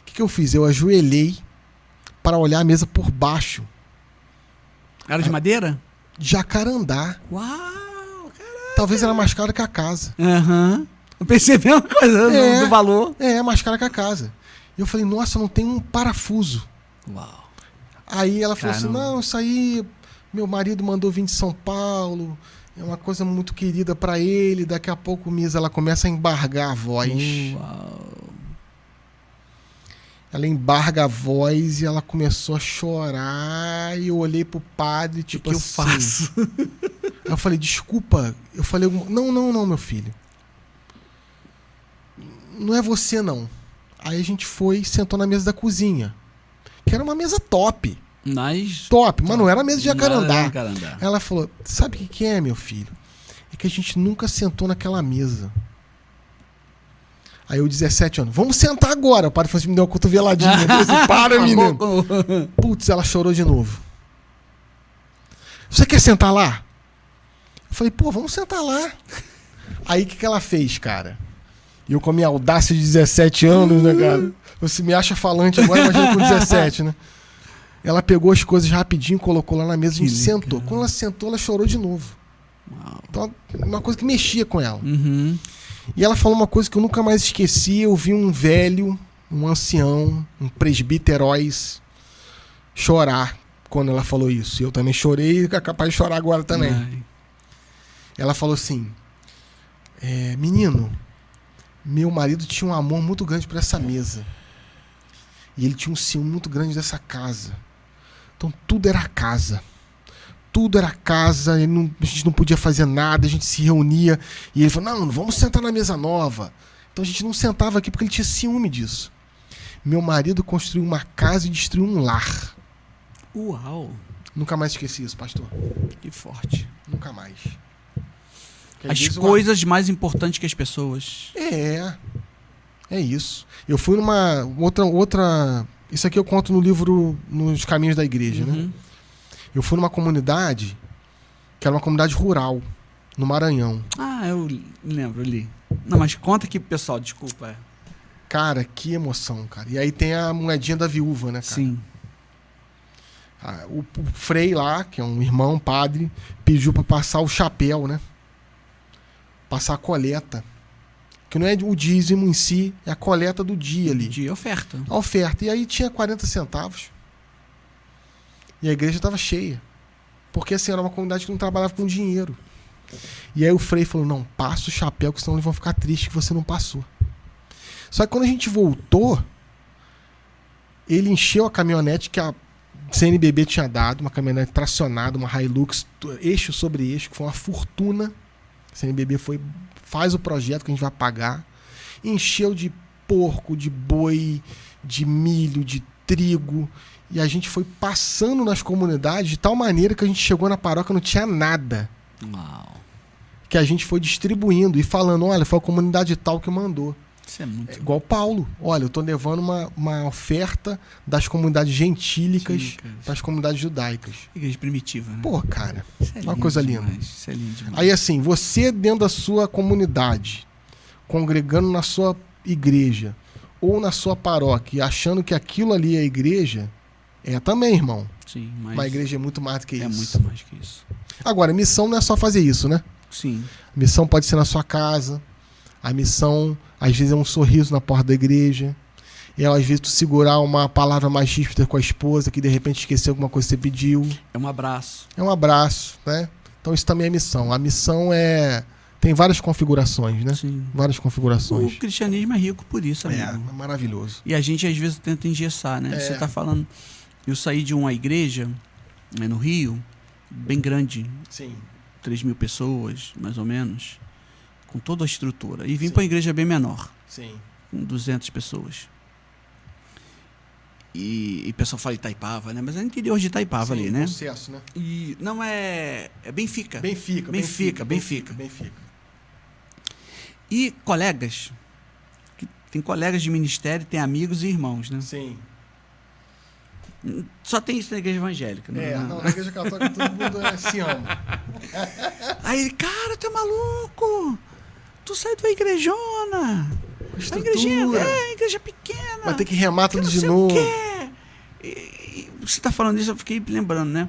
[SPEAKER 2] O que eu fiz? Eu ajoelhei para olhar a mesa por baixo.
[SPEAKER 1] Era de madeira?
[SPEAKER 2] Jacarandá.
[SPEAKER 1] Uau, caraca.
[SPEAKER 2] Talvez era mais cara que a casa.
[SPEAKER 1] Eu pensei a mesma coisa do valor.
[SPEAKER 2] Mais cara que a casa. E eu falei, nossa, não tem um parafuso.
[SPEAKER 1] Uau.
[SPEAKER 2] Aí ela falou assim, não, isso aí, meu marido mandou vir de São Paulo, é uma coisa muito querida para ele, daqui a pouco, Misa, ela começa a embargar a voz.
[SPEAKER 1] Uau.
[SPEAKER 2] Ela embarga a voz e ela começou a chorar, e eu olhei pro padre, tipo,
[SPEAKER 1] o que eu faço?
[SPEAKER 2] Aí eu falei, desculpa, eu falei, não, meu filho. Não é você, não. Aí a gente foi e sentou na mesa da cozinha. Que era uma mesa top. Top, mas não era mesa de jacarandá. Ela falou, sabe o que é, meu filho? É que a gente nunca sentou naquela mesa. Aí eu, 17 anos, vamos sentar agora. O padre Francisco me deu uma cotoveladinha. Eu falei assim, para, menino. Putz, ela chorou de novo. Você quer sentar lá? falei, pô, vamos sentar lá. Aí o que ela fez, cara? E eu com a minha audácia de 17 anos, né, cara? Você me acha falante agora, imagina com 17, né? Ela pegou as coisas rapidinho, colocou lá na mesa, a gente sentou. Quando ela sentou, ela chorou de novo.
[SPEAKER 1] Uau.
[SPEAKER 2] Então, uma coisa que mexia com ela.
[SPEAKER 1] Uhum.
[SPEAKER 2] E ela falou uma coisa que eu nunca mais esqueci. Eu vi um velho, um ancião, um presbíteros chorar quando ela falou isso. E eu também chorei e é capaz de chorar agora também.
[SPEAKER 1] Ai.
[SPEAKER 2] Ela falou assim, menino, meu marido tinha um amor muito grande por essa mesa. E ele tinha um ciúme muito grande dessa casa. Então tudo era casa. Tudo era casa, a gente não podia fazer nada, a gente se reunia. E ele falou, não, vamos sentar na mesa nova. Então a gente não sentava aqui porque ele tinha ciúme disso. Meu marido construiu uma casa e destruiu um lar.
[SPEAKER 1] Uau!
[SPEAKER 2] Nunca mais esqueci isso, pastor.
[SPEAKER 1] Que forte.
[SPEAKER 2] Nunca mais. Porque
[SPEAKER 1] As coisas mais importantes que as pessoas.
[SPEAKER 2] É isso. Eu fui numa outra... Isso aqui eu conto no livro Nos Caminhos da Igreja, né? Eu fui numa comunidade que era uma comunidade rural, no Maranhão.
[SPEAKER 1] Ah, eu lembro, eu li. Não, mas conta aqui pro pessoal, desculpa.
[SPEAKER 2] Cara, que emoção, cara. E aí tem a moedinha da viúva, né, cara?
[SPEAKER 1] Sim.
[SPEAKER 2] O Frei lá, que é um irmão, padre, pediu pra passar o chapéu, né? Passar a coleta. Que não é o dízimo em si, é a coleta do dia ali.
[SPEAKER 1] De oferta.
[SPEAKER 2] A oferta. E aí tinha 40 centavos. E a igreja estava cheia. Porque assim, era uma comunidade que não trabalhava com dinheiro. E aí o Frei falou, não, passa o chapéu, que senão eles vão ficar tristes que você não passou. Só que quando a gente voltou, ele encheu a caminhonete que a CNBB tinha dado, uma caminhonete tracionada, uma Hilux, eixo sobre eixo, que foi uma fortuna. A CNBB faz o projeto que a gente vai pagar. Encheu de porco, de boi, de milho, de trigo. E a gente foi passando nas comunidades de tal maneira que a gente chegou na paróquia e não tinha nada.
[SPEAKER 1] Uau.
[SPEAKER 2] Que a gente foi distribuindo e falando, olha, foi a comunidade tal que mandou.
[SPEAKER 1] Isso é muito...
[SPEAKER 2] Igual Paulo. Olha, eu estou levando uma oferta das comunidades gentílicas para as comunidades judaicas.
[SPEAKER 1] Igreja primitiva, né?
[SPEAKER 2] Pô, cara,
[SPEAKER 1] isso é
[SPEAKER 2] uma coisa linda.
[SPEAKER 1] Isso é lindo demais.
[SPEAKER 2] Aí assim, você dentro da sua comunidade, congregando na sua igreja ou na sua paróquia, achando que aquilo ali é a igreja, também, irmão.
[SPEAKER 1] Sim, mas
[SPEAKER 2] uma igreja é muito mais do que isso.
[SPEAKER 1] É muito mais que isso.
[SPEAKER 2] Agora, missão não é só fazer isso, né?
[SPEAKER 1] Sim.
[SPEAKER 2] Missão pode ser na sua casa. A missão, às vezes, é um sorriso na porta da igreja. Às vezes, tu segurar uma palavra mais ríspida com a esposa, que de repente esqueceu alguma coisa que você pediu.
[SPEAKER 1] É um abraço.
[SPEAKER 2] É um abraço, né? Então, isso também é missão. A missão tem várias configurações, né?
[SPEAKER 1] Sim.
[SPEAKER 2] Várias configurações.
[SPEAKER 1] O cristianismo é rico por isso, amigo.
[SPEAKER 2] É maravilhoso.
[SPEAKER 1] E a gente, às vezes, tenta engessar, né? Você tá falando... Eu saí de uma igreja, no Rio, bem grande.
[SPEAKER 2] Sim.
[SPEAKER 1] 3.000 pessoas, mais ou menos, com toda a estrutura. E vim para uma igreja bem menor,
[SPEAKER 2] sim,
[SPEAKER 1] com 200 pessoas. E o pessoal fala Itaipava, né? Mas é no interior de Itaipava. Sim, ali, né?
[SPEAKER 2] Sucesso, né?
[SPEAKER 1] E não é Benfica.
[SPEAKER 2] Benfica.
[SPEAKER 1] E colegas, que tem colegas de ministério, tem amigos e irmãos, né?
[SPEAKER 2] Sim.
[SPEAKER 1] Só tem isso na igreja evangélica.
[SPEAKER 2] Não, na igreja católica todo mundo se ama.
[SPEAKER 1] Aí ele, cara, tu é maluco? Tu sai da igrejona. A igrejinha igreja pequena.
[SPEAKER 2] Vai ter que remar tudo de novo.
[SPEAKER 1] E você tá falando isso, eu fiquei lembrando, né?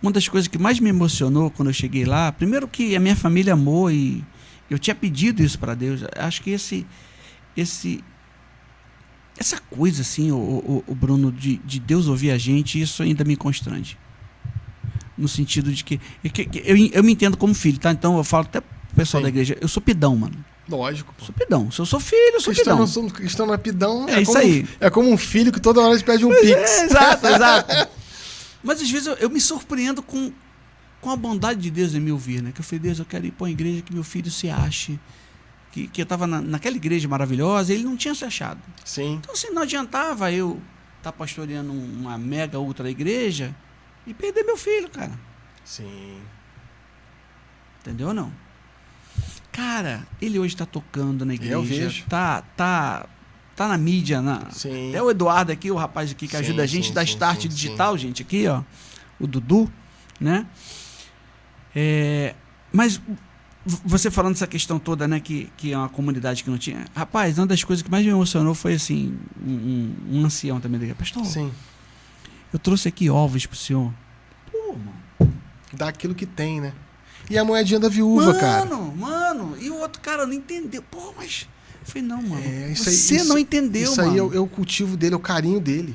[SPEAKER 1] Uma das coisas que mais me emocionou quando eu cheguei lá, primeiro que a minha família amou e eu tinha pedido isso para Deus. Acho que essa coisa, assim, o Bruno, de Deus ouvir a gente, isso ainda me constrange. No sentido de que eu me entendo como filho, tá? Então eu falo até pro pessoal da igreja, eu sou pidão, mano.
[SPEAKER 2] Lógico, pô.
[SPEAKER 1] Sou pidão. Se eu sou filho, eu sou pidão.
[SPEAKER 2] Cristão não é pidão.
[SPEAKER 1] É isso aí.
[SPEAKER 2] É como um filho que toda hora pede um pix.
[SPEAKER 1] Exato. Mas às vezes eu me surpreendo com a bondade de Deus em me ouvir, né? Que eu falei, Deus, eu quero ir para uma igreja que meu filho se ache. Que eu estava naquela igreja maravilhosa, ele não tinha se achado.
[SPEAKER 2] Sim.
[SPEAKER 1] Então, assim, não adiantava eu estar pastoreando uma mega ultra igreja e perder meu filho, cara.
[SPEAKER 2] Sim.
[SPEAKER 1] Entendeu ou não? Cara, ele hoje está tocando na igreja.
[SPEAKER 2] Eu vejo.
[SPEAKER 1] Tá na mídia.
[SPEAKER 2] Sim.
[SPEAKER 1] Até o Eduardo aqui, o rapaz aqui que ajuda a gente da Start Digital, gente, aqui, ó. O Dudu, né? Mas você falando dessa questão toda, né, que é uma comunidade que não tinha... Rapaz, uma das coisas que mais me emocionou foi, assim, um ancião também daqui. Pastor,
[SPEAKER 2] Sim.
[SPEAKER 1] eu trouxe aqui ovos pro senhor. Pô, mano.
[SPEAKER 2] Dá aquilo que tem, né? E a moedinha da viúva, cara.
[SPEAKER 1] Mano. E o outro cara não entendeu. Pô, mas... Eu falei, não, mano.
[SPEAKER 2] Você
[SPEAKER 1] não entendeu,
[SPEAKER 2] isso
[SPEAKER 1] mano.
[SPEAKER 2] Isso aí é o cultivo dele, é o carinho dele.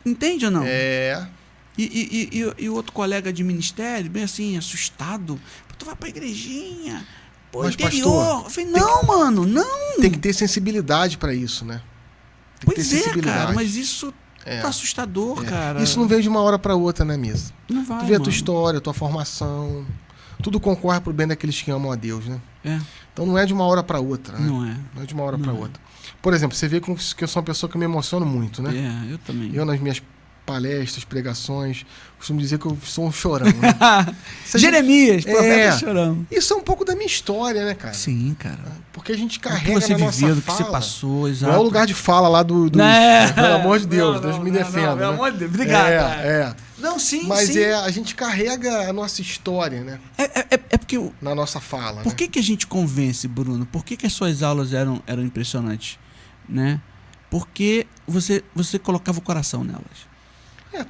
[SPEAKER 1] Entende ou não?
[SPEAKER 2] É.
[SPEAKER 1] E o outro colega de ministério, bem assim, assustado. Tu vai pra igrejinha. Pô,
[SPEAKER 2] mas,
[SPEAKER 1] interior.
[SPEAKER 2] pastor,
[SPEAKER 1] eu falei, não, mano, não.
[SPEAKER 2] Tem que ter sensibilidade pra isso, né? Tem que ter sensibilidade.
[SPEAKER 1] Cara, mas isso tá assustador, cara.
[SPEAKER 2] Isso não veio de uma hora pra outra, né, mesmo?
[SPEAKER 1] Não vai,
[SPEAKER 2] tu vê a tua história, a tua formação. Tudo concorre pro bem daqueles que amam a Deus, né?
[SPEAKER 1] É.
[SPEAKER 2] Então não é de uma hora pra outra, né?
[SPEAKER 1] Não é
[SPEAKER 2] de uma hora pra outra. Por exemplo, você vê que eu sou uma pessoa que me emociono muito, né?
[SPEAKER 1] É, eu também.
[SPEAKER 2] Eu, nas minhas palestras, pregações, costumo dizer que eu sou um chorão, né?
[SPEAKER 1] Jeremias, profeta chorão.
[SPEAKER 2] Isso é um pouco da minha história, né, cara?
[SPEAKER 1] Sim, cara.
[SPEAKER 2] Porque a gente carrega
[SPEAKER 1] o que você
[SPEAKER 2] na
[SPEAKER 1] viveu,
[SPEAKER 2] nossa
[SPEAKER 1] do que
[SPEAKER 2] fala.
[SPEAKER 1] você passou, exato.
[SPEAKER 2] Não é o lugar de fala lá do pelo amor de Deus, Deus me defenda.
[SPEAKER 1] Pelo amor de Deus, obrigado.
[SPEAKER 2] Não, sim, mas sim. A gente carrega a nossa história, né?
[SPEAKER 1] É porque...
[SPEAKER 2] Na nossa fala,
[SPEAKER 1] Por que a gente convence, Bruno? Por que as suas aulas eram impressionantes, né? Porque você colocava o coração nelas.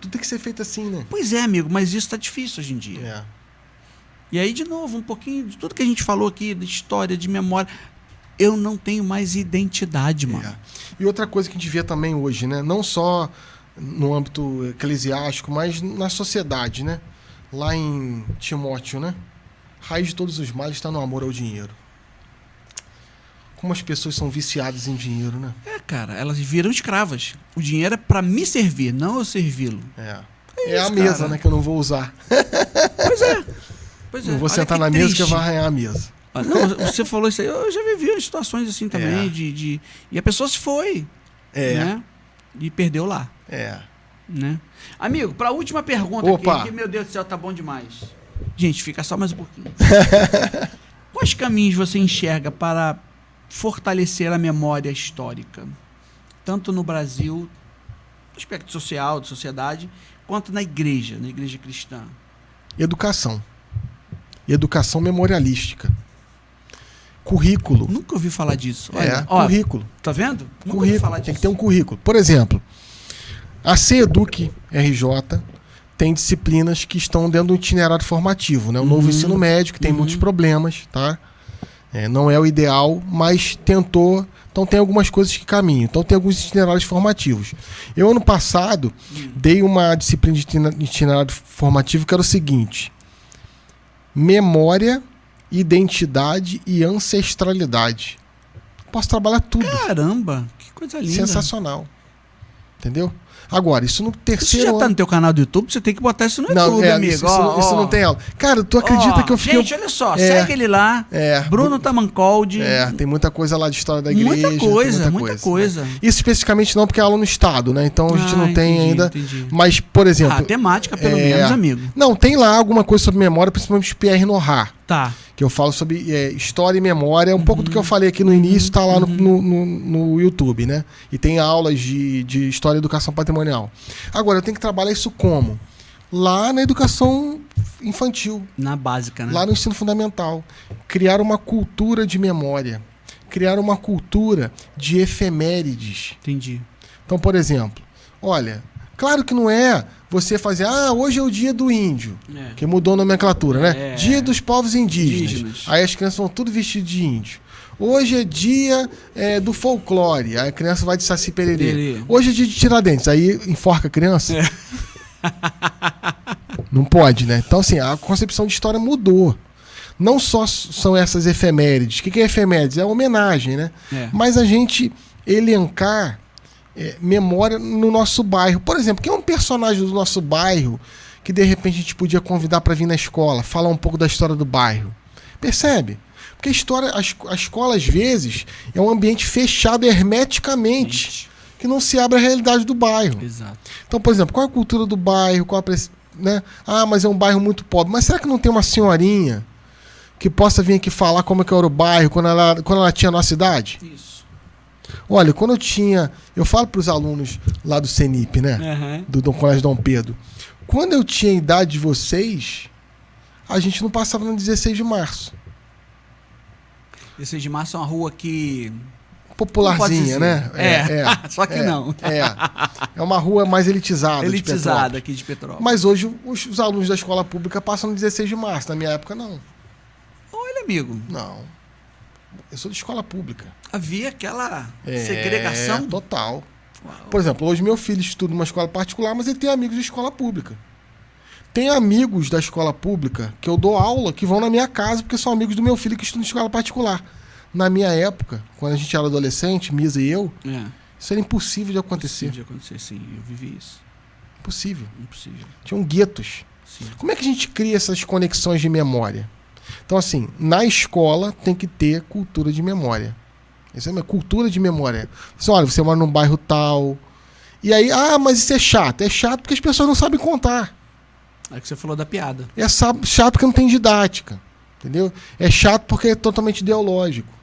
[SPEAKER 2] Tudo tem que ser feito assim, né?
[SPEAKER 1] Pois é, amigo, mas isso tá difícil hoje em dia. E aí, de novo, um pouquinho de tudo que a gente falou aqui, de história, de memória. Eu não tenho mais identidade, mano.
[SPEAKER 2] E outra coisa que a gente vê também hoje, né? Não só no âmbito eclesiástico, mas na sociedade, né? Lá em Timóteo, né? Raiz de todos os males está no amor ao dinheiro. Como as pessoas são viciadas em dinheiro, né?
[SPEAKER 1] Cara, elas viram escravas. O dinheiro é pra me servir, não eu servi-lo.
[SPEAKER 2] É a mesa, cara, né, que eu não vou usar.
[SPEAKER 1] Pois é.
[SPEAKER 2] Não vou sentar na mesa que eu vou arranhar a mesa.
[SPEAKER 1] Não, você falou isso aí. Eu já vivi situações assim também. E a pessoa se foi. Né? E perdeu lá. Né? Amigo, pra última pergunta aqui, que, meu Deus do céu, tá bom demais. Gente, fica só mais um pouquinho. Quais caminhos você enxerga para fortalecer a memória histórica? Tanto no Brasil, no aspecto social, de sociedade, quanto na igreja cristã.
[SPEAKER 2] Educação memorialística. Currículo.
[SPEAKER 1] Nunca ouvi falar disso.
[SPEAKER 2] Currículo.
[SPEAKER 1] Tá vendo?
[SPEAKER 2] Nunca ouvi falar disso. Tem que ter um currículo. Por exemplo, a CEDUC RJ tem disciplinas que estão dentro do itinerário formativo, né? O novo ensino médio, que tem muitos problemas, tá? Não é o ideal, mas tentou. Então tem algumas coisas que caminham. Então tem alguns itinerários formativos. Eu, ano passado, dei uma disciplina de itinerário formativo que era o seguinte: memória, identidade e ancestralidade. Posso trabalhar tudo.
[SPEAKER 1] Caramba, que coisa linda.
[SPEAKER 2] Sensacional. Entendeu? Agora, isso no terceiro
[SPEAKER 1] ano... Você já tá no teu canal do YouTube, você tem que botar isso no YouTube, amigo.
[SPEAKER 2] Isso não tem aula. Cara, tu acredita que eu fiquei...
[SPEAKER 1] Gente, olha só, segue ele lá. Bruno Tamancoldi.
[SPEAKER 2] Tem muita coisa lá de história da igreja.
[SPEAKER 1] Muita coisa.
[SPEAKER 2] Né? Isso especificamente não, porque é aula no estado, né? Então a gente não tem ainda...
[SPEAKER 1] Entendi.
[SPEAKER 2] Mas, por exemplo...
[SPEAKER 1] A temática, pelo menos, amigo.
[SPEAKER 2] Não, tem lá alguma coisa sobre memória, principalmente Pierre Nora.
[SPEAKER 1] Tá.
[SPEAKER 2] Que eu falo sobre história e memória. Um pouco do que eu falei aqui no início está lá no YouTube, né? E tem aulas de história e educação patrimonial. Agora, eu tenho que trabalhar isso como? Lá na educação infantil.
[SPEAKER 1] Na básica, né?
[SPEAKER 2] Lá no ensino fundamental. Criar uma cultura de memória. Criar uma cultura de efemérides.
[SPEAKER 1] Entendi.
[SPEAKER 2] Então, por exemplo, olha... Claro que não é você fazer, hoje é o dia do índio, que mudou a nomenclatura, né? Dia dos povos indígenas. Aí as crianças vão tudo vestido de índio. Hoje é dia do folclore, aí a criança vai de Saci Pererê. Hoje é dia de Tiradentes, aí enforca a criança. Não pode, né? Então, assim, a concepção de história mudou. Não só são essas efemérides. O que é efemérides? É homenagem, né? Mas a gente elencar... memória no nosso bairro. Por exemplo, quem é um personagem do nosso bairro que de repente a gente podia convidar para vir na escola, falar um pouco da história do bairro? Percebe? Porque a escola às vezes é um ambiente fechado hermeticamente, que não se abre à realidade do bairro.
[SPEAKER 1] Exato.
[SPEAKER 2] Então, por exemplo, qual é a cultura do bairro? Né? Mas é um bairro muito pobre. Mas será que não tem uma senhorinha que possa vir aqui falar como é que era o bairro quando ela tinha a nossa idade?
[SPEAKER 1] Isso.
[SPEAKER 2] Olha, quando eu falo para os alunos lá do CENIP, né? Do Colégio Dom Pedro. Quando eu tinha a idade de vocês, a gente não passava no 16 de março.
[SPEAKER 1] 16 de março é uma rua que...
[SPEAKER 2] Popularzinha, né?
[SPEAKER 1] Só que não.
[SPEAKER 2] É uma rua mais elitizada.
[SPEAKER 1] Elitizada aqui de Petrópolis.
[SPEAKER 2] Mas hoje os alunos da escola pública passam no 16 de março. Na minha época, não.
[SPEAKER 1] Olha, amigo.
[SPEAKER 2] Não. Eu sou de escola pública.
[SPEAKER 1] Havia aquela segregação?
[SPEAKER 2] Total.
[SPEAKER 1] Uau.
[SPEAKER 2] Por exemplo, hoje meu filho estuda numa escola particular, mas ele tem amigos de escola pública. Tem amigos da escola pública que eu dou aula que vão na minha casa porque são amigos do meu filho que estuda em escola particular. Na minha época, quando a gente era adolescente, Misa e eu, isso era impossível de acontecer.
[SPEAKER 1] Impossível de acontecer, sim. Eu vivi isso.
[SPEAKER 2] Impossível.
[SPEAKER 1] Impossível.
[SPEAKER 2] Tinham guetos.
[SPEAKER 1] Sim.
[SPEAKER 2] Como é que a gente cria essas conexões de memória? Então, assim, na escola tem que ter cultura de memória. Isso é uma cultura de memória. Assim, olha, você mora num bairro tal. E aí, mas isso é chato. É chato porque as pessoas não sabem contar.
[SPEAKER 1] É que você falou da piada.
[SPEAKER 2] É chato porque não tem didática. Entendeu? É chato porque é totalmente ideológico.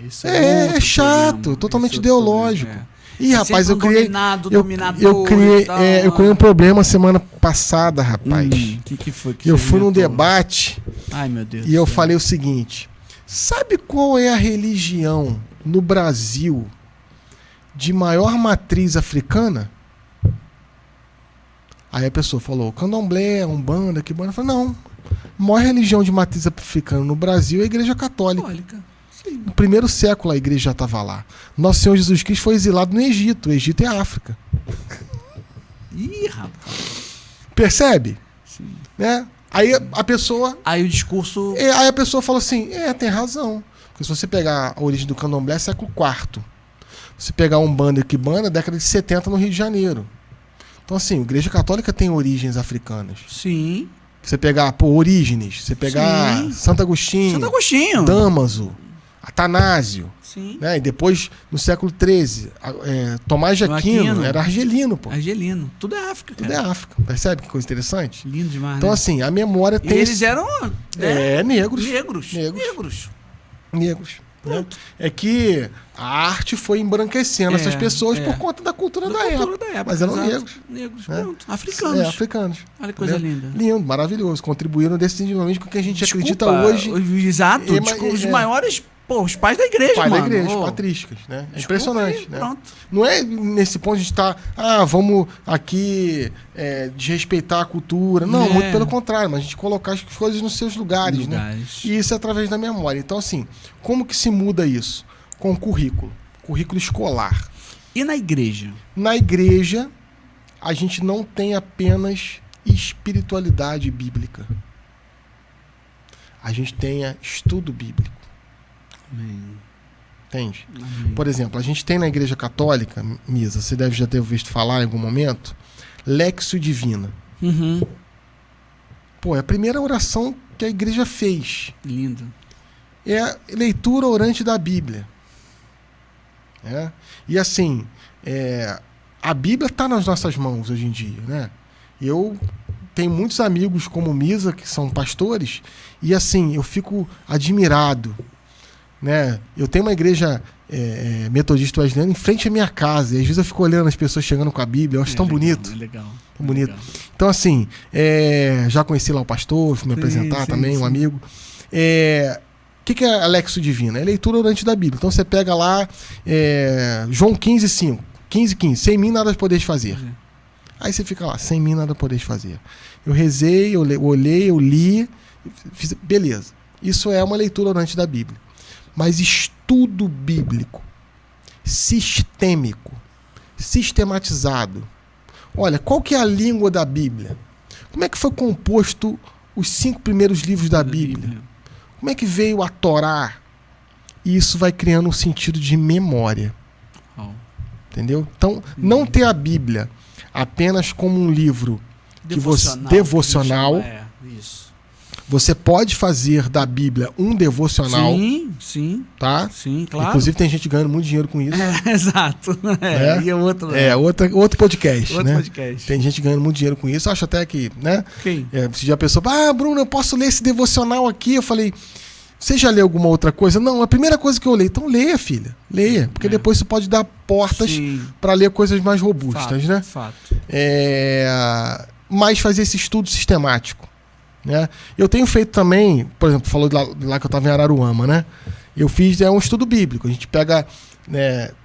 [SPEAKER 1] Isso é
[SPEAKER 2] chato,
[SPEAKER 1] problema.
[SPEAKER 2] totalmente
[SPEAKER 1] Isso
[SPEAKER 2] ideológico. Ih, rapaz, eu criei. Eu criei um problema semana passada, rapaz.
[SPEAKER 1] Que foi que
[SPEAKER 2] eu
[SPEAKER 1] você
[SPEAKER 2] fui num
[SPEAKER 1] inventou?
[SPEAKER 2] debate.
[SPEAKER 1] Ai, meu Deus.
[SPEAKER 2] E eu falei o seguinte: sabe qual é a religião no Brasil de maior matriz africana? Aí a pessoa falou: Candomblé, Umbanda, que banda? Eu falei: não. A maior religião de matriz africana no Brasil é a Igreja Católica.
[SPEAKER 1] Sim.
[SPEAKER 2] No primeiro século a igreja já estava lá. Nosso Senhor Jesus Cristo foi exilado no Egito. O Egito é a África.
[SPEAKER 1] Ih, rapaz.
[SPEAKER 2] Percebe?
[SPEAKER 1] Sim.
[SPEAKER 2] Né? Aí a pessoa...
[SPEAKER 1] Aí o discurso...
[SPEAKER 2] Aí a pessoa falou assim, tem razão. Porque se você pegar a origem do candomblé, é século IV. Se pegar Umbanda e Quimbanda, década de 70 no Rio de Janeiro. Então assim, a Igreja Católica tem origens africanas.
[SPEAKER 1] Sim.
[SPEAKER 2] Você pegar, Orígenes, você pegar Santo Agostinho, Damaso, Atanásio, né? E depois, no século XIII, Tomás de Aquino era argelino, pô.
[SPEAKER 1] Argelino. Tudo é África, cara.
[SPEAKER 2] Tudo é África. Percebe que coisa interessante?
[SPEAKER 1] Lindo demais,
[SPEAKER 2] então,
[SPEAKER 1] né?
[SPEAKER 2] assim, a memória tem...
[SPEAKER 1] E eles eram...
[SPEAKER 2] negros.
[SPEAKER 1] Negros.
[SPEAKER 2] Né? É que a arte foi embranquecendo essas pessoas por conta da cultura da época. Mas eram negros.
[SPEAKER 1] Negros,
[SPEAKER 2] né?
[SPEAKER 1] Pronto. Africanos.
[SPEAKER 2] Africanos.
[SPEAKER 1] Olha que coisa linda.
[SPEAKER 2] Lindo, maravilhoso. Contribuíram decisivamente com o que a gente acredita hoje.
[SPEAKER 1] Exato. Os maiores... os pais da igreja,
[SPEAKER 2] mano.
[SPEAKER 1] Pai
[SPEAKER 2] da igreja, patrísticas, né? É impressionante,
[SPEAKER 1] aí,
[SPEAKER 2] né?
[SPEAKER 1] Pronto.
[SPEAKER 2] Não é nesse ponto de estar, vamos aqui desrespeitar a cultura. Não, muito pelo contrário, mas a gente colocar as coisas nos seus lugares, né? E isso é através da memória. Então, assim, como que se muda isso? Com o currículo escolar.
[SPEAKER 1] E na igreja? Na
[SPEAKER 2] igreja, a gente não tem apenas espiritualidade bíblica. A gente tem estudo bíblico.
[SPEAKER 1] Amém.
[SPEAKER 2] Entende?
[SPEAKER 1] Amém.
[SPEAKER 2] Por exemplo, a gente tem na Igreja Católica, Misa, você deve já ter visto falar em algum momento, Lexio Divina.
[SPEAKER 1] Uhum.
[SPEAKER 2] É a primeira oração que a igreja fez.
[SPEAKER 1] Lindo.
[SPEAKER 2] É a leitura orante da Bíblia. E assim, a Bíblia está nas nossas mãos hoje em dia, né? Eu tenho muitos amigos como Misa, que são pastores, e assim, eu fico admirado, né? Eu tenho uma igreja metodista wesleyana em frente à minha casa, e às vezes eu fico olhando as pessoas chegando com a Bíblia, eu acho tão bonito.
[SPEAKER 1] É legal.
[SPEAKER 2] Tão bonito. Legal. Então assim, já conheci lá o pastor, fui me apresentar também, um amigo. O que é a Lexio Divina? É leitura orante da Bíblia. Então você pega lá João 15:5. 15:15. Sem mim nada podeis fazer. Aí você fica lá, sem mim nada podeis fazer. Eu rezei, eu olhei, eu li, fiz, beleza. Isso é uma leitura orante da Bíblia. Mas estudo bíblico, sistêmico, sistematizado. Olha, qual que é a língua da Bíblia? Como é que foi composto os 5 primeiros livros da Bíblia? Como é que veio a Torá? E isso vai criando um sentido de memória. Entendeu? Então, não ter a Bíblia apenas como um livro devocional.
[SPEAKER 1] Isso.
[SPEAKER 2] Você pode fazer da Bíblia um devocional.
[SPEAKER 1] Sim.
[SPEAKER 2] Tá?
[SPEAKER 1] Sim, claro.
[SPEAKER 2] Inclusive tem gente ganhando muito dinheiro com isso.
[SPEAKER 1] Exato. E é outro.
[SPEAKER 2] Outro podcast.
[SPEAKER 1] Outro podcast.
[SPEAKER 2] Tem gente ganhando muito dinheiro com isso. Eu acho até que, né?
[SPEAKER 1] Quem?
[SPEAKER 2] Se a pessoa, Bruno, eu posso ler esse devocional aqui? Eu falei, você já leu alguma outra coisa? Não, a primeira coisa que eu leio. Então leia, filha. Leia. Porque depois isso pode dar portas para ler coisas mais robustas, né?
[SPEAKER 1] Fato.
[SPEAKER 2] Mas fazer esse estudo sistemático. né? Eu tenho feito também, por exemplo, falou lá que eu estava em Araruama, né? Eu fiz um estudo bíblico. A gente pega,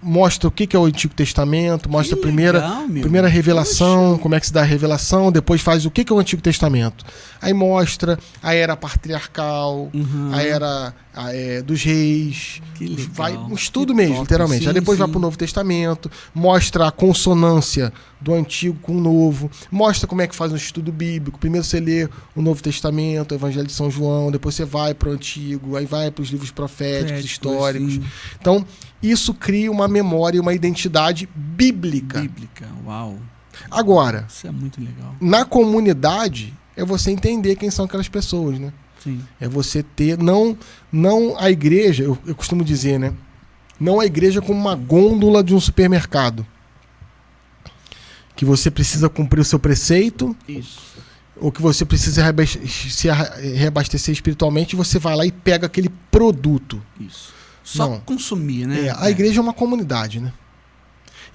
[SPEAKER 2] mostra o que é o Antigo Testamento, mostra a primeira revelação, como é que se dá a revelação, depois faz o que é o Antigo Testamento. Aí mostra a era patriarcal, a era dos reis. Vai um estudo mesmo, literalmente. Aí depois vai para o Novo Testamento, mostra a consonância do Antigo com o Novo, mostra como é que faz um estudo bíblico. Primeiro você lê o Novo Testamento, o Evangelho de São João, depois você vai para o Antigo, aí vai para os livros proféticos, históricos. Sim. Então, isso cria uma memória e uma identidade bíblica.
[SPEAKER 1] Uau.
[SPEAKER 2] Agora,
[SPEAKER 1] isso é muito legal.
[SPEAKER 2] Na comunidade, é você entender quem são aquelas pessoas, né?
[SPEAKER 1] Sim.
[SPEAKER 2] É você ter, não a igreja, eu costumo dizer, né? Não a igreja como uma gôndola de um supermercado. Que você precisa cumprir o seu preceito.
[SPEAKER 1] Isso.
[SPEAKER 2] Ou que você precisa se reabastecer espiritualmente, você vai lá e pega aquele produto.
[SPEAKER 1] Isso. Só consumir, né?
[SPEAKER 2] A igreja é uma comunidade, né?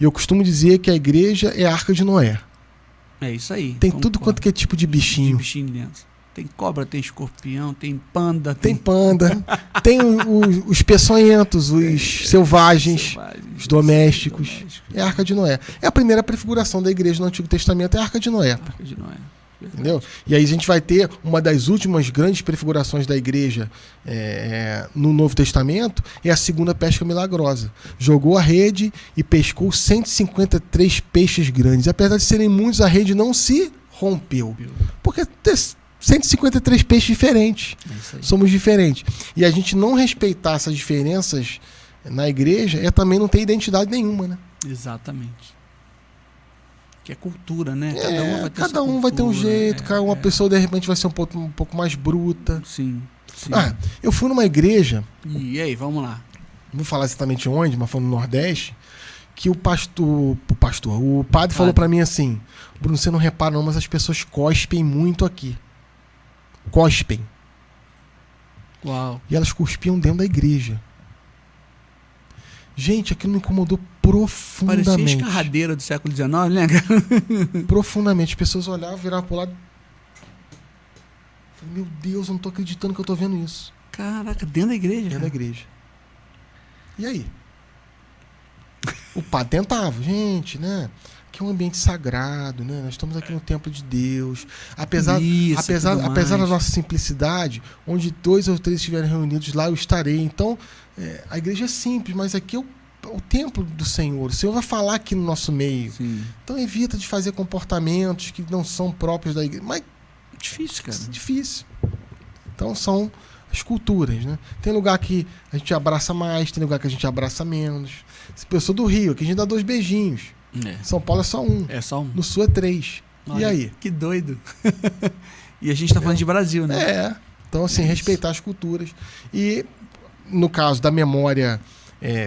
[SPEAKER 2] E eu costumo dizer que a igreja é a Arca de Noé.
[SPEAKER 1] É isso aí.
[SPEAKER 2] Tem tudo quanto que é tipo de bichinho.
[SPEAKER 1] De bichinho dentro. Tem cobra, tem escorpião, tem panda.
[SPEAKER 2] Tem tem os peçonhentos, os selvagens, os domésticos. É a Arca de Noé. É a primeira prefiguração da igreja no Antigo Testamento, é a Arca de Noé.
[SPEAKER 1] Arca de Noé.
[SPEAKER 2] Entendeu? E aí a gente vai ter uma das últimas grandes prefigurações da igreja no Novo Testamento, é a segunda pesca milagrosa. Jogou a rede e pescou 153 peixes grandes. Apesar de serem muitos, a rede não se rompeu. Porque 153 peixes diferentes. Somos diferentes. E a gente não respeitar essas diferenças na igreja também não ter identidade nenhuma, né?
[SPEAKER 1] Exatamente. Que é cultura, né?
[SPEAKER 2] Cada um vai ter um jeito, uma pessoa de repente vai ser um pouco mais bruta.
[SPEAKER 1] Sim.
[SPEAKER 2] Eu fui numa igreja.
[SPEAKER 1] E aí, vamos lá.
[SPEAKER 2] Não vou falar exatamente onde, mas foi no Nordeste, que o padre falou pra mim assim: Bruno, você não repara não, mas as pessoas cospem muito aqui. Cospem.
[SPEAKER 1] Uau.
[SPEAKER 2] E elas cuspiam dentro da igreja. Gente, aquilo me incomodou profundamente.
[SPEAKER 1] Parecia escarradeira do século XIX, né?
[SPEAKER 2] Profundamente. As pessoas olhavam, viravam pro lado. Falei, meu Deus, eu não tô acreditando que eu tô vendo isso.
[SPEAKER 1] Caraca, dentro da igreja?
[SPEAKER 2] Dentro da igreja. E aí? O padre tentava, gente, né? Que é um ambiente sagrado, né? Nós estamos aqui no templo de Deus. Apesar da nossa simplicidade, onde 2 ou 3 estiverem reunidos, lá eu estarei. Então, a igreja é simples, mas aqui é o templo do Senhor. O Senhor vai falar aqui no nosso meio.
[SPEAKER 1] Sim.
[SPEAKER 2] Então, evita de fazer comportamentos que não são próprios da igreja. Mas
[SPEAKER 1] difícil, cara.
[SPEAKER 2] Difícil. Então, são as culturas, né? Tem lugar que a gente abraça mais, tem lugar que a gente abraça menos. Se eu sou do Rio, aqui a gente dá 2 beijinhos. São Paulo é só 1.
[SPEAKER 1] É só 1.
[SPEAKER 2] No Sul é 3.
[SPEAKER 1] Olha,
[SPEAKER 2] e aí?
[SPEAKER 1] Que doido. E a gente tá falando de Brasil, né?
[SPEAKER 2] Então, assim, respeitar as culturas. E, no caso da memória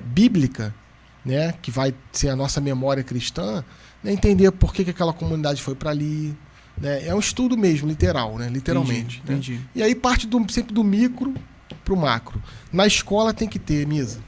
[SPEAKER 2] bíblica, né, que vai ser a nossa memória cristã, né, entender por que aquela comunidade foi para ali. Né? É um estudo mesmo, literal, né? Literalmente.
[SPEAKER 1] Entendi.
[SPEAKER 2] Né? E aí parte sempre do micro pro macro. Na escola tem que ter, Misa.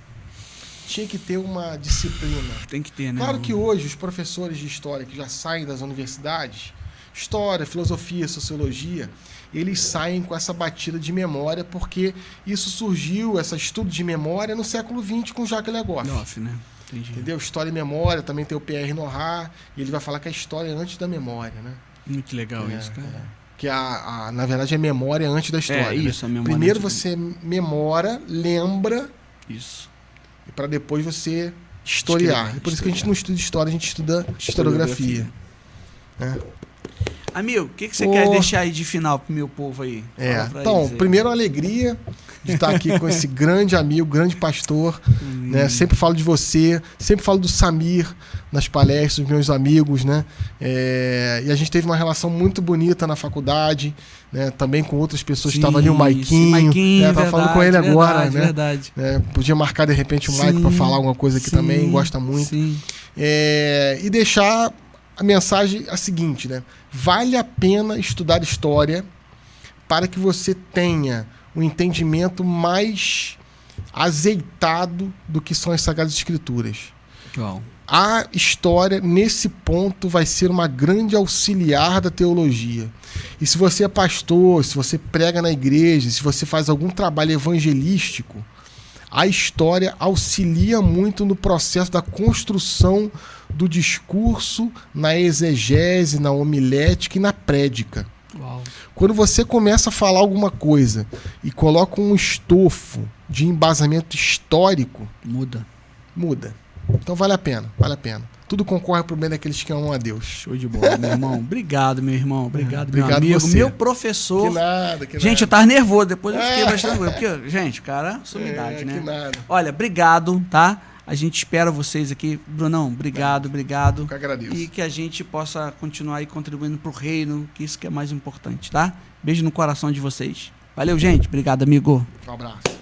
[SPEAKER 2] Tinha que ter uma disciplina.
[SPEAKER 1] Tem que ter, né?
[SPEAKER 2] Claro que hoje os professores de história que já saem das universidades, história, filosofia, sociologia, eles saem com essa batida de memória, porque isso surgiu, esse estudo de memória, no século XX com Jacques Legoff.
[SPEAKER 1] Né? Entendi.
[SPEAKER 2] Entendeu? História e memória, também tem o Pierre Nora, e ele vai falar que a história é antes da memória, né?
[SPEAKER 1] Muito legal isso, cara.
[SPEAKER 2] Que na verdade, a memória antes da história.
[SPEAKER 1] Isso,
[SPEAKER 2] né?
[SPEAKER 1] A memória.
[SPEAKER 2] Primeiro você memora, lembra.
[SPEAKER 1] Isso.
[SPEAKER 2] E para depois você historiar. E por isso que a gente não estuda história, a gente estuda historiografia.
[SPEAKER 1] Amigo, o que você quer deixar aí de final pro meu povo aí?
[SPEAKER 2] Então, primeiro, a alegria de estar aqui com esse grande amigo, grande pastor. Né? Sempre falo de você, sempre falo do Samir nas palestras, meus amigos, né? E a gente teve uma relação muito bonita na faculdade, né? Também com outras pessoas que estavam ali, o Maiquinho, né? Tava falando com ele agora, né?
[SPEAKER 1] Verdade.
[SPEAKER 2] Podia marcar de repente o Mike para falar alguma coisa aqui também, gosta muito. E deixar a mensagem a seguinte, né? Vale a pena estudar história para que você tenha um entendimento mais azeitado do que são as Sagradas Escrituras.
[SPEAKER 1] Uau.
[SPEAKER 2] A história, nesse ponto, vai ser uma grande auxiliar da teologia. E se você é pastor, se você prega na igreja, se você faz algum trabalho evangelístico, a história auxilia muito no processo da construção do discurso, na exegese, na homilética e na prédica.
[SPEAKER 1] Uau.
[SPEAKER 2] Quando você começa a falar alguma coisa e coloca um estofo de embasamento histórico,
[SPEAKER 1] muda.
[SPEAKER 2] Então vale a pena. Tudo concorre para o bem daqueles que amam a Deus.
[SPEAKER 1] Show de bola, meu irmão. Obrigado, meu irmão. Obrigado, meu amigo.
[SPEAKER 2] Você.
[SPEAKER 1] Meu professor.
[SPEAKER 2] Que nada.
[SPEAKER 1] Gente, eu tava nervoso. Depois eu fiquei bastante nervoso. Porque, gente, cara, sumidade, né?
[SPEAKER 2] Que nada.
[SPEAKER 1] Olha, obrigado, tá? A gente espera vocês aqui. Brunão, obrigado.
[SPEAKER 2] Eu agradeço.
[SPEAKER 1] E que a gente possa continuar aí contribuindo pro reino, que isso que é mais importante, tá? Beijo no coração de vocês. Valeu, gente. Obrigado, amigo.
[SPEAKER 2] Um abraço.